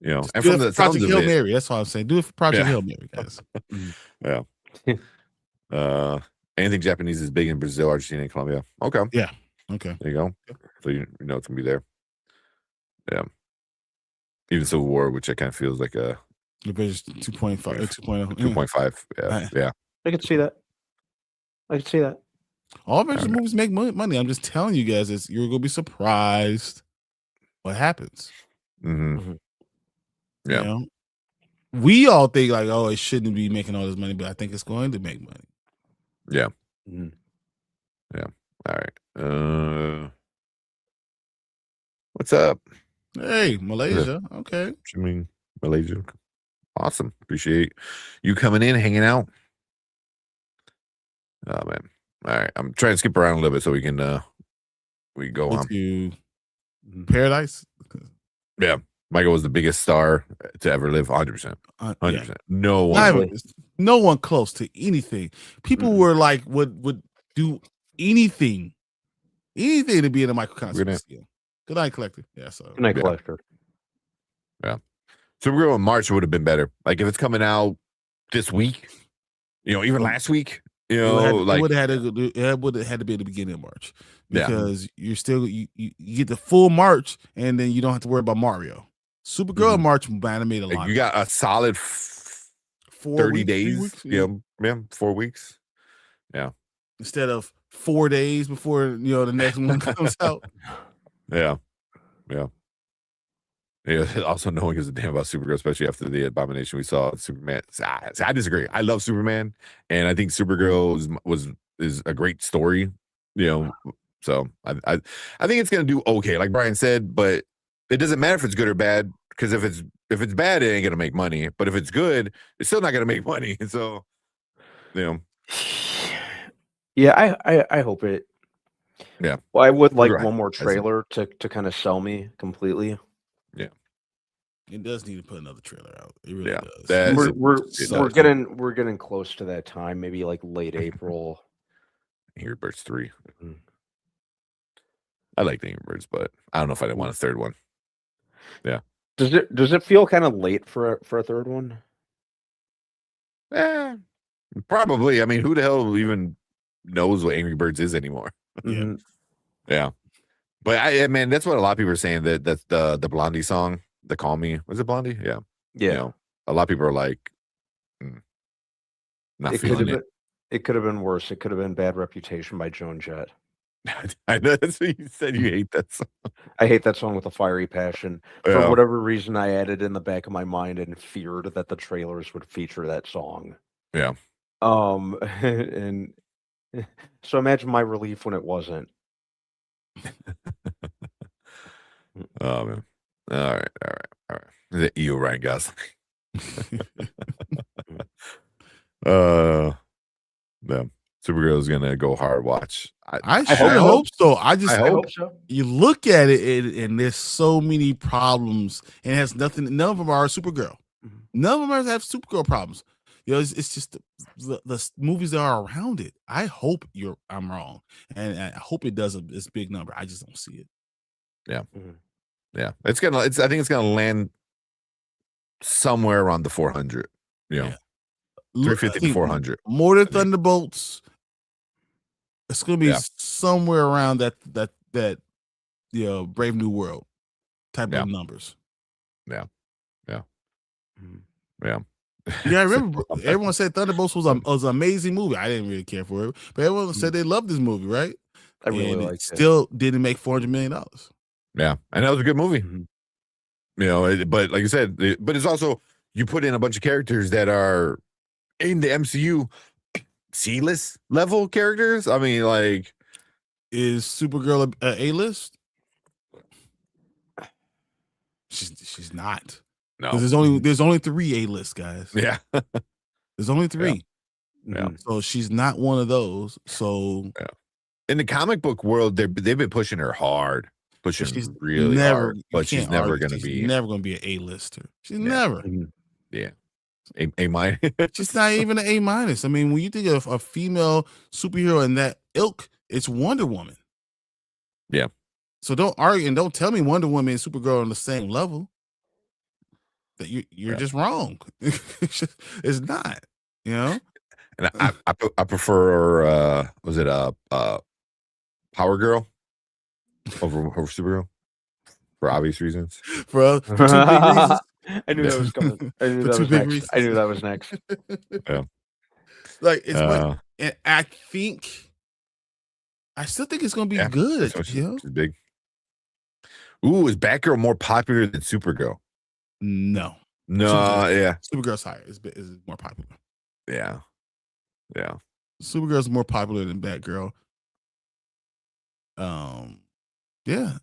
S3: And from the
S1: Project Hail Mary, that's what I'm saying. Do it for Project Hail Mary, guys.
S3: Yeah. Anything Japanese is big in Brazil, Argentina, and Colombia. Okay.
S1: Yeah. Okay.
S3: There you go. So you know it's gonna be there. Yeah. Even Civil War, which I kind of feels like a
S1: Avengers 2.5, 2.0.
S3: 2.5. Yeah.
S2: I can see that.
S1: All Avengers movies make money. I'm just telling you guys, you're gonna be surprised what happens.
S3: Yeah.
S1: We all think like, oh, it shouldn't be making all this money, but I think it's going to make money.
S3: Yeah. Yeah. All right. What's up?
S1: Hey, Malaysia. Okay.
S3: I mean, Malaysia. Awesome. Appreciate you coming in, hanging out. Oh man. All right. I'm trying to skip around a little bit so we can go on.
S1: To Paradise.
S3: Yeah. Michael was the biggest star to ever live. 100%. 100%.
S1: Yeah.
S3: No one.
S1: No one close to anything. People were like would do anything to be in a Michael concert. Good night, Collector. Yeah, so
S2: Good night, Collector.
S3: Yeah. Supergirl in March would have been better. Like if it's coming out this week, even last week,
S1: it would have had to be at the beginning of March because you're still you get the full March and then you don't have to worry about Mario. Supergirl in March might have made a lot.
S3: You got a solid 30 days. 4 weeks. Yeah.
S1: Instead of 4 days before the next one comes out.
S3: Yeah. Also, no one gives a damn about Supergirl, especially after the abomination we saw. Superman. I disagree. I love Superman, and I think Supergirl is a great story. So I think it's gonna do okay, like Brian said, but it doesn't matter if it's good or bad because if it's bad, it ain't gonna make money. But if it's good, it's still not gonna make money. So,
S2: Yeah, I hope it.
S3: Yeah.
S2: Well, I would like one more trailer to kind of sell me completely.
S3: Yeah.
S1: It does need to put another trailer out. It really does.
S2: We're getting close to that time. Maybe like late April.
S3: Angry Birds 3. I like the Angry Birds, but I don't know if I didn't want a third one. Yeah.
S2: Does it feel kind of late for a third one?
S3: Probably. I mean, who the hell even knows what Angry Birds is anymore? Yeah. But man, that's what a lot of people are saying. That's the Blondie song, the Call Me. Was it Blondie? Yeah.
S2: Yeah.
S3: A lot of people are like, not feeling it.
S2: It could have been worse. It could have been Bad Reputation by Joan Jett.
S3: I know that's what you said. You hate that song.
S2: I hate that song with a fiery passion. For whatever reason, I added in the back of my mind and feared that the trailers would feature that song.
S3: Yeah.
S2: And so imagine my relief when it wasn't.
S3: Oh man. All right. Is it you, Ryan Gosling? Yeah. Supergirl is gonna go hard watch.
S1: I hope so. I
S2: hope so.
S1: You look at it and there's so many problems and it has nothing. None of them are Supergirl. None of them have Supergirl problems. It's just the movies that are around it. I hope I'm wrong, and I hope it does this big number. I just don't see it.
S3: Yeah, yeah. I think it's gonna land somewhere around the 400. 350 to 400.
S1: More than Thunderbolts. It's gonna be somewhere around that Brave New World type of numbers. Yeah. Yeah, I remember everyone said Thunderbolts was an amazing movie. I didn't really care for it, but everyone said they loved this movie, right?
S2: I really liked it.
S1: Still didn't make $400 million.
S3: Yeah, and that was a good movie. But like you said, but it's also you put in a bunch of characters that are in the MCU C-list level characters. I mean, like,
S1: is Supergirl a A-list? She's not.
S3: No,
S1: there's only 3 A-list guys.
S3: Yeah,
S1: there's only 3.
S3: Yeah.
S1: So she's not one of those. So
S3: in the comic book world, they've been pushing her hard,
S1: she's
S3: really hard. But she's never going to be.
S1: Never going to be an A-lister. She's never.
S3: Yeah. A minus.
S1: She's not even an A minus. I mean, when you think of a female superhero in that ilk, it's Wonder Woman.
S3: Yeah.
S1: So don't argue and don't tell me Wonder Woman and Supergirl on the same level. That you're just wrong. It's not. And
S3: I prefer was it Power Girl over Supergirl for obvious reasons.
S1: For 2 big reasons.
S2: I knew that was coming. I knew that was next.
S3: Yeah.
S1: Like it's and I still think it's gonna be good.
S3: She's big. Ooh, is Batgirl more popular than Supergirl?
S1: No.
S3: Supergirl's
S1: higher. Is more popular.
S3: Yeah.
S1: Supergirl's more popular than Batgirl. Yeah.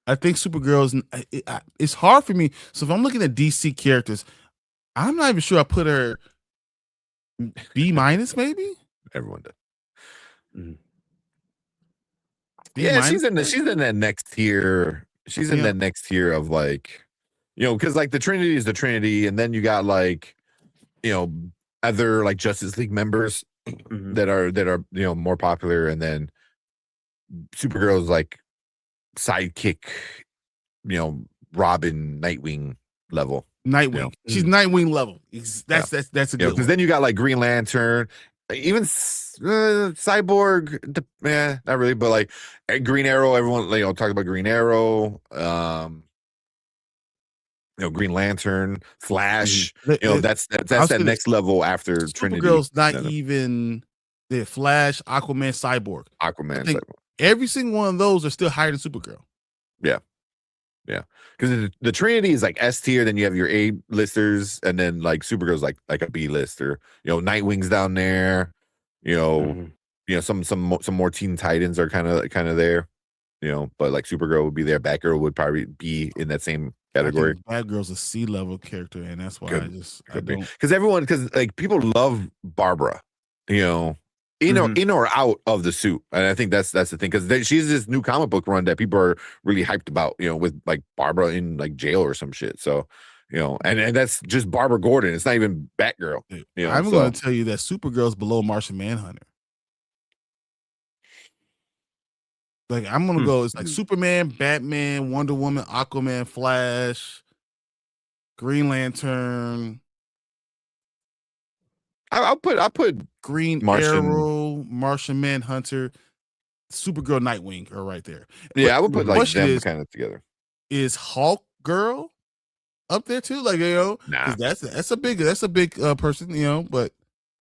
S1: I think Supergirl's. It's hard for me. So if I'm looking at DC characters, I'm not even sure I put her B minus maybe.
S3: Everyone does.
S1: B-minus?
S3: Yeah, she's in that next tier. She's in that next tier of like, because like the Trinity is the Trinity, and then you got like, other like Justice League members that are more popular, and then Supergirl's like sidekick, Robin, Nightwing level.
S1: Nightwing. She's Nightwing level. That's a good one.
S3: Because then you got like Green Lantern, even Cyborg. Not really, but like Green Arrow. Everyone talk about Green Arrow. Green Lantern, Flash. That's that next level after Trinity.
S1: Supergirl's not even the Flash, Aquaman, Cyborg.
S3: Cyborg.
S1: Every single one of those are still higher than Supergirl.
S3: Yeah. Because the Trinity is like S tier, then you have your A listers, and then like Supergirl's like a B lister. Nightwing's down there. Some more Teen Titans are kind of there. But like Supergirl would be there. Batgirl would probably be in that same category.
S1: Batgirl's a C level character, and that's why I don't.
S3: Because like people love Barbara. In or out of the suit, and I think that's the thing, because she's this new comic book run that people are really hyped about, with like Barbara in like jail or some shit. So, and that's just Barbara Gordon. It's not even Batgirl.
S1: I'm going to tell you that Supergirl's below Martian Manhunter. Like I'm going to go. It's like Superman, Batman, Wonder Woman, Aquaman, Flash, Green Lantern.
S3: I'll put
S1: Green Arrow, Martian Manhunter, Supergirl, Nightwing are right there.
S3: Yeah, I would put like them kind of together.
S1: Is Hulk Girl up there too? Like
S3: nah.
S1: that's a big person, but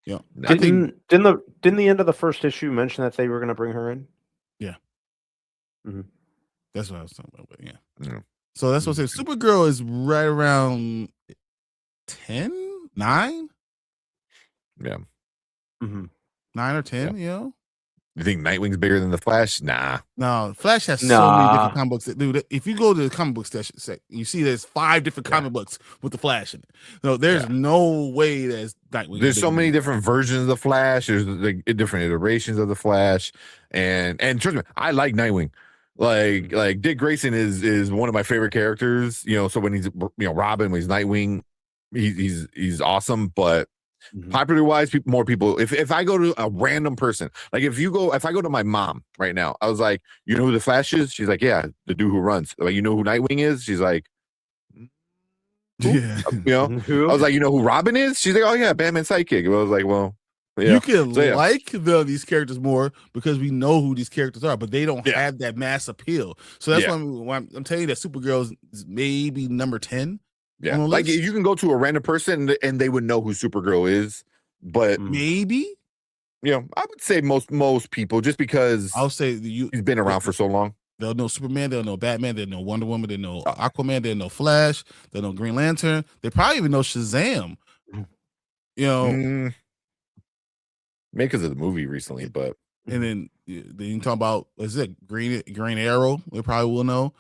S2: didn't the end of the first issue mention that they were going to bring her in?
S1: Yeah, that's what I was talking about. But yeah. So that's what I'm saying. Supergirl is right around 10, 9.
S3: Yeah.
S1: 9 or 10,
S3: You think Nightwing's bigger than the Flash? Nah.
S1: No, Flash has so many different comic books. Dude, if you go to the comic book section, you see there's 5 different comic books with the Flash in it. No, there's no way that's Nightwing.
S3: There's so many different versions of the Flash. There's like different iterations of the Flash, and trust me, I like Nightwing. Like Dick Grayson is one of my favorite characters. So when he's Robin, when he's Nightwing, he's awesome, but. Popular wise, more people. If I go to a random person, like if I go to my mom right now, I was like, you know who the Flash is? She's like, yeah, the dude who runs. Like, you know who Nightwing is? She's like, who?
S1: Yeah.
S3: Who? I was like, you know who Robin is? She's like, oh yeah, Batman's sidekick. I was like, well, yeah.
S1: You can like these characters more because we know who these characters are, but they don't have that mass appeal. So that's why I'm telling you that Supergirl is maybe number 10.
S3: Yeah, like you can go to a random person and they would know who Supergirl is, but
S1: maybe,
S3: I would say most people, just because
S1: I'll say
S3: he's been around for so long.
S1: They'll know Superman, they'll know Batman, they'll know Wonder Woman, they'll know Aquaman, they'll know Flash, they'll know Green Lantern. They probably even know Shazam.
S3: Maybe because of the movie recently, but
S1: and then you talk about Green Arrow. They probably will know.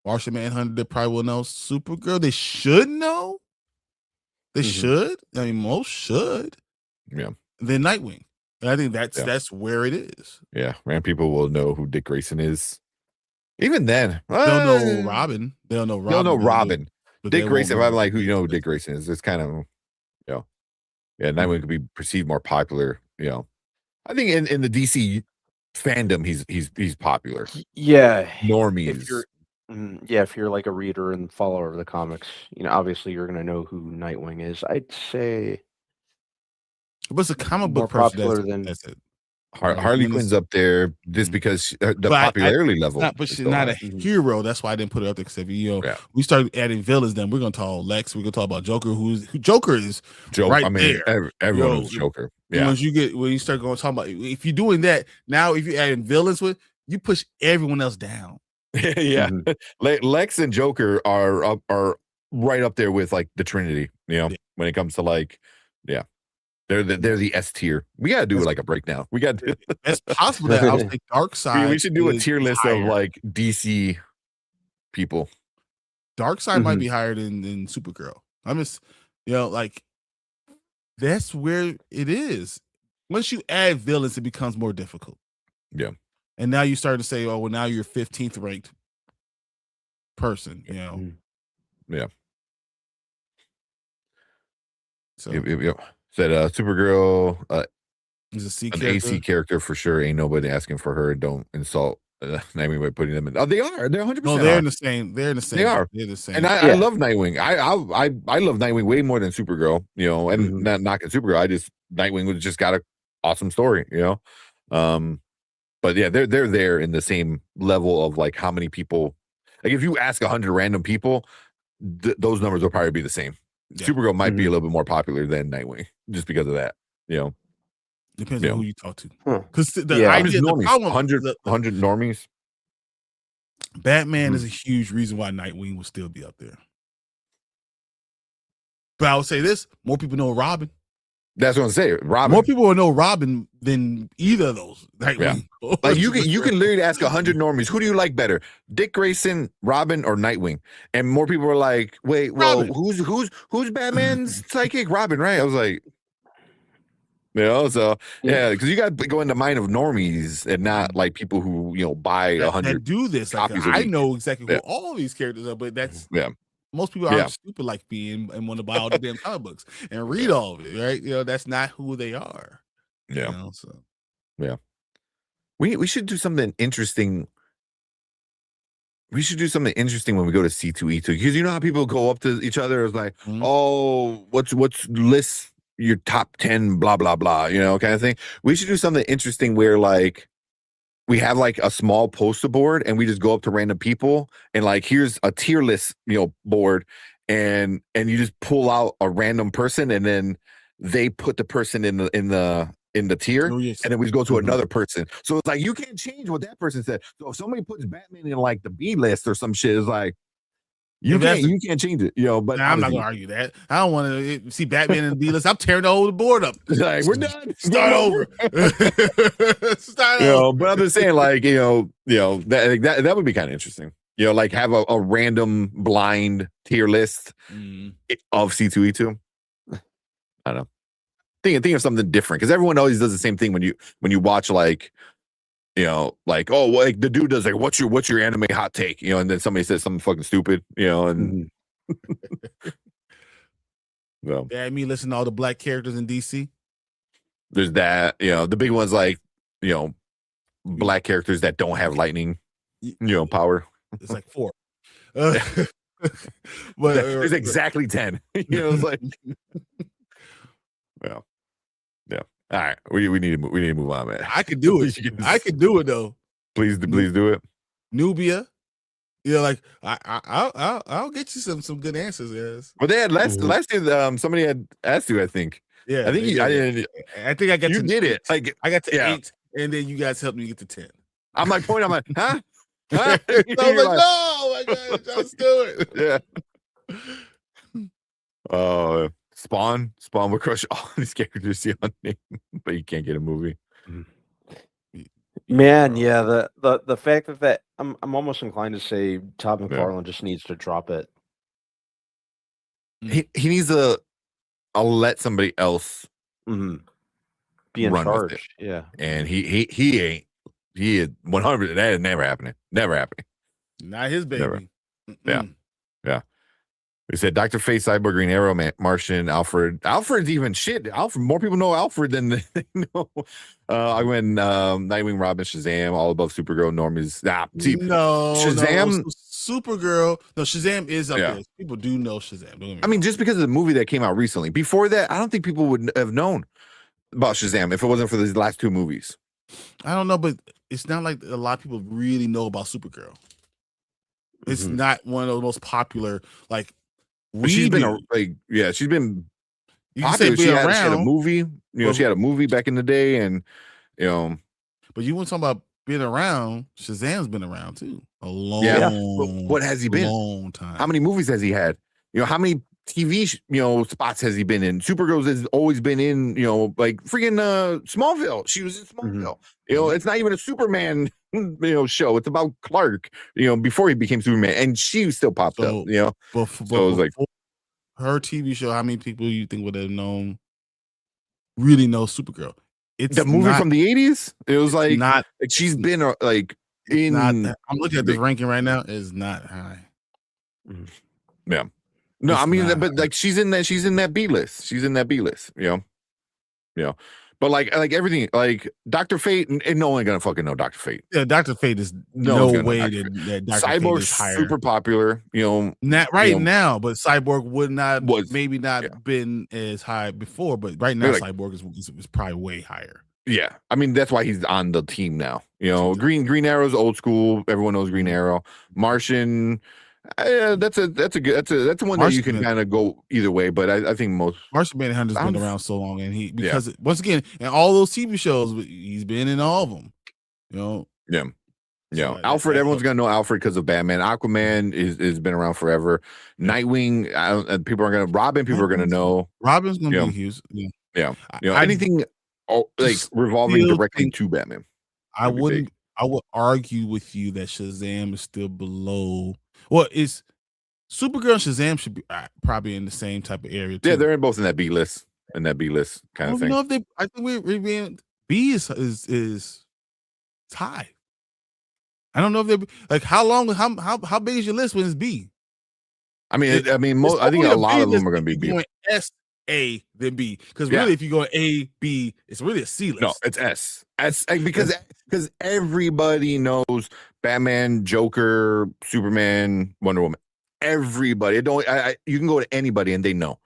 S1: Martian Manhunter, they probably will know. Supergirl, they should know. They should. I mean, most should.
S3: Yeah.
S1: Then Nightwing. And I think that's where it is.
S3: Yeah, random people will know who Dick Grayson is. Even then,
S1: they'll know Robin. They'll know Robin.
S3: Dick Grayson. If I'm like, who who Dick Grayson is? It's kind of, Nightwing could be perceived more popular. I think in the DC fandom, he's popular.
S2: Yeah,
S3: normies.
S2: If you're like a reader and follower of the comics, obviously you're going to know who Nightwing is. I'd say,
S1: what's a comic book
S2: popular than
S1: that's it.
S3: Harley Quinn's up there just because the popularity level.
S1: But she's not a hero. That's why I didn't put it up there. Because we start adding villains, then we're going to talk Lex. We're going to talk about Joker. Joker is right there.
S3: Everyone knows Joker. Yeah.
S1: When you start going to talk about, if you're doing that now, if you're adding villains you push everyone else down.
S3: Yeah, Lex and Joker are right up there with like the Trinity. When it comes to like, they're the S tier. We gotta do like a breakdown. We got to.
S1: It's possible that I'll say Dark Side.
S3: We should do a tier list of like DC people.
S1: Darkseid might be higher than Supergirl. I'm just, like that's where it is. Once you add villains, it becomes more difficult.
S3: Yeah.
S1: And now you start to say, oh, well, now you're 15th ranked person,
S3: Yeah.
S1: So
S3: Yep. Said Supergirl
S1: is a C
S3: an
S1: character.
S3: AC character for sure. Ain't nobody asking for her. Don't insult Nightwing by putting them in. Oh, they are. They're 100%.
S1: No, they're in the same. They're in the same.
S3: They are.
S1: They're the same.
S3: And I love Nightwing. I love Nightwing way more than Supergirl. And not knocking Supergirl. Nightwing was just got a awesome story. But yeah, they're there in the same level of like how many people. Like if you ask 100 random people, those numbers will probably be the same. Yeah. Supergirl might be a little bit more popular than Nightwing just because of that.
S1: Depends on who you talk to. Because the idea,
S3: normies,
S1: the problem,
S3: 100 normies.
S1: Batman is a huge reason why Nightwing will still be up there. But I would say this: more people know Robin.
S3: That's what I'm saying. Robin.
S1: More people will know Robin than either of those. Nightwing.
S3: Yeah. Like you can literally ask 100 normies, who do you like better, Dick Grayson, Robin, or Nightwing? And more people are like, wait, well, Robin. who's Batman's psychic? Robin, right? I was like, so yeah, because you got to go in the mind of normies and not like people who buy 100
S1: do this. Like, I know exactly who all these characters are, but that's most people aren't stupid like me and want to buy all the damn comic books and read all of it, right? That's not who they are.
S3: We should do something interesting. We should do something interesting when we go to C2E2, because you know how people go up to each other. It's like, oh, what's list your top 10, blah blah blah, kind of thing. We should do something interesting where like we have like a small poster board and we just go up to random people and like, here's a tier list, board, and you just pull out a random person and then they put the person in the tier, and then we go to another person. So it's like you can't change what that person said. So if somebody puts Batman in like the B list or some shit, it's like you can't change it. But
S1: I'm not gonna argue that. I don't want to see Batman in the B list. I'm tearing the whole board up.
S3: Like, we're done.
S1: Start over. Start over.
S3: But I'm just saying, like, that would be kind of interesting. Like have a random blind tier list of C2E2. I don't know. Think of something different, because everyone always does the same thing when you watch like like, oh, well, like the dude does like, what's your anime hot take, and then somebody says something fucking stupid, and
S1: I mean, listen to all the black characters in DC.
S3: There's that, the big ones like black characters that don't have lightning power.
S1: It's like 4.
S3: But there's exactly 10. It's like yeah. All right, we need to move on, man.
S1: I could do it. I could do it though.
S3: Please do it.
S1: Nubia, like I'll get you some good answers, guys.
S3: But they had last year. Somebody had asked you, I think.
S1: Yeah,
S3: I think
S1: I think I got.
S3: You did it. Like
S1: I got to 8, and then you guys helped me get to 10.
S3: I'm like, huh?
S1: So I was like, no, my God, just do
S3: it. Yeah. Spawn will crush all these characters on name, but you can't get a movie.
S2: Man, yeah, the fact that I'm almost inclined to say Todd McFarlane just needs to drop it.
S3: He needs to let somebody else
S2: be in charge. Yeah,
S3: and he ain't. He is 100%. That is never happening. Never happening.
S1: Not his baby.
S3: Yeah. We said Dr. Fate, Cyborg, Green Arrow, Martian, Alfred. Alfred's even shit. Alfred, more people know Alfred than they know. I went Nightwing, Robin, Shazam, all above Supergirl, normies. Shazam.
S1: No, Supergirl. No, Shazam is up there. People do know Shazam.
S3: I mean, just because of the movie that came out recently. Before that, I don't think people would have known about Shazam if it wasn't for these last 2 movies.
S1: I don't know, but it's not like a lot of people really know about Supergirl. It's not one of the most popular, like.
S3: She's been she's been popular. She had a movie, she had a movie back in the day, and
S1: but you want to talk about being around? Shazam's been around too, a long.
S3: Yeah, what has he been?
S1: Long time.
S3: How many movies has he had? How many TV spots has he been in? Supergirl has always been in, like freaking Smallville. She was in Smallville. It's not even a Superman show. It's about Clark, before he became Superman, and she still popped up.
S1: But
S3: So it was like
S1: her TV show. How many people you think would have really know Supergirl? It's
S3: the movie from the 80s. It was like
S1: not.
S3: She's been like in.
S1: I'm looking at this ranking right now. It's not high.
S3: Yeah. No,
S1: It's
S3: I mean,
S1: not.
S3: but like she's in that B list. She's in that B list. But like everything, like Dr. Fate, and no one gonna fucking know Dr. Fate.
S1: Yeah, Dr. Fate is no way that Dr. Fate
S3: Cyborg's
S1: is higher.
S3: super popular.
S1: Not now, but Cyborg would not maybe not been as high before, but right now Cyborg is probably way higher.
S3: Yeah, I mean that's why he's on the team now. Green Arrow's old school. Everyone knows Green Arrow. Martian. That's one that you can kind of go either way, but I think most
S1: Martian Manhunter's been around so long, and because once again, in all those TV shows, he's been in all of them.
S3: Yeah.
S1: So
S3: Alfred, everyone's gonna know Alfred because of Batman. Aquaman is been around forever. Nightwing, Robin, people are gonna know.
S1: Robin's gonna be huge.
S3: Yeah. Anything like revolving directly to Batman.
S1: I would argue with you that Shazam is still below. Well, it's Supergirl and Shazam should be probably in the same type of area too.
S3: Yeah, they're both in that B list, kind of thing.
S1: Know if they, I think we're being B is high. I don't know if they're like how big is your list when it's B?
S3: I mean, I think a lot of them are going to be B.
S1: S A then B, because really, if you go A B, it's really a C list.
S3: No, it's S because everybody knows Batman, Joker, Superman, Wonder Woman. Everybody, you can go to anybody and they know.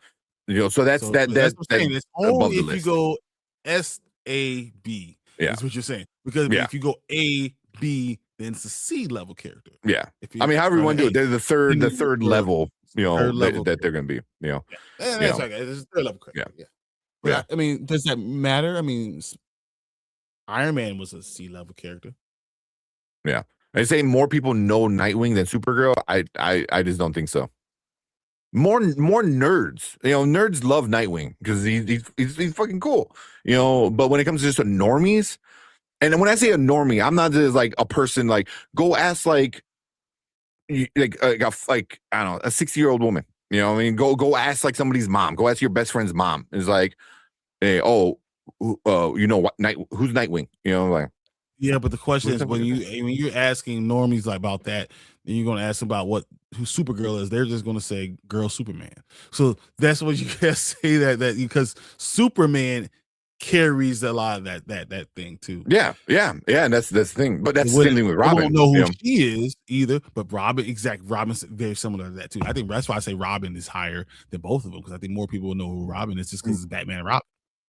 S3: So that's what I'm saying.
S1: It's only if you go S A B. Yeah, that's what you're saying. Because if you go A B, then it's a C level character.
S3: Yeah, however you want to do it, they're the third level. That they're going to be.
S1: And that's okay. It's third level character. Yeah. But I mean, does that matter? I mean, Iron Man was a C level character.
S3: Yeah. I say more people know Nightwing than Supergirl. I just don't think so. More nerds. Nerds love Nightwing because he's fucking cool. But when it comes to just a normies, and when I say a normie, I'm not just like a person like go ask like I don't know, a 60-year-old woman. Go ask like somebody's mom. Go ask your best friend's mom. It's like, hey, who's Nightwing? Like.
S1: Yeah, but the question is when you're asking normies like about that, then you're gonna ask about who Supergirl is. They're just gonna say girl Superman. So that's what you gotta say that because Superman carries a lot of that thing too.
S3: Yeah, and that's the thing. But that's the same thing with Robin.
S1: I don't know who she is either, but Robin's very similar to that too. I think that's why I say Robin is higher than both of them, because I think more people will know who Robin is just because it's Batman and Robin.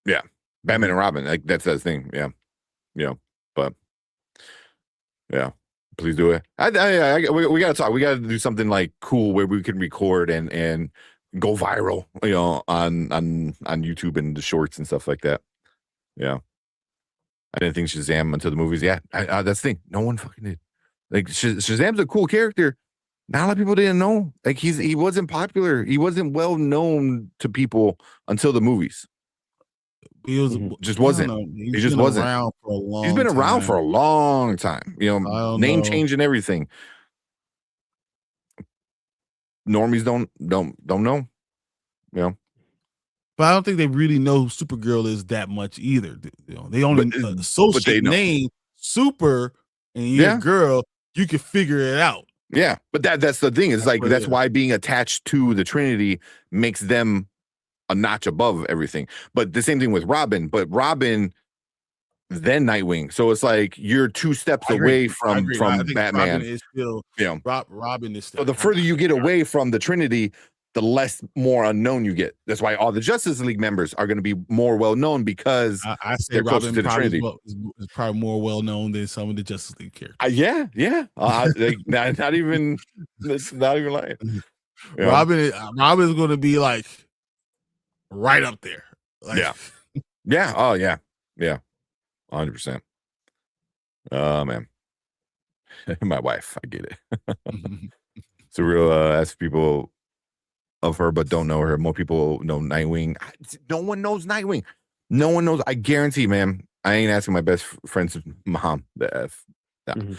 S3: Yeah, Batman and Robin. Like that's the thing. Yeah, but. Yeah, please do it. We gotta talk. We gotta do something like cool where we can record and go viral, on YouTube and the shorts and stuff like that. Yeah, I didn't think Shazam until the movies. Yeah, that's the thing. No one fucking did. Like Shazam's a cool character. Not a lot of people didn't know. Like he wasn't popular. He wasn't well known to people until the movies.
S1: He
S3: just wasn't. He just wasn't. He's been around for a long time. Name change and everything. Normies don't know.
S1: But I don't think they really know who Supergirl is that much either. They only associate name Super and you're a girl. You can figure it out.
S3: Yeah, but that's the thing. It's like that's why being attached to the Trinity makes them a notch above everything. But the same thing with Robin, but Robin then Nightwing. So it's like you're two steps away from Batman.
S1: Robin is still, Robin is still.
S3: So the further you get away from the Trinity, the more unknown you get. That's why all the Justice League members are going to be more well known because
S1: I say they're closer to the Trinity. Is probably more well known than some of the Justice League characters.
S3: Yeah. Not even lying.
S1: Robin is going to be like right up there.
S3: Yeah. Oh yeah. 100%. Oh man. My wife, I get it. So real ask people of her but don't know her. More people know Nightwing. No one knows Nightwing. No one knows. I guarantee, man. I ain't asking my best friend's mom. The F. No.
S2: Mhm.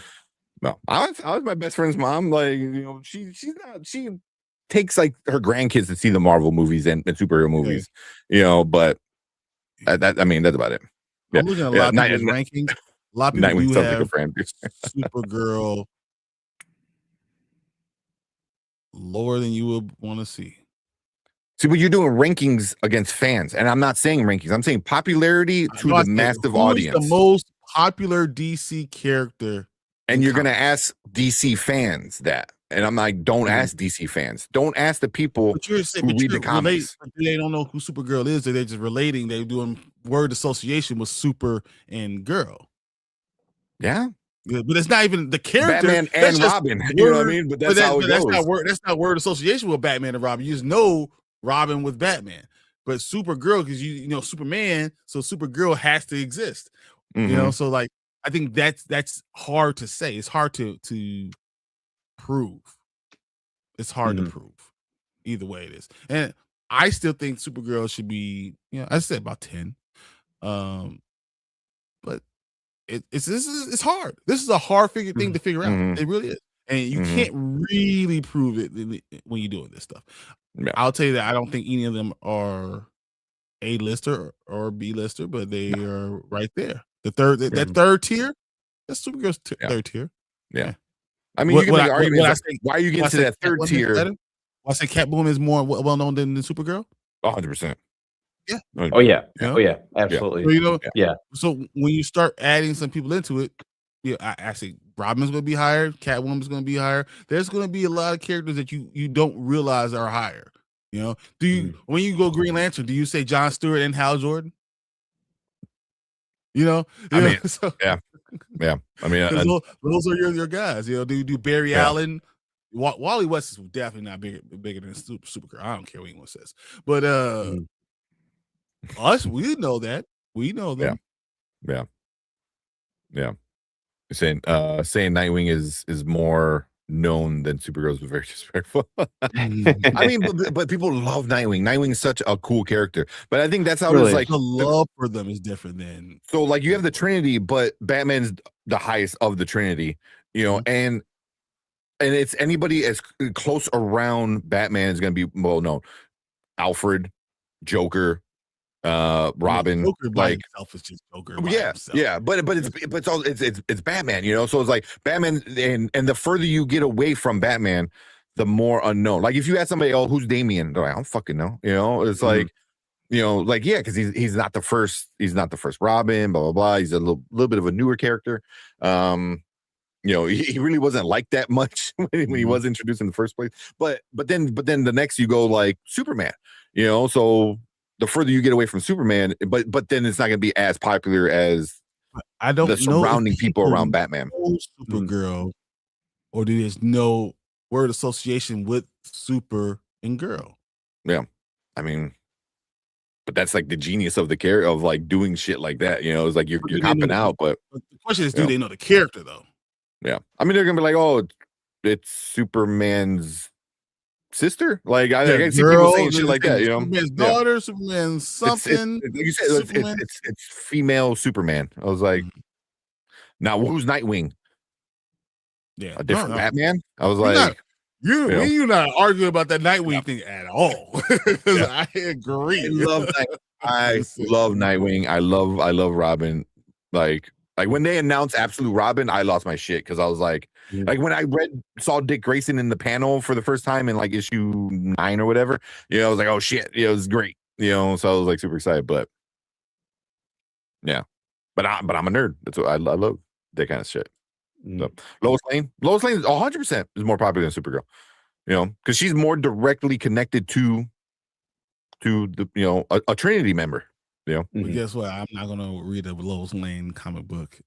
S3: No, I was my best friend's mom. Like, she's not. She takes like her grandkids to see the Marvel movies and superhero movies. But that's about it. Yeah.
S1: I'm looking at a lot of people's rankings. A lot of people do have Supergirl lower than you would want to see.
S3: See, but you're doing rankings against fans, and I'm not saying rankings. I'm saying popularity to the massive audience.
S1: The most popular DC character,
S3: and you're going to ask DC fans that, and I'm like, don't ask DC fans. Don't ask the people who read the comics.
S1: They don't know who Supergirl is. They're just relating. They're doing word association with Super and Girl.
S3: Yeah.
S1: But it's not even the character.
S3: Batman and Robin. You know what I mean? But that's how it goes.
S1: That's not word association with Batman and Robin. You just know Robin with Batman. But Supergirl, because you know Superman, so Supergirl has to exist.
S3: Mm-hmm.
S1: So like I think that's hard to say. It's hard to prove. It's hard to prove. Either way it is. And I still think Supergirl should be, I said about 10. But it's hard. This is a hard thing to figure out. It really is. And you can't really prove it when you're doing this stuff.
S3: Yeah.
S1: I'll tell you that I don't think any of them are A-lister or B-lister, but they are right there. The third, that third tier, that's Supergirl's third tier.
S3: Yeah. I mean, you can make arguments. Why are you getting to that third tier?
S1: I say Catwoman is more well known than Supergirl.
S3: 100%.
S2: Yeah. Oh yeah. Oh yeah. Absolutely.
S1: So, so when you start adding some people into it, I say Robin's going to be higher. Catwoman's going to be higher. There's going to be a lot of characters that you don't realize are higher. Do you when you go Green Lantern, do you say Jon Stewart and Hal Jordan?
S3: Yeah. I mean,
S1: those are your guys. Do you do Barry Allen? Wally West is definitely not bigger than Supergirl. I don't care what anyone says, but us, we know that. We know them.
S3: Yeah. Saying Nightwing is more known than Supergirl is very disrespectful. I mean, but people love Nightwing. Nightwing's such a cool character. But I think that's how it's like
S1: the love for them is different than
S3: so like you have the Trinity, but Batman's the highest of the Trinity, and it's anybody as close around Batman is gonna be well known. Alfred, Joker, Robin,
S1: Joker
S3: like
S1: himself is just Joker.
S3: But it's Batman, so it's like Batman, and the further you get away from Batman, the more unknown. Like if you ask somebody, "Oh, who's Damian?" They're like, "I don't fucking know." It's like, because he's not the first Robin, blah blah blah. He's a little bit of a newer character. He really wasn't like that much when he was introduced in the first place. But then the next you go like Superman, so. The further you get away from Superman, but then it's not going to be as popular as the surrounding people around Batman.
S1: Supergirl, or do there's no word association with Super and Girl?
S3: Yeah, I mean, but that's like the genius of the character of like doing shit like that. It's like you're copping out. But
S1: the question is, do they know the character though?
S3: Yeah, I mean, they're gonna be like, oh, it's Superman's sister. Like I see people saying shit like that.
S1: Superman's daughter, Superman's something.
S3: Like you said, it's female Superman. I was like, now who's Nightwing?
S1: Yeah,
S3: a different Batman. I was like,
S1: you're not arguing about that Nightwing thing at all. I agree.
S3: I love Nightwing. I love Robin. Like when they announced Absolute Robin, I lost my shit because I was like when I saw Dick Grayson in the panel for the first time in like issue 9 or whatever, I was like, oh shit, it was great, so I was like super excited. But yeah, but I'm a nerd. That's what I love that kind of shit. So Lois Lane is 100% is more popular than Supergirl, because she's more directly connected to the a Trinity member.
S1: But guess what? I'm not gonna read a Lois Lane comic book,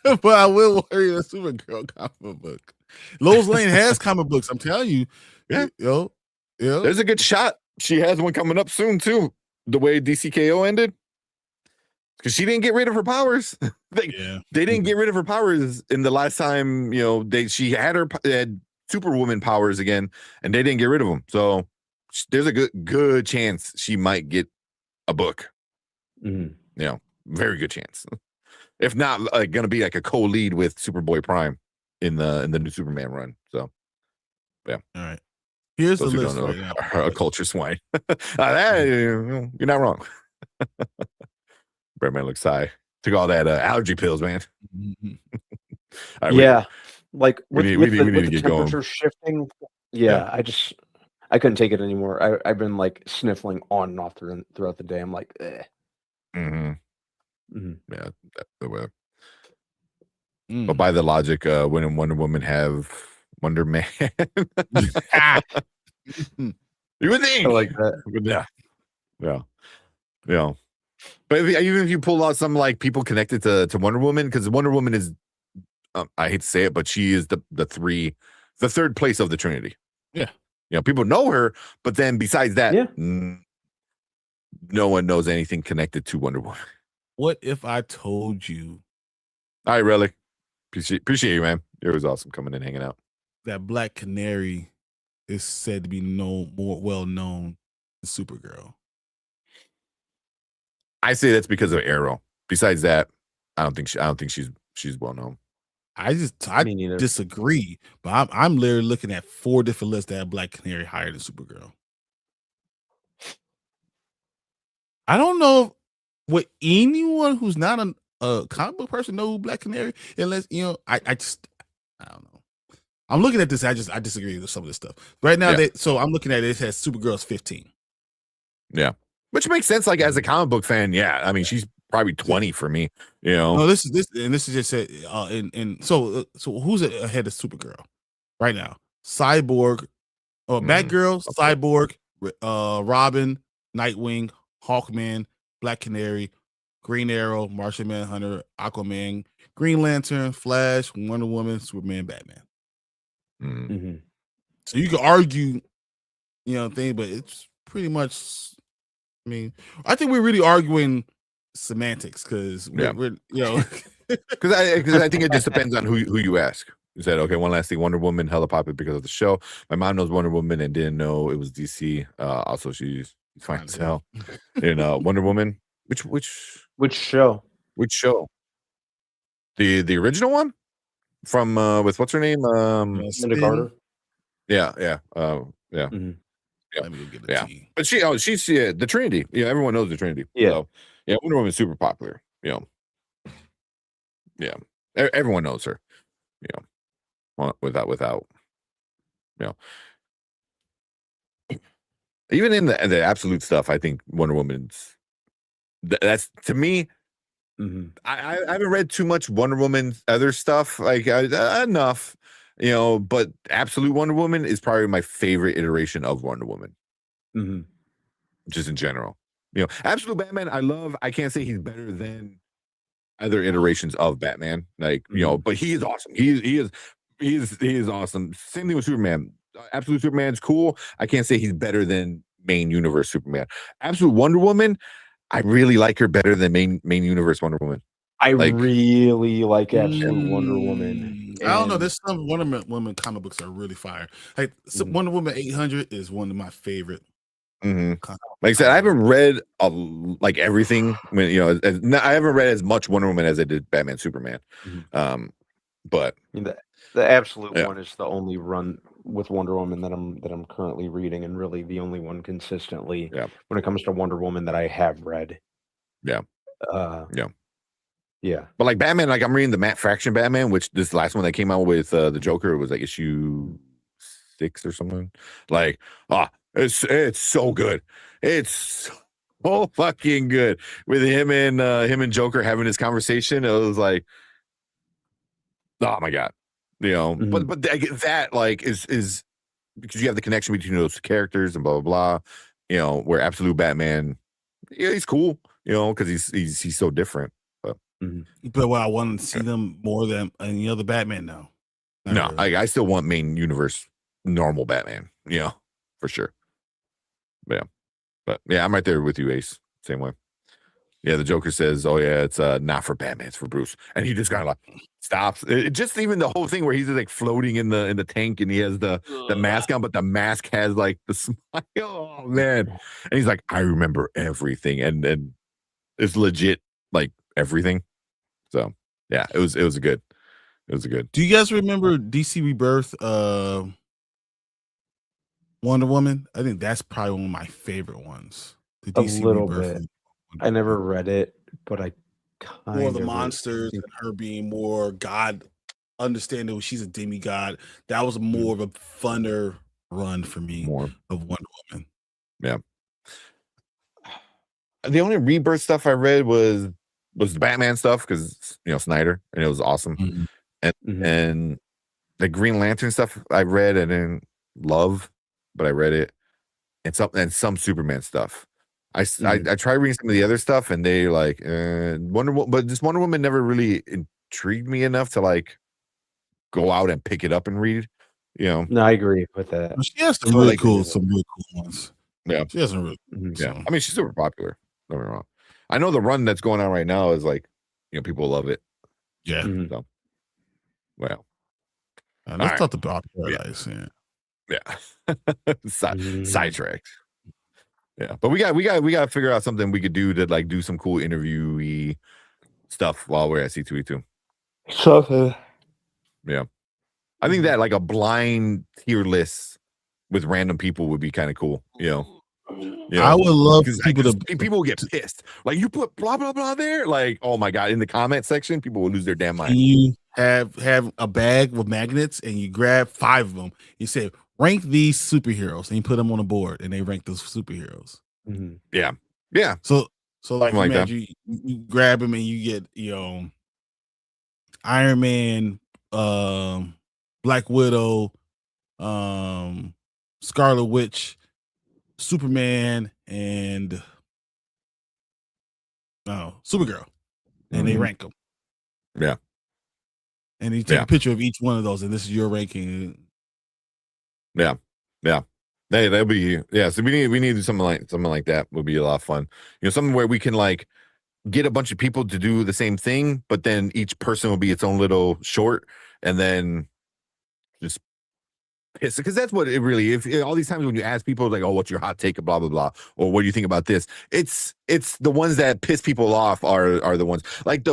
S1: but I will read a Supergirl comic book. Lois Lane has comic books. I'm telling you.
S3: Yeah. There's a good shot. She has one coming up soon too. The way DCKO ended, because she didn't get rid of her powers. They didn't get rid of her powers in the last time. She had Superwoman powers again, and they didn't get rid of them. So there's a good chance she might get a book.
S2: Mm-hmm.
S3: You know, very good chance. If not, going to be like a co-lead with Superboy Prime in the new Superman run. So, yeah.
S1: All right. Here's
S3: Those
S1: the
S3: who
S1: list
S3: don't
S1: right
S3: know
S1: now.
S3: are a culture swine. You're not wrong. Birdman looks high. Took all that allergy pills, man. Right,
S2: yeah, like
S3: we need to get going.
S2: Temperature shifting. Yeah, I couldn't take it anymore. I've been like sniffling on and off throughout the day. I'm like, eh.
S3: Yeah, the weather. But by the logic, wouldn't Wonder Woman have Wonder Man? You would think.
S2: I like that.
S3: Yeah. But even if you pull out some like people connected to Wonder Woman, because Wonder Woman is, I hate to say it, but she is the third place of the Trinity.
S1: Yeah.
S3: You know, people know her, but then besides that,
S2: Yeah.
S3: No one knows anything connected to Wonder Woman.
S1: What if I told you?
S3: All right, really. Appreciate you, man. It was awesome coming and hanging out.
S1: That Black Canary is said to be more well known than Supergirl.
S3: I say that's because of Arrow. Besides that, I don't think she's well known.
S1: I disagree, but I'm literally looking at 4 different lists that have Black Canary higher than Supergirl. I don't know would anyone who's not a comic book person know who Black Canary, unless I don't know. I'm looking at this. I disagree with some of this stuff right now. So I'm looking at it. It has Supergirl's 15.
S3: Yeah, which makes sense. Like as a comic book fan, yeah. I mean, she's probably 20 for me. You know,
S1: no, this is just said. So who's ahead of Supergirl right now? Cyborg, Batgirl, Cyborg, Robin, Nightwing, Hawkman, Black Canary, Green Arrow, Martian Manhunter, Aquaman, Green Lantern, Flash, Wonder Woman, Superman, Batman. So you could argue, but it's pretty much. I mean, I think we're really arguing semantics because we're
S3: because I think it just depends on who you ask. You said, okay, one last thing, Wonder Woman hella popular because of the show. My mom knows Wonder Woman and didn't know it was DC. Also, she's fine as hell. Wonder Woman. Which show? The original one from with what's her name?
S2: Linda Carter.
S3: Yeah.
S1: Let me go get a tea.
S3: But she's the Trinity. Yeah, everyone knows the Trinity.
S2: Yeah.
S3: So, Wonder Woman's super popular. Yeah, everyone knows her. Without. Even in the absolute stuff, I think Wonder Woman's. That's to me. I haven't read too much Wonder Woman's other stuff, like enough, but absolute Wonder Woman is probably my favorite iteration of Wonder Woman. Just in general, absolute Batman. I can't say he's better than other iterations of Batman, but he is awesome. He is awesome. Same thing with Superman. Absolute Superman's cool. I can't say he's better than main universe Superman. Absolute Wonder Woman, I really like her better than main universe Wonder Woman.
S2: I really like Absolute Wonder Woman.
S1: I don't know. There's some Wonder Woman comic books that are really fire. Like Wonder Woman 800 is one of my favorite.
S3: Like I said, I haven't read like everything. When I haven't read as much Wonder Woman as I did Batman Superman. But
S2: the Absolute one is the only run with Wonder Woman that I'm currently reading, and really the only one consistently when it comes to Wonder Woman that I have read.
S3: But like Batman, like I'm reading the Matt Fraction Batman, which this last one that came out with the Joker was like issue 6 or something. Like, it's so good. It's so fucking good with him and Joker having this conversation. It was like, oh my god. But that like is because you have the connection between those characters and blah blah blah. Where Absolute Batman, he's cool. Because he's so different. But
S1: I want to see them more than any other Batman now.
S3: No, really. I still want main universe normal Batman. For sure. But I'm right there with you, Ace. Same way. Yeah, the Joker says, "Oh yeah, it's not for Batman, it's for Bruce," and he just kind of like stops. Just even the whole thing where he's just like floating in the tank, and he has the mask on, but the mask has like the smile. Oh man, and he's like, "I remember everything," and it's legit like everything. So yeah, it was a good. It was a good.
S1: Do you guys remember DC Rebirth? Wonder Woman. I think that's probably one of my favorite ones. The DC
S2: a little
S1: Rebirth.
S2: bit. I never read it, but I kind
S1: more of the
S2: of
S1: monsters and her being more God, understanding she's a demigod. That was more of a funner run for me of Wonder Woman.
S3: Yeah. The only Rebirth stuff I read was the Batman stuff because Snyder, and it was awesome. And the Green Lantern stuff I read and didn't love, but I read it, and some Superman stuff. I tried reading some of the other stuff, and they like but this Wonder Woman never really intrigued me enough to like go out and pick it up and read.
S2: No, I agree with that.
S1: She has some really cool ones.
S3: Yeah,
S1: she has some really.
S3: Yeah, I mean, she's super popular. Don't get me wrong. I know the run that's going on right now is like, people love it.
S1: Yeah.
S3: So, well,
S1: let's talk about Paradise.
S3: Yeah. Sidetracked. Yeah, but we got to figure out something we could do to like do some cool interviewee stuff while we're at C2E2.
S2: So,
S3: yeah, I think that like a blind tier list with random people would be kind of cool.
S1: I would love
S3: people will get pissed. Like, you put blah blah blah there. Like, oh my god, in the comment section, people will lose their damn mind.
S1: You have a bag with magnets, and you grab 5 of them. You say, rank these superheroes, and you put them on a board, and they rank those superheroes.
S3: Yeah.
S1: So like you grab them, and you get Iron Man, Black Widow, Scarlet Witch, Superman, and Supergirl, and they rank them.
S3: Yeah.
S1: And you take a picture of each one of those, and this is your ranking.
S3: Yeah. Hey, that'll be so we need to do something like that. Would be a lot of fun. Something where we can like get a bunch of people to do the same thing, but then each person will be its own little short, and then just piss, because that's what it really. If all these times when you ask people like, "Oh, what's your hot take?" blah blah blah, or "What do you think about this?" It's the ones that piss people off are the ones like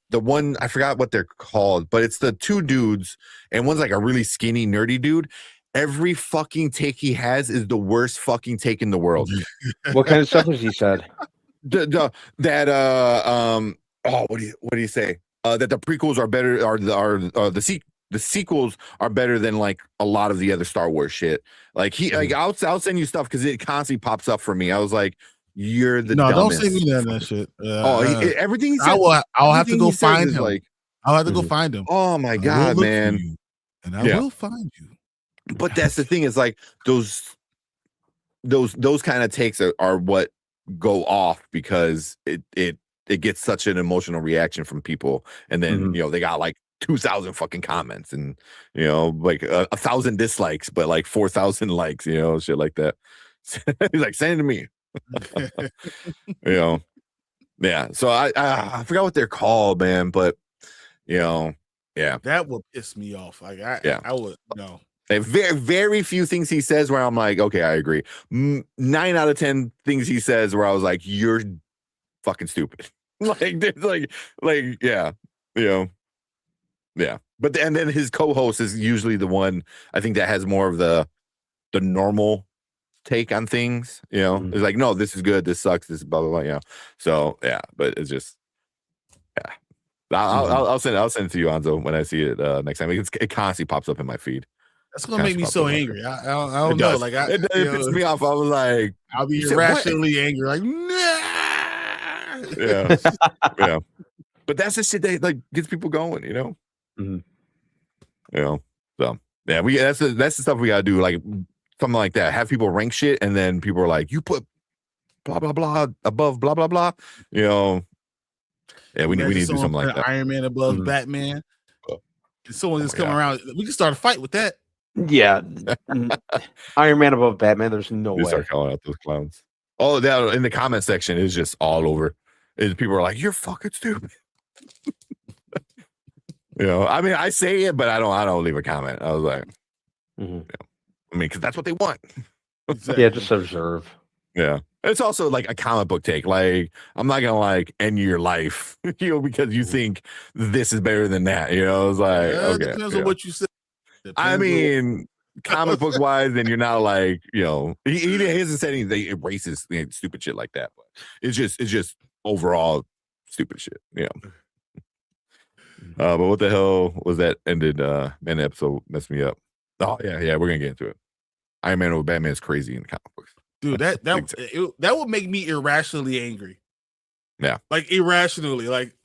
S3: the one, I forgot what they're called, but it's the 2 dudes, and one's like a really skinny nerdy dude. Every fucking take he has is the worst fucking take in the world.
S2: What kind of stuff has he said?
S3: What do you say? That the prequels are better, or the sequels are better than like a lot of the other Star Wars shit. Like I'll send you stuff because it constantly pops up for me. I was like, you're the dumbest.
S1: Don't send me that shit.
S3: Everything he says,
S1: I'll have to go find him.
S3: Like,
S1: I'll have to go find him.
S3: Oh my god, man!
S1: And I will find you.
S3: But that's the thing, is like those kind of takes are what go off, because it gets such an emotional reaction from people, and then they got like 2,000 fucking comments, and like 1,000 dislikes, but like 4,000 likes, shit like that. He's like, send it to me. Yeah. So I forgot what they're called, man, but yeah,
S1: that would piss me off. Like I would
S3: Very, very few things he says where I'm like, okay, I agree. 9 out of 10 things he says where I was like, you're fucking stupid. Yeah. But and then his co-host is usually the one, I think, that has more of the normal take on things. It's like, no, this is good, this sucks, this blah blah blah. So yeah, but it's just I'll send it to you, Anzo, when I see it next time. It constantly pops up in my feed.
S1: That's gonna make me so angry. I don't know. Like
S3: it pisses me off. I was like,
S1: I'll be irrationally angry. Like, nah.
S3: Yeah. But that's the shit that like gets people going. So yeah, that's the stuff we gotta do. Like something like that. Have people rank shit, and then people are like, you put blah blah blah above blah blah blah. Yeah, we need to do something like that.
S1: Iron Man above Batman. And someone just come around. We can start a fight with that.
S2: Yeah. Iron Man above Batman, there's no way.
S3: Start calling out those clowns. Oh, that in the comment section is just all over. is people are like, "You're fucking stupid." I mean, I say it, but I don't leave a comment. I was like, I mean, because that's what they want.
S2: Exactly. Yeah, just observe.
S3: Yeah. It's also like a comic book take. Like, I'm not gonna like end your life, because you think this is better than that. It's like, okay.
S1: Depends on what you say.
S3: I mean, comic book wise, then you're not like, he hasn't said anything racist, stupid shit like that. But it's just overall stupid shit. But what the hell was that ended? Man, the episode messed me up. Oh yeah, we're gonna get into it. Iron Man over Batman is crazy in the comic books.
S1: Dude, that would make me irrationally angry.
S3: Yeah,
S1: like irrationally, like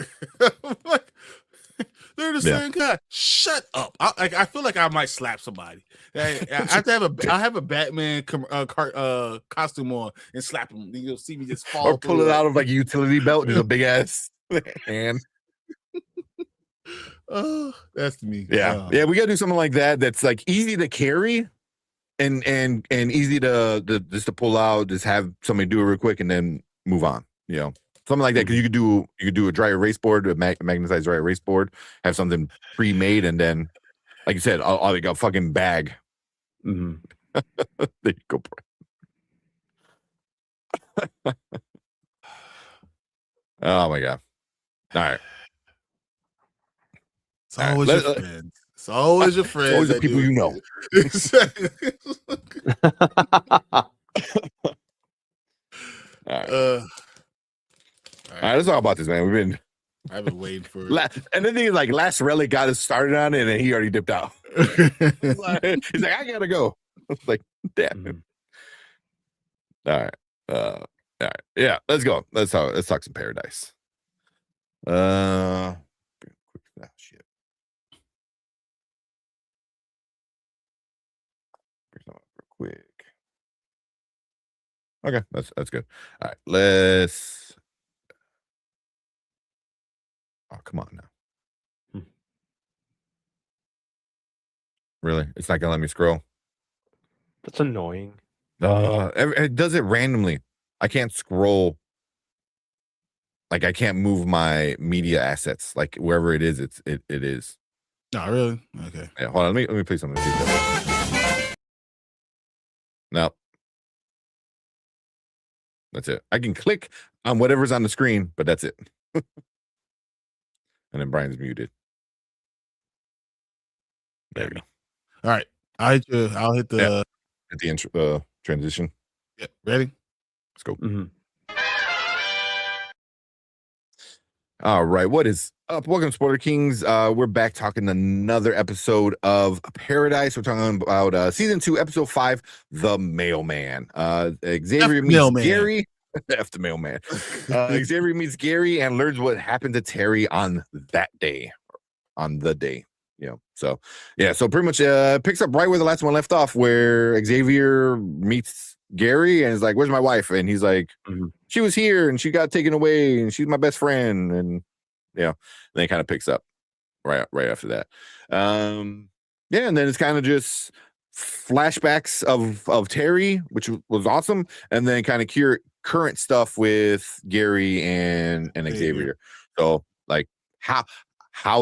S1: they're the same guy. Shut up! I feel like I might slap somebody. I have to have a Batman costume on and slap him. You'll see me just fall
S3: or pull it out of like a utility belt, just a big ass hand.
S1: Oh, that's me.
S3: Yeah, we gotta do something like that. That's like easy to carry. And easy to just to pull out, just have somebody do it real quick and then move on. Something like that. Because you could do a dry erase board, a magnetized dry erase board, have something pre-made, and then, like you said, like a fucking bag. There you go. Oh my god! All right.
S1: It's always your friends. It's always your friends.
S3: Always the people you know. All right, let's talk about this, man.
S1: I've been waiting for it.
S3: And the thing is, like, Last Relic got us started on it, and he already dipped out. He's like, I gotta go. I was like, damn. All right. Yeah, let's go. Let's talk some Paradise. Shit. Quick. Okay, that's good. All right, let's. Oh, come on now. Really? It's not gonna let me scroll.
S2: That's annoying.
S3: It does it randomly. I can't scroll. Like, I can't move my media assets. Like, wherever it is, it is.
S1: No, really? Okay.
S3: Yeah, hold on. Let me play something. No. That's it. I can click on whatever's on the screen, but that's it. And then Brian's muted. There we go.
S1: All right. I'll hit the
S3: at the intro, transition.
S1: Yeah. Ready?
S3: Let's go. All right. What is up? Welcome to Spoiler Kings. We're back talking another episode of Paradise. We're talking about season 2, episode 5, The Mailman. Xavier meets Gary. F the mailman. Xavier meets Gary and learns what happened to Terry on that day. On the day. So pretty much picks up right where the last one left off, where Xavier meets Gary and is like, "Where's my wife?" And he's like, "She was here and she got taken away and she's my best friend." And then it kind of picks up right after that. And then it's kind of just flashbacks of Terry, which was awesome, and then kind of current stuff with Gary and Xavier. So, like, how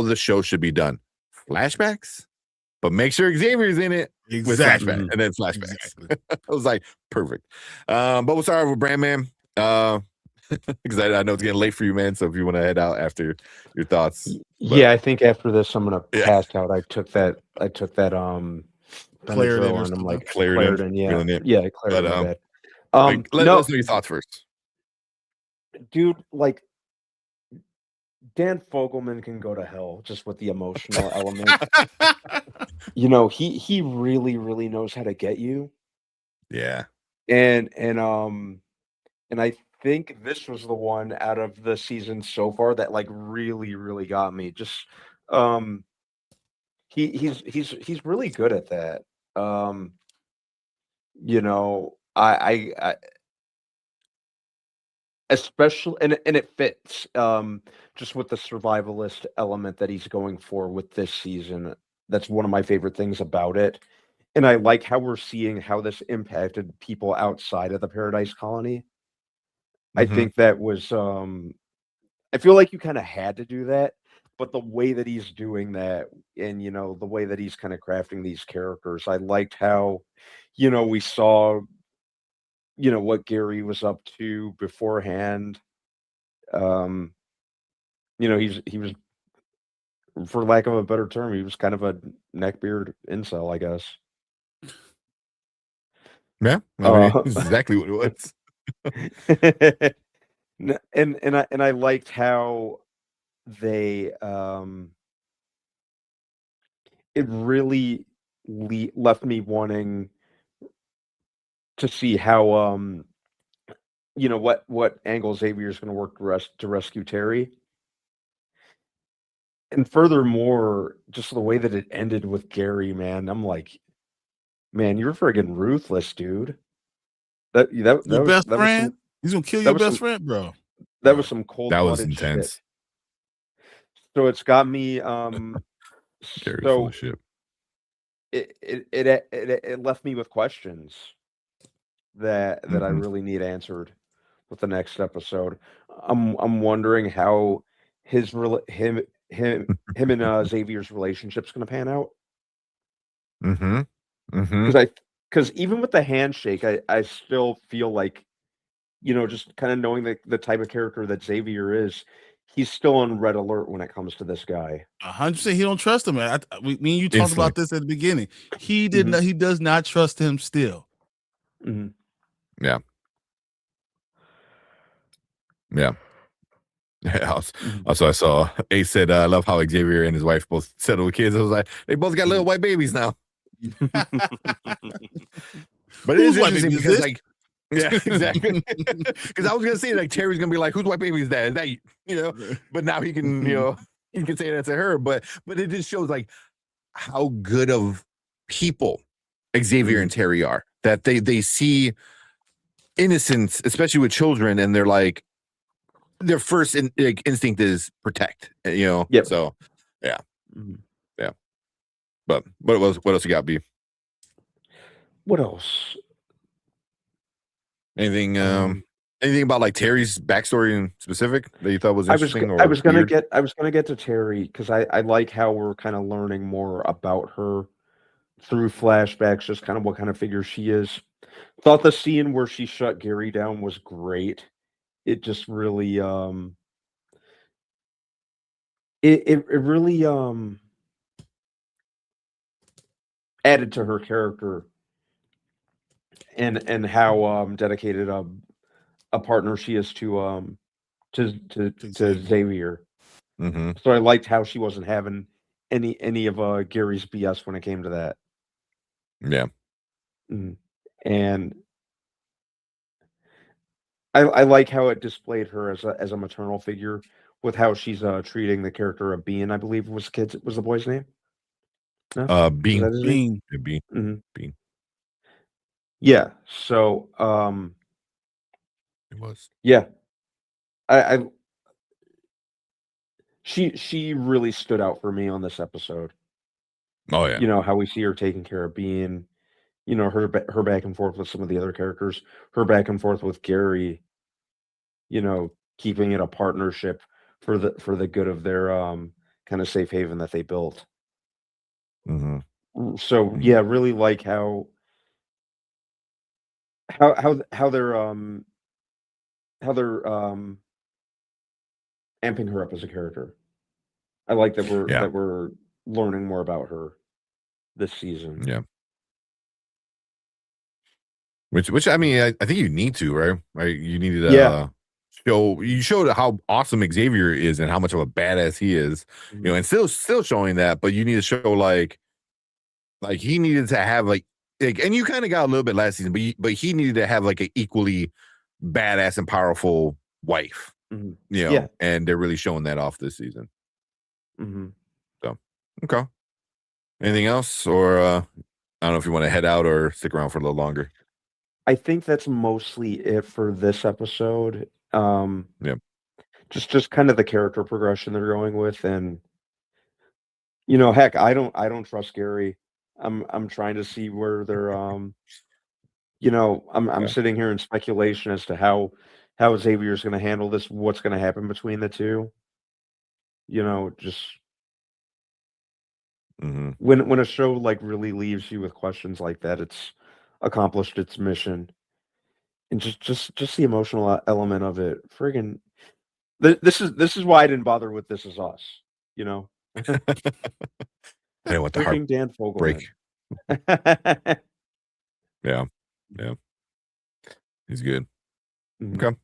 S3: the show should be done. Flashbacks, but make sure Xavier's in it with flashbacks and then flashbacks. Exactly. I was like, perfect. But we'll start with Brandman, because I know it's getting late for you, man. So if you want to head out after your thoughts.
S2: I think after this I'm gonna pass out. I took that Claritin, and I'm like Claritin, Claritin.
S3: Let us know your thoughts first,
S2: dude. Like, Dan Fogelman can go to hell just with the emotional element. He really, really knows how to get you.
S3: Yeah.
S2: And I think this was the one out of the season so far that like really, really got me. Just he's really good at that. I especially and it fits just with the survivalist element that he's going for with this season. That's one of my favorite things about it. And I like how we're seeing how this impacted people outside of the Paradise Colony. I think that was I feel like you kind of had to do that, but the way that he's doing that, and the way that he's kind of crafting these characters, I liked how, we saw, what Gary was up to beforehand. He was, for lack of a better term, he was kind of a neckbeard incel, I guess.
S3: Yeah, I mean, this is exactly what it was.
S2: and I liked how they it really left me wanting to see how what angle Xavier's going to work to rescue Terry. And furthermore, just the way that it ended with Gary, man, I'm like, man, you're friggin' ruthless, dude.
S1: Your best friend? He's gonna kill your best friend, bro.
S2: That was some cold.
S3: That was intense.
S2: Shit. So it's got me.
S3: Gary's full of shit.
S2: It left me with questions that I really need answered with the next episode. I'm wondering how him and Xavier's relationship's going to pan out. Because even with the handshake, I still feel like, just kind of knowing the type of character that Xavier is, he's still on red alert when it comes to this guy.
S1: 100%. He don't trust him, man. Me and you talked about this at the beginning. He did not. He does not trust him still.
S3: Yeah. Yeah. Also, I saw Ace said, I love how Xavier and his wife both settled with kids. I was like, they both got little white babies now. But it is interesting because, like, yeah, exactly. Because I was gonna say, like, Terry's gonna be like, whose white baby is that? Is that But now he can, he can say that to her. But it just shows like how good of people Xavier and Terry are. That they see innocence, especially with children, and they're like, their first instinct is protect.
S2: Yep.
S3: So, yeah, yeah. But what else you got, B?
S2: What else?
S3: Anything about like Terry's backstory in specific that you thought was interesting?
S2: I was gonna get to Terry because I like how we're kind of learning more about her through flashbacks, just kind of what kind of figure she is. Thought the scene where she shut Gary down was great. It just really it really added to her character and how dedicated a partner she is to Xavier. So I liked how she wasn't having any of Gary's BS when it came to that.
S3: Yeah.
S2: And I like how it displayed her as a maternal figure with how she's treating the character of Bean, I believe was the boy's name. No?
S3: Bean. Bean.
S2: Yeah. So
S3: it was.
S2: Yeah. She really stood out for me on this episode.
S3: Oh yeah.
S2: How we see her taking care of Bean, her back and forth with some of the other characters, her back and forth with Gary, keeping it a partnership for the good of their kind of safe haven that they built. So yeah, really like how they're amping her up as a character. I like that we're learning more about her this season.
S3: Yeah. Which I mean, I think you need to, right? You needed to you showed how awesome Xavier is and how much of a badass he is, and still showing that, but you need to show like he needed to have like and you kind of got a little bit last season, but he needed to have like an equally badass and powerful wife, and they're really showing that off this season. So, okay. Anything else, or I don't know if you want to head out or stick around for a little longer.
S2: I think that's mostly it for this episode. Just kind of the character progression they're going with, and heck, I don't trust Gary. I'm trying to see where they're I'm sitting here in speculation as to how how Xavier's going to handle this, what's going to happen between the two. You know, just when a show like really leaves you with questions like that, it's accomplished its mission. And just the emotional element of it, friggin'. This is why I didn't bother with This Is Us. You know,
S3: I didn't want the heart
S2: Dan Fogelman.
S3: break. Yeah, he's good. Okay.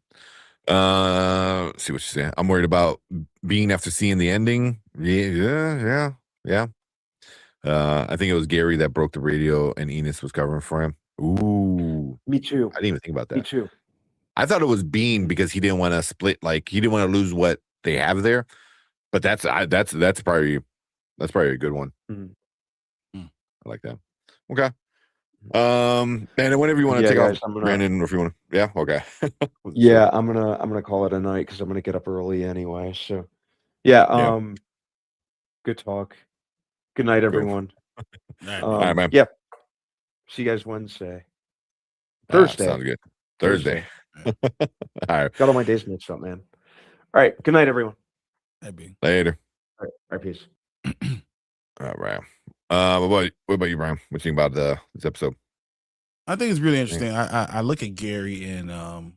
S3: See what you're saying. I'm worried about Bean after seeing the ending. Yeah. I think it was Gary that broke the radio and Enos was covering for him. Ooh.
S2: Me too.
S3: I didn't even think about that.
S2: Me too.
S3: I thought it was Bean because he didn't want to split, like he didn't want to lose what they have there. But that's probably a good one. I like that. Okay. And whenever you want to take off, Brandon, if you want to, yeah, okay.
S2: Yeah, I'm gonna call it a night because I'm gonna get up early anyway. So, yeah, good talk. Good night, everyone.
S3: All right, man.
S2: Yeah. See you guys Wednesday. Thursday.
S3: Sounds good. Thursday. All right.
S2: Got all my days mixed up, man. All right. Good night, everyone.
S3: Later.
S2: All right. Peace.
S3: All right. What about you, Brian? What you think about this episode?
S1: I think it's really interesting. I look at Gary and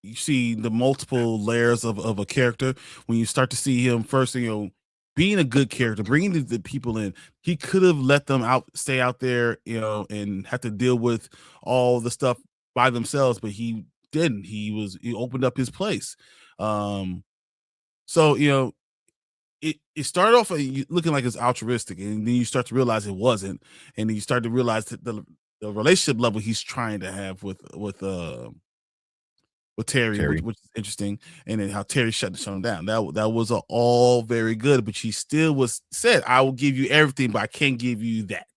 S1: you see the multiple layers of a character. When you start to see him first, being a good character, bringing the people in, he could have let them stay out there, and have to deal with all the stuff by themselves, but he didn't. He opened up his place. So it started off looking like it's altruistic, and then you start to realize it wasn't, and then you start to realize that the relationship level he's trying to have with Terry. Which is interesting, and then how Terry shut him down. That was all very good, but she still said, "I will give you everything, but I can't give you that."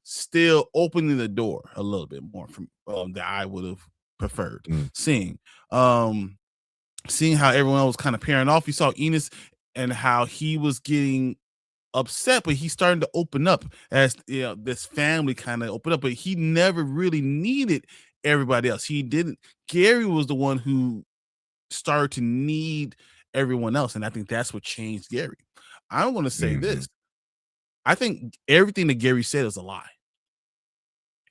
S1: Still opening the door a little bit more from that I would have preferred seeing. Seeing how everyone else was kind of pairing off. You saw Enos and how he was getting upset, but he's starting to open up as this family kind of opened up, but he never really needed everybody else. He didn't. Gary was the one who started to need everyone else, and I think that's what changed Gary. I want to say this. I think everything that Gary said is a lie.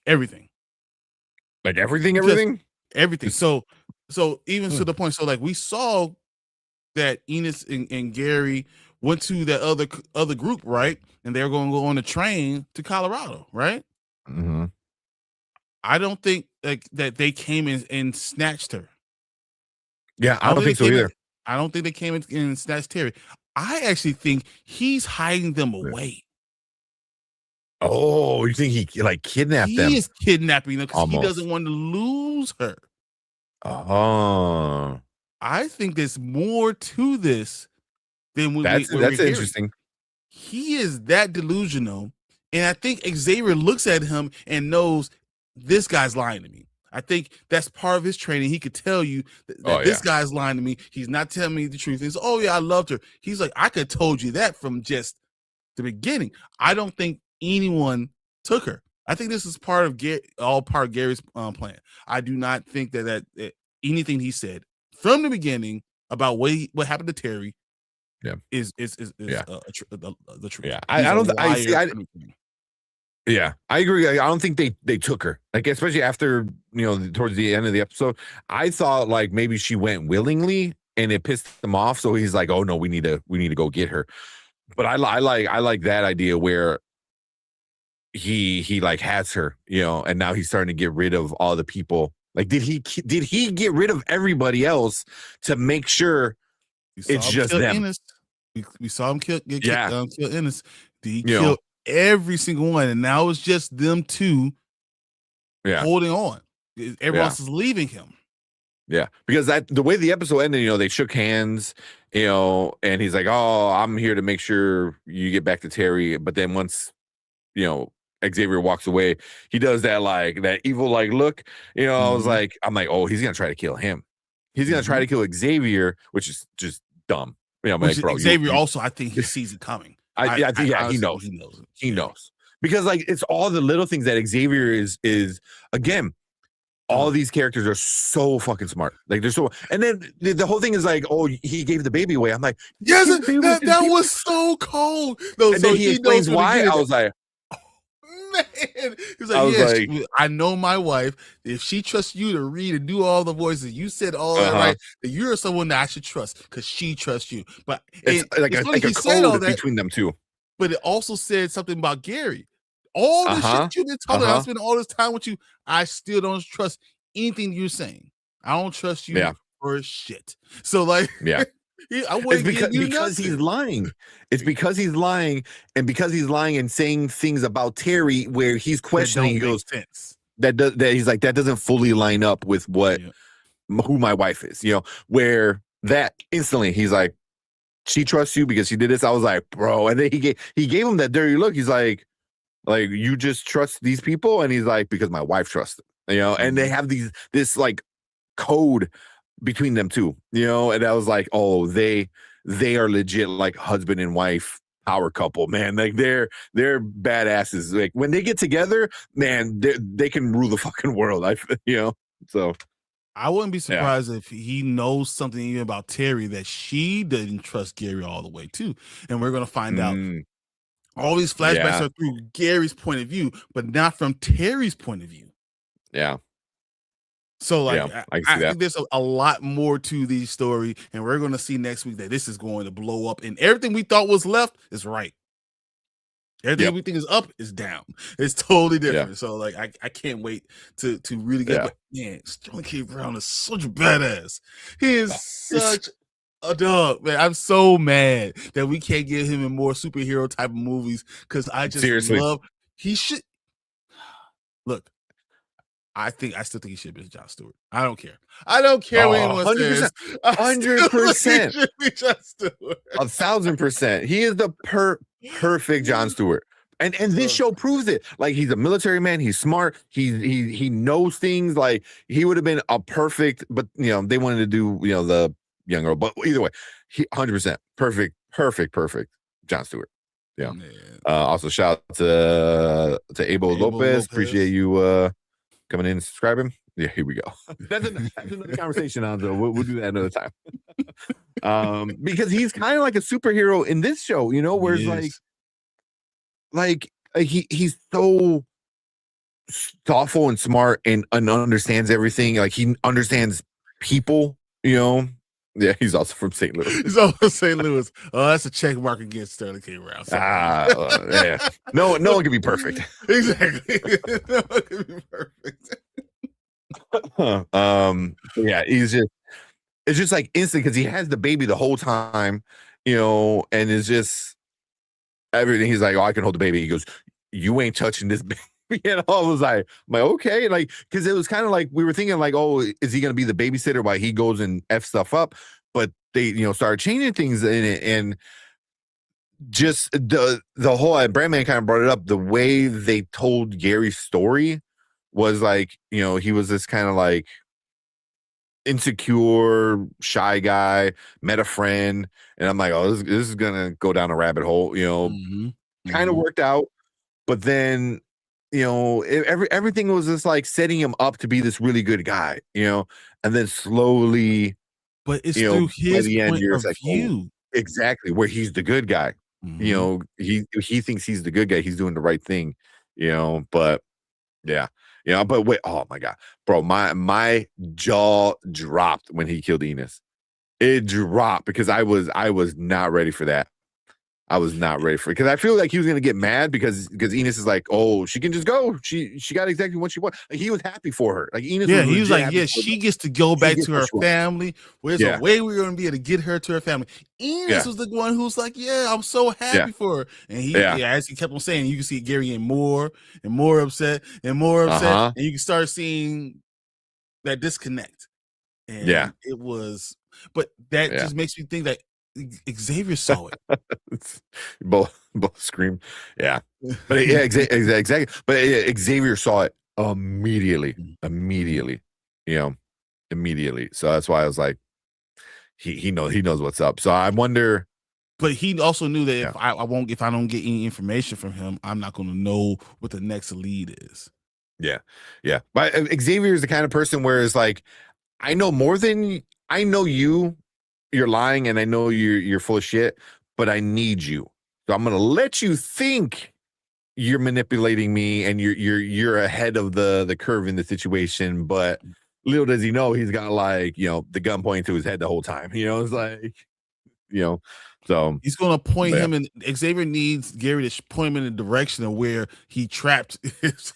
S1: Everything.
S3: Like everything?
S1: Everything. So even to the point, so like we saw that Enos and Gary went to that other group, right? And they're going to go on a train to Colorado, right? I don't think that they came in and snatched her.
S3: Yeah, I don't think so either.
S1: I don't think they came in and snatched Terry. I actually think he's hiding them away.
S3: Oh, you think he kidnapped them?
S1: He is kidnapping them because he doesn't want to lose her.
S3: Oh,
S1: I think there's more to this than
S3: that's interesting.
S1: He is that delusional, and I think Xavier looks at him and knows this guy's lying to me. I think that's part of his training. He could tell you that this guy's lying to me. He's not telling me the truth. He's, oh yeah, I loved her. He's like, I could have told you that from just the beginning. I don't think anyone took her. I think this is part of Gary's plan. I do not think that anything he said from the beginning about what happened to Terry is the truth.
S3: Yeah, I agree. I don't think they took her. Like, especially after, towards the end of the episode, I thought like maybe she went willingly and it pissed him off. So he's like, oh no, we need to go get her. But I like that idea where he like has her, and now he's starting to get rid of all the people. Like, did he get rid of everybody else to make sure it's just them?
S1: We saw him kill Ennis. Did he kill every single one? And now it's just them two holding on. Everyone else is leaving him.
S3: Yeah, because the way the episode ended, they shook hands, and he's like, oh, I'm here to make sure you get back to Terry. But then once, Xavier walks away, he does that evil look. I was like, oh, he's gonna try to kill him. He's gonna try to kill Xavier, which is just dumb.
S1: Xavier also, I think he sees it coming.
S3: I think he knows. He knows because it's all the little things that Xavier is again. all these characters are so fucking smart. Like they're so, and then the whole thing is like, oh, he gave the baby away. I'm like,
S1: yes, that was so cold. No,
S3: and
S1: so
S3: then he explains why. I was like,
S1: man, he's like, yes, I know my wife. If she trusts you to read and do all the voices, you said all that right, that you're someone that I should trust because she trusts you. But
S3: it's like a code between them two.
S1: But it also said something about Gary. All the shit you've been talking about, I spent all this time with you. I still don't trust anything you're saying. I don't trust you for shit. So like,
S3: it's because he's lying. It's because he's lying, and because he's lying and saying things about Terry where he's questioning. He goes, that he's like, that doesn't fully line up with what who my wife is. You know, where that instantly he's like, she trusts you because she did this. I was like, bro, and then he gave him that dirty look. He's like you just trust these people, and he's like, because my wife trusts them. You know, and they have this like code between them two, you know, and I was like, oh, they are legit like husband and wife power couple, man. Like they're badasses. Like when they get together, man, they can rule the fucking world. So
S1: I wouldn't be surprised if he knows something even about Terry that she didn't trust Gary all the way too, and we're gonna find out. All these flashbacks are through Gary's point of view, but not from Terry's point of view.
S3: Yeah.
S1: So like, I think there's a lot more to the story, and we're going to see next week that this is going to blow up, and everything we thought was left is right. Everything we think is up is down. It's totally different. So like, I can't wait to really get. But man, Sterling K. Brown is such a badass. He is such a dog, man. I'm so mad that we can't get him in more superhero type of movies because I just love. He should look. I still think he should be Jon Stewart. I don't care. I don't care what anyone says.
S3: 100%. 1,000%. He is the perfect Jon Stewart. And this show proves it. Like he's a military man. He's smart. He knows things. Like he would have been a perfect, but you know, they wanted to do, you know, the young girl. But either way, he 100% perfect Jon Stewart. Yeah. Also shout out to Abel Lopez. Appreciate you coming in and subscribing. Yeah, here we go. That's another conversation on though. We'll do that another time. Because he's kind of like a superhero in this show, you know, where it's he's so thoughtful and smart and understands everything. Like he understands people, you know. Yeah, he's also from St. Louis.
S1: He's also from St. Louis. Oh, that's a check mark against Sterling K. Brown.
S3: Yeah. No one can be perfect.
S1: Exactly. No one can be perfect.
S3: Yeah, it's just like instant because he has the baby the whole time, you know, and it's just everything. He's like, oh, I can hold the baby. He goes, you ain't touching this baby. You know, I was like, okay, like, because it was kind of like we were thinking, like, oh, is he gonna be the babysitter while he goes and F stuff up? But they, you know, started changing things in it, and just the whole Brandman kind of brought it up. The way they told Gary's story was like, you know, he was this kind of like insecure, shy guy, met a friend, and I'm like, oh, this is gonna go down a rabbit hole, you know. Kind of worked out, but then, you know, everything was just like setting him up to be this really good guy, you know, and then slowly,
S1: but it's through his point of view.
S3: Oh, exactly, where he's the good guy. You know, he thinks he's the good guy. He's doing the right thing, you know. But yeah, you know. But wait, oh my god, bro, my jaw dropped when he killed Enos. It dropped because I was not ready for that. I was not ready for it because I feel like he was gonna get mad because Enos is like, oh, she can just go. She got exactly what she wanted. Like, he was happy for her. Like Enos,
S1: he was like, yeah, she gets to go back to her family. There's a way we're gonna be able to get her to her family. Enos was the one who's like, yeah, I'm so happy for her. And he, as he kept on saying, you can see Gary getting more and more upset and more upset, and you can start seeing that disconnect. And it was, but that just makes me think that Xavier saw it.
S3: both scream, but exactly. But Xavier saw it immediately, you know, immediately. So that's why I was like, he knows what's up. So I wonder.
S1: But he also knew that if I don't get any information from him, I'm not going to know what the next lead is.
S3: Yeah. Yeah. But Xavier is the kind of person where it's like, I know more than I know you're lying, and I know you're full of shit, but I need you. So I'm gonna let you think you're manipulating me and you're ahead of the curve in the situation, but little does he know he's got like, the gun pointing to his head the whole time. It's like, so
S1: he's going to point him in. Xavier needs Gary to point him in the direction of where he trapped his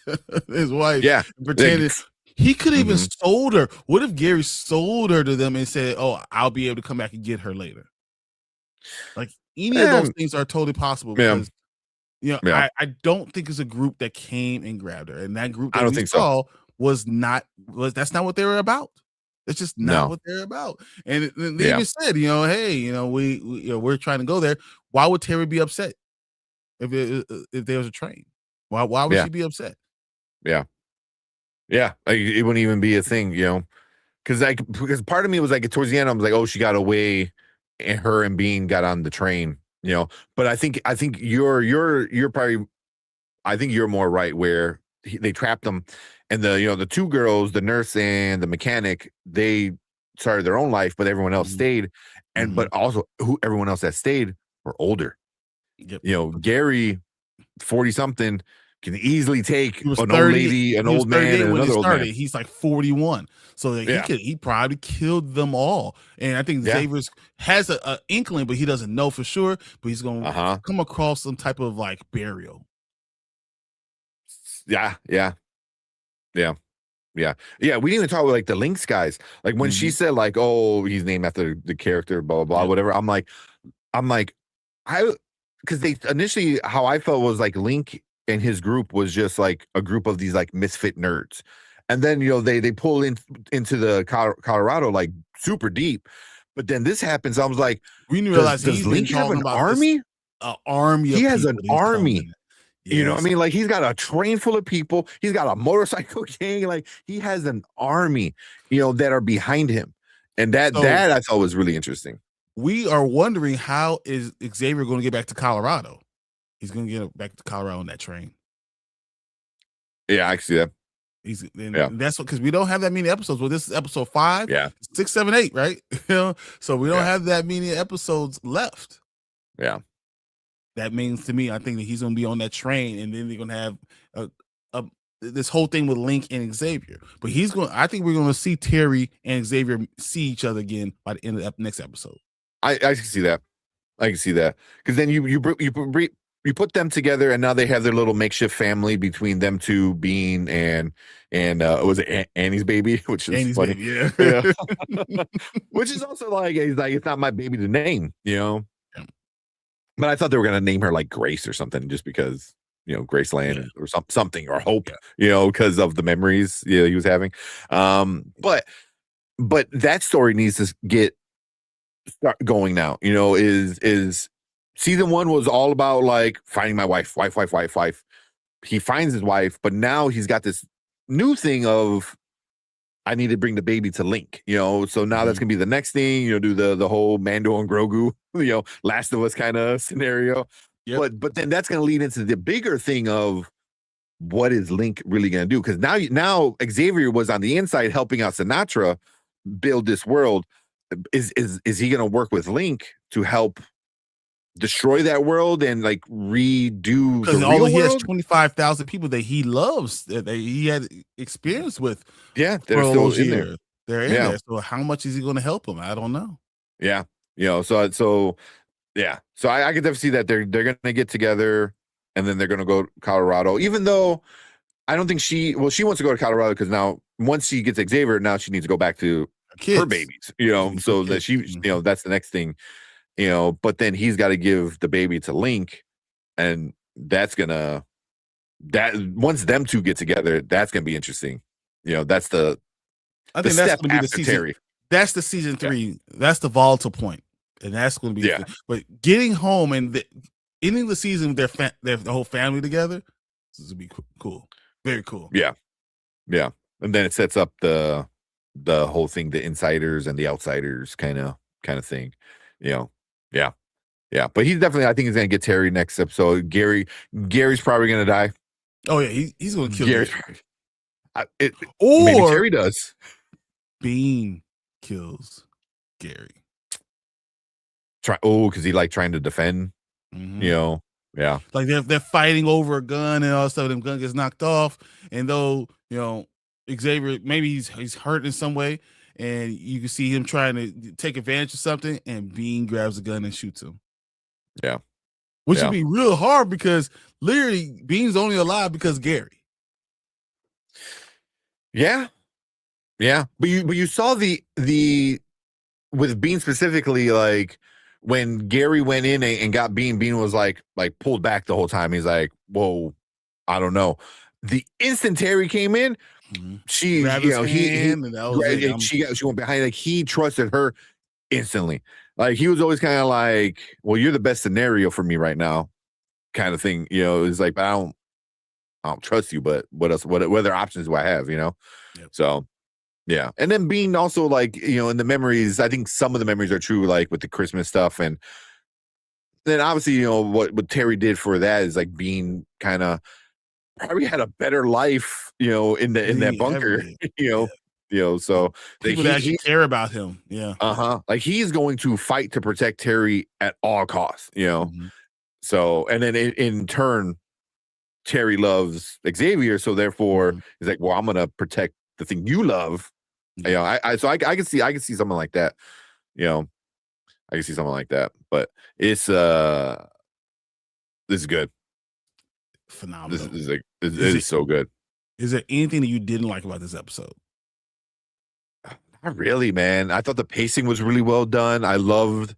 S1: wife.
S3: Yeah.
S1: Pretending he could even sold her. What if Gary sold her to them and said, "Oh, I'll be able to come back and get her later"? Like any of those things are totally possible because I don't think it's a group that came and grabbed her, and that group that we saw was that's not what they were about. It's just not what they're about. And they even said, hey, we're trying to go there. Why would Terry be upset if there was a train? Why would she be upset?
S3: Yeah. Yeah. Like, it wouldn't even be a thing, because part of me was like, towards the end, I was like, oh, she got away, and her and Bean got on the train, but I think you're probably, I think you're more right where they trapped them, and the two girls, the nurse and the mechanic, they started their own life, but everyone else stayed, and but also everyone else that stayed were older. Gary, 40 something, can easily take an 30, old lady, an old man, and another old man.
S1: He's like 41, so he probably killed them all. And I think Xavier has an inkling, but he doesn't know for sure. But he's going to come across some type of like burial.
S3: Yeah. We didn't even talk about like the Lynx guys. Like when she said like, oh, he's named after the character, blah blah blah, whatever. I'm like, because they initially, how I felt was like Link and his group was just like a group of these like misfit nerds, and then they pull into the Colorado like super deep, but then this happens. I was like,
S1: we didn't realize
S3: does Link have an army?
S1: An army.
S3: He has an army. Yes. You know what I mean? Like he's got a train full of people. He's got a motorcycle gang. Like he has an army, that are behind him. And that I thought was really interesting.
S1: We are wondering, how is Xavier going to get back to Colorado? He's going to get back to Colorado on that train.
S3: Yeah, I can see that.
S1: That's because we don't have that many episodes. Well, this is episode 5, 6, 7, 8, right? So we don't have that many episodes left.
S3: Yeah.
S1: That means to me, I think that he's going to be on that train, and then they're going to have this whole thing with Link and Xavier. But I think we're going to see Terry and Xavier see each other again by the end of the next episode. I
S3: can see that. I can see that, because then you put them together, and now they have their little makeshift family between them two, Bean and was it Annie's baby, which is Annie's funny, baby, yeah. Which is also like, it's not my baby to name, But I thought they were going to name her like Grace or something, just because, Graceland or something, or Hope, because of the memories he was having. But that story needs to start going now. Is season 1 was all about like finding my wife. He finds his wife, but now he's got this new thing of, I need to bring the baby to Link, so now that's gonna be the next thing, do the whole Mando and Grogu, Last of Us kind of scenario. But then that's gonna lead into the bigger thing of, what is Link really gonna do? Because now Xavier was on the inside helping out Sinatra build this world. Is he gonna work with Link to help destroy that world and like redo the real world? He has
S1: 25,000 people that he loves, that he had experience with.
S3: Yeah, they're still in there.
S1: They're in there. So how much is he going to help them? I don't know.
S3: Yeah, so I could definitely see that they're going to get together, and then they're going to go to Colorado. Even though I don't think she wants to go to Colorado, because now once she gets Xavier, now she needs to go back to her babies. So that she, that's the next thing. But then he's got to give the baby to Link, and once them two get together, that's gonna be interesting. That's the
S1: that's gonna be the season. Terry. That's the season 3. That's the volatile point, and that's gonna be. But getting home and ending the season with their whole family together, this is gonna be cool, very cool.
S3: Yeah, and then it sets up the whole thing, the insiders and the outsiders kind of thing. Yeah, but he's definitely, I think he's gonna get Terry next episode. Gary's probably gonna die.
S1: Oh yeah, he's gonna kill
S3: Gary. Maybe
S1: Or
S3: Terry does.
S1: Bean kills Gary.
S3: Because he like trying to defend.
S1: Mm-hmm.
S3: You know, yeah.
S1: Like they're fighting over a gun and all that stuff. Them gun gets knocked off, and though Xavier maybe he's hurt in some way, and you can see him trying to take advantage of something, and Bean grabs a gun and shoots him.
S3: Yeah,
S1: which would be real hard because literally Bean's only alive because Gary.
S3: Yeah, but you saw the with Bean specifically, like when Gary went in and got Bean was like pulled back the whole time. He's like, whoa, I don't know. The instant Terry came in, she
S1: grabbed his hand, and that was it.
S3: She went behind, like he trusted her instantly. Like he was always kind of like, well, you're the best scenario for me right now, kind of thing. It's like, but I don't trust you, but what else? What other options do I have? Yep. So yeah. And then Bean also, like, in the memories, I think some of the memories are true, like with the Christmas stuff. And then obviously, what Terry did for that is like Bean kind of probably had a better life, in that bunker, so
S1: people that actually care about him. Yeah.
S3: Like he's going to fight to protect Terry at all costs, So, and then in turn, Terry loves Xavier. So therefore he's like, well, I'm going to protect the thing you love. I can see something like that. I can see something like that, but it's this is good.
S1: Phenomenal.
S3: This is so good.
S1: Is there anything that you didn't like about this episode?
S3: Not really, man. I thought the pacing was really well done. I loved,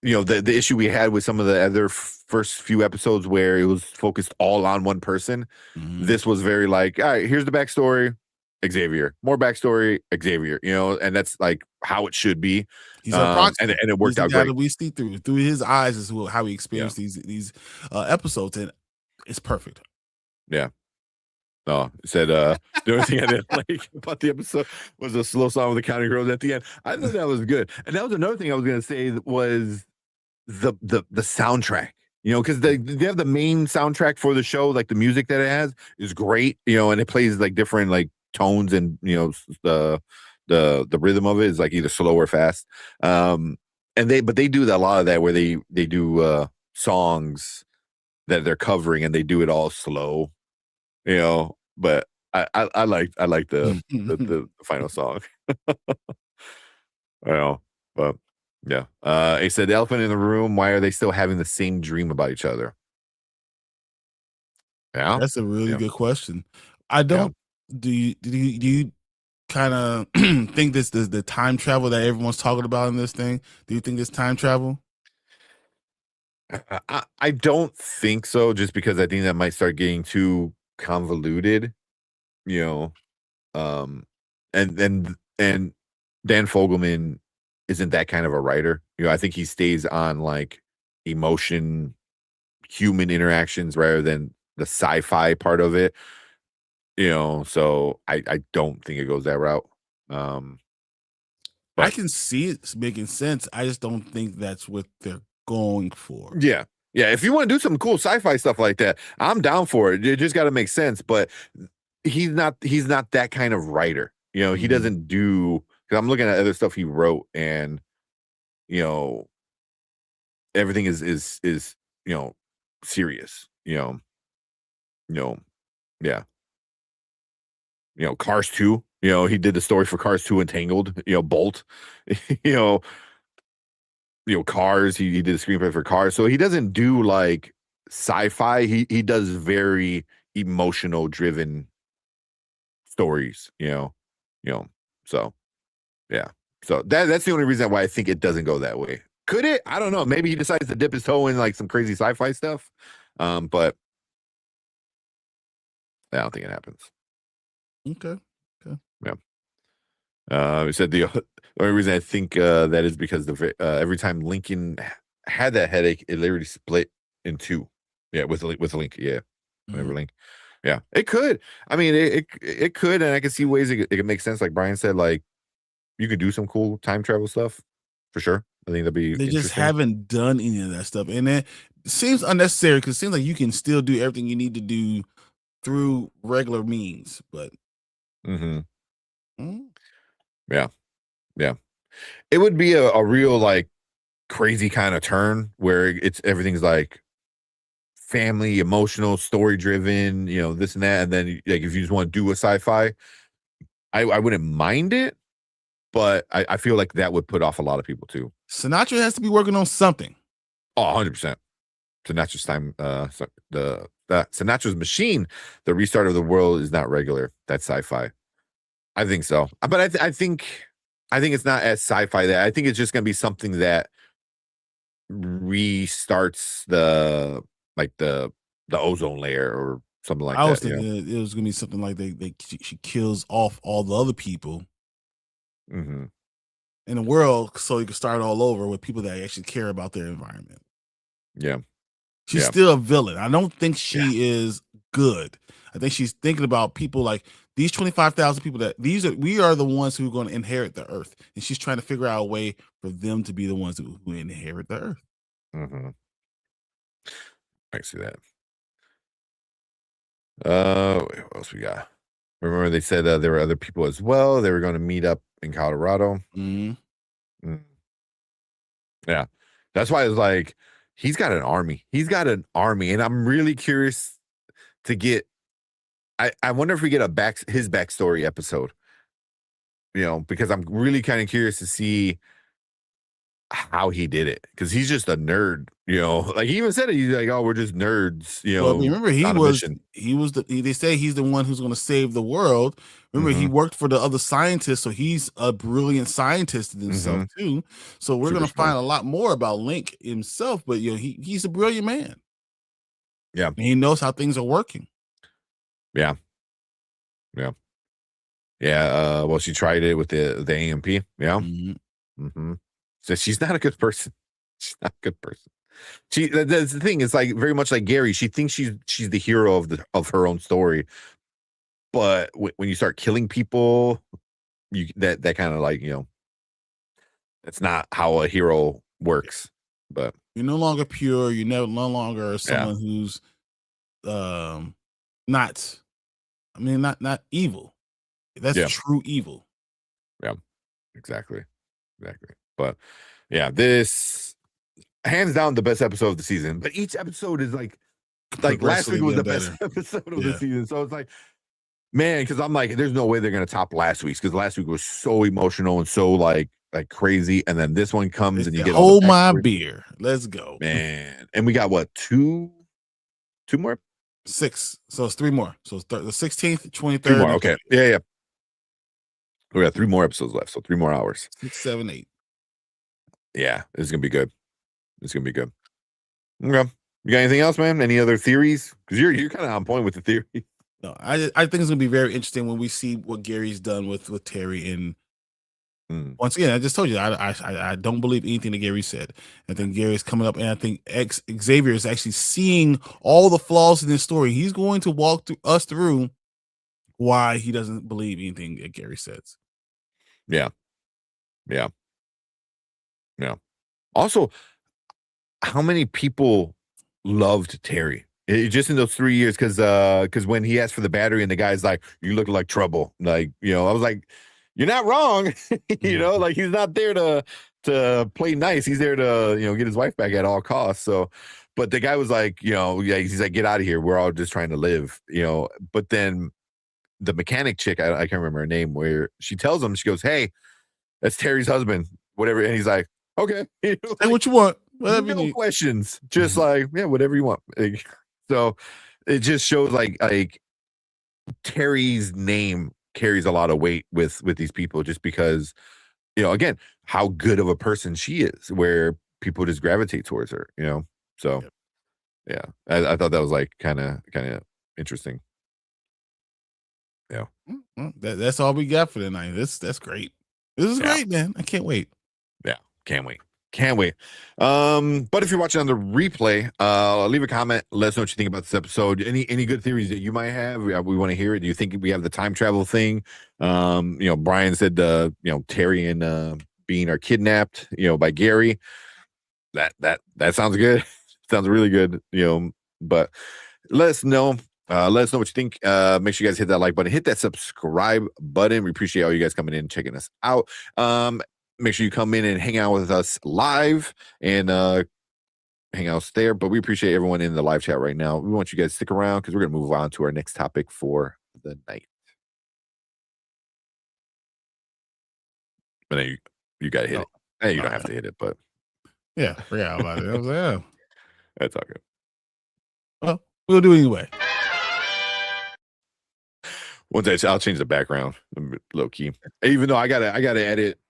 S3: the issue we had with some of the other first few episodes where it was focused all on one person. This was very like, all right, here's the backstory. Xavier, more backstory, Xavier, and that's like how it should be.
S1: He's our proxy,
S3: and it worked out great.
S1: We see through his eyes is how he experienced these episodes, and it's perfect.
S3: Yeah. No, it said the only thing I didn't like about the episode was a slow song with the County Roads at the end. I thought that was good, and that was another thing I was going to say was the soundtrack. Because they have the main soundtrack for the show, like the music that it has is great. And it plays like different like tones, and the rhythm of it is like either slow or fast. And they do a lot of that where they do songs that they're covering and they do it all slow, but I like the final song. But yeah. He said the elephant in the room, why are they still having the same dream about each other? Yeah,
S1: that's a really good question. I don't do you kind of think this the time travel that everyone's talking about in this thing? Do you think this time travel?
S3: I don't think so, just because I think that might start getting too convoluted, and Dan Fogelman isn't that kind of a writer. I think he stays on like emotion, human interactions rather than the sci-fi part of it. So I don't think it goes that route.
S1: I can see it making sense. I just don't think that's what they're going for.
S3: Yeah. If you want to do some cool sci-fi stuff like that, I'm down for it. It just got to make sense. But he's not that kind of writer. He doesn't do. Because I'm looking at other stuff he wrote, and everything is serious. Yeah. Cars 2. He did the story for Cars 2 Entangled. Bolt. Cars. He did a screenplay for Cars. So he doesn't do like sci-fi. He does very emotional driven stories. So yeah. So that's the only reason why I think it doesn't go that way. Could it? I don't know. Maybe he decides to dip his toe in like some crazy sci-fi stuff. But I don't think it happens.
S1: Okay.
S3: Yeah. He said the only reason I think that is because every time Lincoln had that headache, it literally split in two. Yeah, with Link. Yeah, whatever Link. Yeah, it could. I mean, it could, and I can see ways it could make sense. Like Brian said, like you could do some cool time travel stuff for sure. I think that'd be.
S1: They just haven't done any of that stuff, and it seems unnecessary because it seems like you can still do everything you need to do through regular means, but
S3: Mm-hmm.
S1: Mm.
S3: Yeah. It would be a real like crazy kind of turn where everything's like family, emotional, story driven, this and that. And then like if you just want to do a sci-fi, I wouldn't mind it, but I feel like that would put off a lot of people too.
S1: Sinatra has to be working on something.
S3: Oh, 100%. Sinatra's time, Sinatra's machine, the restart of the world is not regular. That's sci-fi. I think so. But I think it's not as sci-fi that I think it's just gonna be something that restarts the ozone layer or something like that.
S1: I was thinking it was gonna be something like she kills off all the other people in the world, so you can start all over with people that actually care about their environment.
S3: Yeah,
S1: she's still a villain. I don't think she is good. I think she's thinking about people like these 25,000 people we are the ones who are going to inherit the earth, and she's trying to figure out a way for them to be the ones who inherit the earth.
S3: Mm-hmm. I see that. What else we got? Remember they said there were other people as well. They were going to meet up in Colorado.
S1: Mm-hmm.
S3: Yeah, that's why it's like he's got an army. And I'm really curious to get. I wonder if we get his backstory episode. Because I'm really kind of curious to see how he did it, because he's just a nerd. Like he even said it. He's like, "Oh, we're just nerds."
S1: Well, remember they say he's the one who's going to save the world. Remember, he worked for the other scientists, so he's a brilliant scientist himself too. So we're going to find a lot more about Link himself. But he's a brilliant man.
S3: Yeah,
S1: and he knows how things are working.
S3: Yeah. Well, she tried it with the AMP. Yeah. So she's not a good person. That's the thing. It's like very much like Gary. She thinks she's the hero of her own story, but when you start killing people, that kind of like that's not how a hero works. But
S1: you're no longer pure. You're no longer someone who's not evil. That's true evil.
S3: Yeah, exactly. But yeah, this hands down the best episode of the season. But each episode is like last week was the best episode of the season. So it's like, man, because I'm like, there's no way they're gonna top last week's, because last week was so emotional and so like crazy, and then this one comes and you get
S1: hold my beer. Let's go,
S3: man. And we got what, two more?
S1: 6. So it's 3 more. So it's the 16th, 23rd.
S3: 3 more. Okay. Yeah. We got 3 more episodes left, so 3 more hours.
S1: 6, 7, 8.
S3: Yeah, it's gonna be good. Okay. You got anything else, man? Any other theories? Because you're kind of on point with the theory.
S1: No, I think it's gonna be very interesting when we see what Gary's done with Terry. And once again, I just told you I don't believe anything that Gary said. I think Gary's coming up, and I think Xavier is actually seeing all the flaws in this story. He's going to walk us through why he doesn't believe anything that Gary says.
S3: Yeah. Also, how many people loved Terry just in those 3 years? Because when he asked for the battery and the guy's like, "You look like trouble," like I was like, you're not wrong. Like he's not there to play nice. He's there to get his wife back at all costs. So, but the guy was like, he's like, "Get out of here. We're all just trying to live." But then the mechanic chick, I can't remember her name, where she tells him, she goes, "Hey, that's Terry's husband," whatever. And he's like, "Okay."
S1: Say what you want. Whatever
S3: no
S1: you need.
S3: Questions. Just like, yeah, whatever you want. So it just shows like Terry's name carries a lot of weight with these people, just because, again, how good of a person she is, where people just gravitate towards her, So yeah, I thought that was like kind of interesting. Yeah.
S1: That's all we got for tonight. That's great. This is great, man. I can't wait.
S3: Yeah, can't wait. But if you're watching on the replay, leave a comment. Let us know what you think about this episode. Any good theories that you might have? We want to hear it. Do you think we have the time travel thing? Brian said Terry and Bean are kidnapped, by Gary. That sounds good. Sounds really good. But let us know. Let us know what you think. Make sure you guys hit that like button, hit that subscribe button. We appreciate all you guys coming in and checking us out. Make sure you come in and hang out with us live and hang out there. But we appreciate everyone in the live chat right now. We want you guys to stick around because we're going to move on to our next topic for the night. But then you got to hit it. Hey, you don't have to hit it, but
S1: yeah, forgot about it. I was like, oh,
S3: that's all good.
S1: Well, we'll do it anyway.
S3: One day I'll change the background, low key. Even though I gotta edit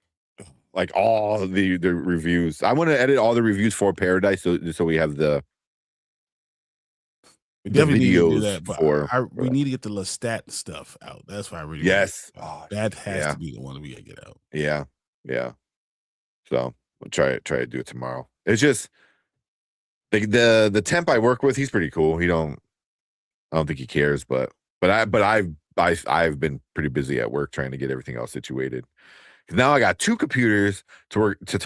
S3: like all the reviews. I want to edit all the reviews for Paradise, so we have the.
S1: We definitely need to do that, but we need to get the Lestat stuff out. That's why I really that has to be the one we gotta get out.
S3: Yeah. So we'll try to do it tomorrow. It's just the temp I work with. He's pretty cool. I don't think he cares, but I've been pretty busy at work trying to get everything else situated. Now I got 2 computers to work to.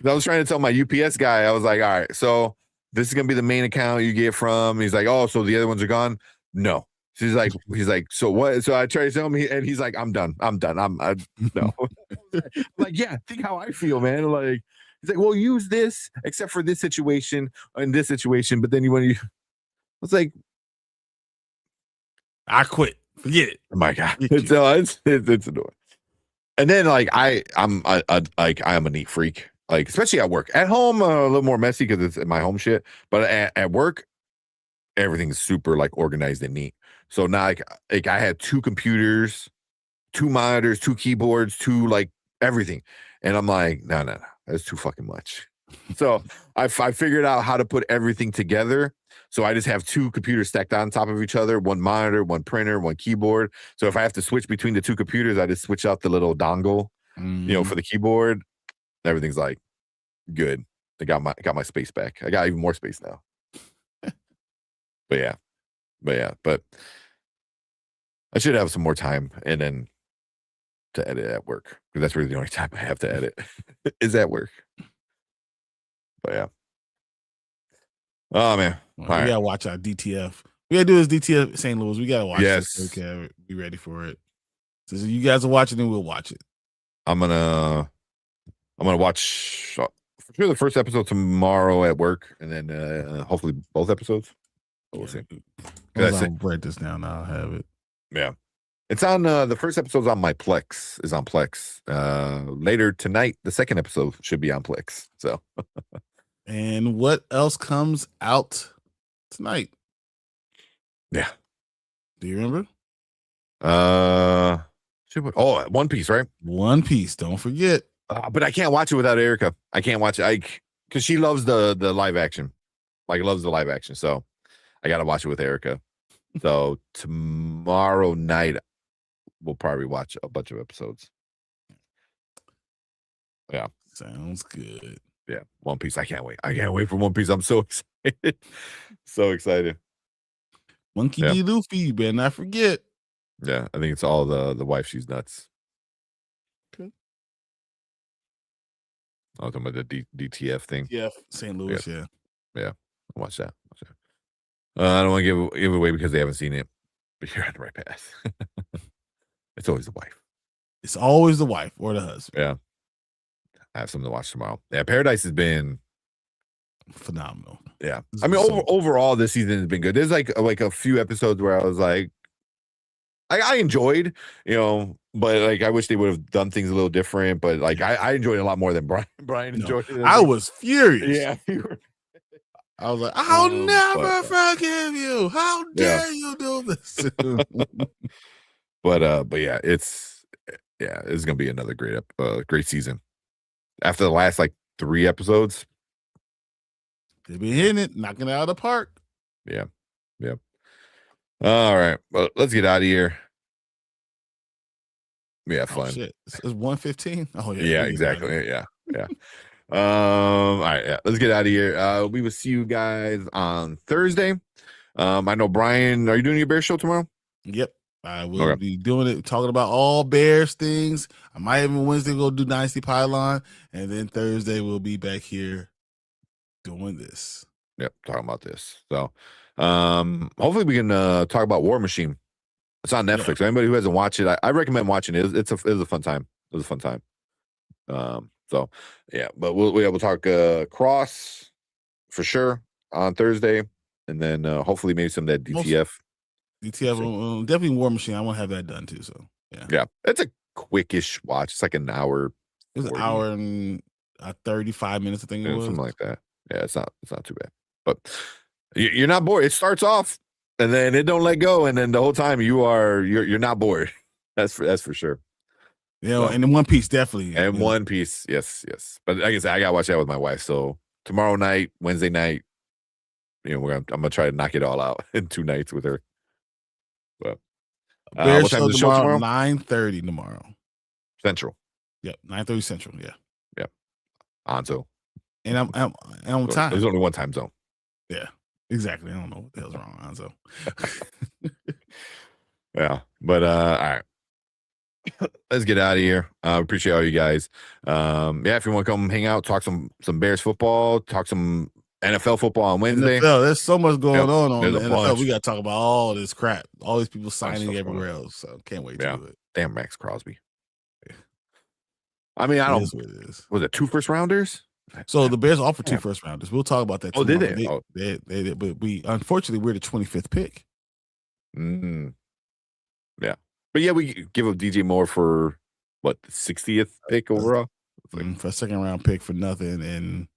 S3: I was trying to tell my UPS guy. I was like, all right, so this is gonna be the main account you get from. He's like, oh, so the other ones are gone? No. He's like, so what? So I tried to tell him, and he's like, I'm done. No. I'm like, yeah, think how I feel, man. Like, he's like, well, use this except for this situation and this situation, but then I was like,
S1: I quit. Forget it.
S3: Oh my God. It's annoying. And then like I'm a neat freak. Like, especially at work. At home, a little more messy because it's my home shit. But at work, everything's super like organized and neat. So now like I had 2 computers, 2 monitors, 2 keyboards, 2 like everything. And I'm like, no, that's too fucking much. So I figured out how to put everything together. So I just have 2 computers stacked on top of each other, 1 monitor, 1 printer, 1 keyboard. So if I have to switch between the 2 computers, I just switch out the little dongle, for the keyboard. Everything's like good. I got my space back. I got even more space now. But I should have some more time and then to edit at work, because that's really the only time I have to edit is at work. But yeah. Oh man.
S1: We gotta watch our DTF. We gotta do this DTF St. Louis. We gotta watch it. So we can be ready for it. So you guys are watching, then we'll watch it.
S3: I'm gonna watch for sure the first episode tomorrow at work, and then hopefully both episodes. We'll see.
S1: I'll write this down. I'll have it.
S3: Yeah. It's on the first episode's on my Plex. Is on Plex. Later tonight, the second episode should be on Plex. So
S1: and what else comes out tonight?
S3: Yeah.
S1: Do you remember?
S3: One Piece, right?
S1: One Piece. Don't forget.
S3: But I can't watch it without Erica. I can't watch it because she loves the live action. Like, loves the live action. So I got to watch it with Erica. So tomorrow night, we'll probably watch a bunch of episodes. Yeah.
S1: Sounds good.
S3: Yeah. One Piece. I can't wait. I can't wait for One Piece. I'm so excited. So excited.
S1: Monkey D. Luffy, you better not forget.
S3: Yeah. I think it's all the wife. She's nuts.
S1: Okay.
S3: I was talking about the DTF thing.
S1: Yeah. St. Louis. Yeah.
S3: I'll watch that. I don't want to give it away because they haven't seen it, but you're on the right path. It's always the wife.
S1: It's always the wife or the husband.
S3: Yeah. I have something to watch tomorrow. Yeah, Paradise has been
S1: phenomenal.
S3: Yeah. I mean, overall, this season has been good. There's like a few episodes where I was like, I enjoyed, but like I wish they would have done things a little different. But like I enjoyed it a lot more than Brian enjoyed it.
S1: I was furious.
S3: Yeah.
S1: I was like, I'll never forgive you. How dare you do this?
S3: But yeah, it's gonna be another great season. After the last like 3 episodes,
S1: they've been hitting it, knocking it out of the park.
S3: Yeah. All right, well, let's get out of here. We have fun.
S1: Shit. It's 1:15. Oh yeah.
S3: Yeah, exactly. Yeah. All right, let's get out of here. We will see you guys on Thursday. I know, Brian, are you doing your Bear show tomorrow?
S1: Yep, I will be doing it, talking about all Bears things. I might even Wednesday go do Dynasty Pylon, and then Thursday we'll be back here doing this.
S3: Yep, talking about this. So, hopefully we can talk about War Machine. It's on Netflix. Yeah. Anybody who hasn't watched it, I recommend watching it. It was a fun time. It was a fun time. So yeah, but we'll talk Cross for sure on Thursday, and then hopefully maybe some of that DTF.
S1: Definitely War Machine. I want to have that done too. So
S3: yeah, it's a quickish watch. It's like an hour.
S1: It's 40. An hour and 35 minutes. I think it was
S3: something like that. Yeah, it's not too bad. But you're not bored. It starts off, and then it don't let go, and then the whole time you're not bored. That's for sure.
S1: Yeah, and in One Piece, definitely.
S3: And One Piece, yes. But like I said, I gotta watch that with my wife. So tomorrow night, Wednesday night, I'm gonna try to knock it all out in 2 nights with her. But
S1: what time is the show tomorrow? 9:30 tomorrow.
S3: Central.
S1: Yep, 9:30 Central. Yeah.
S3: Yep. Anzo.
S1: And I'm on time.
S3: There's only one time zone.
S1: Yeah, exactly. I don't know what the hell's wrong, Anzo.
S3: Yeah, but all right. Let's get out of here. Appreciate all you guys. If you want to come hang out, talk some Bears football, talk some NFL football on Wednesday.
S1: NFL, there's so much going on the NFL. Bunch. We got to talk about all this crap, all these people signing everywhere else. So can't wait to do it.
S3: Damn Max Crosby. I mean, I don't. Was it 2 first rounders?
S1: So the Bears offered 2 first rounders. We'll talk about that.
S3: Oh, did they?
S1: They did. But unfortunately, we're the 25th pick.
S3: Yeah. But yeah, we give up DJ Moore for what, the 60th pick overall?
S1: For a second round pick for nothing, and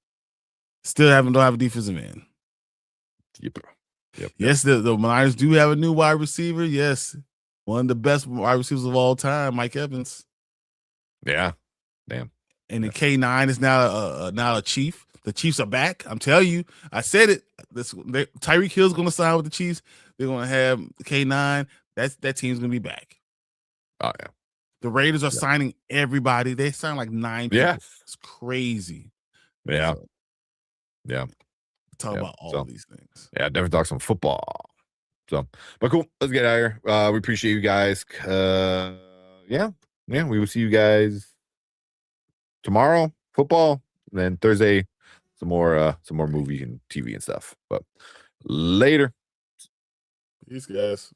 S1: still don't have a defensive end.
S3: Yep.
S1: Yes, the Niners do have a new wide receiver. Yes, one of the best wide receivers of all time, Mike Evans.
S3: Yeah. Damn.
S1: And the K9 is now a Chief. The Chiefs are back. I'm telling you, I said it. Tyreek Hill's going to sign with the Chiefs. They're going to have K9. That team's going to be back.
S3: Oh, yeah.
S1: The Raiders are signing everybody. They signed like 9 people.
S3: Yeah.
S1: It's crazy.
S3: Yeah.
S1: So, talk about all these things.
S3: Yeah, definitely talk some football. So, but cool. Let's get out of here. We appreciate you guys. We will see you guys tomorrow, football, and then Thursday, some more movie and TV and stuff. But later.
S1: Peace, guys.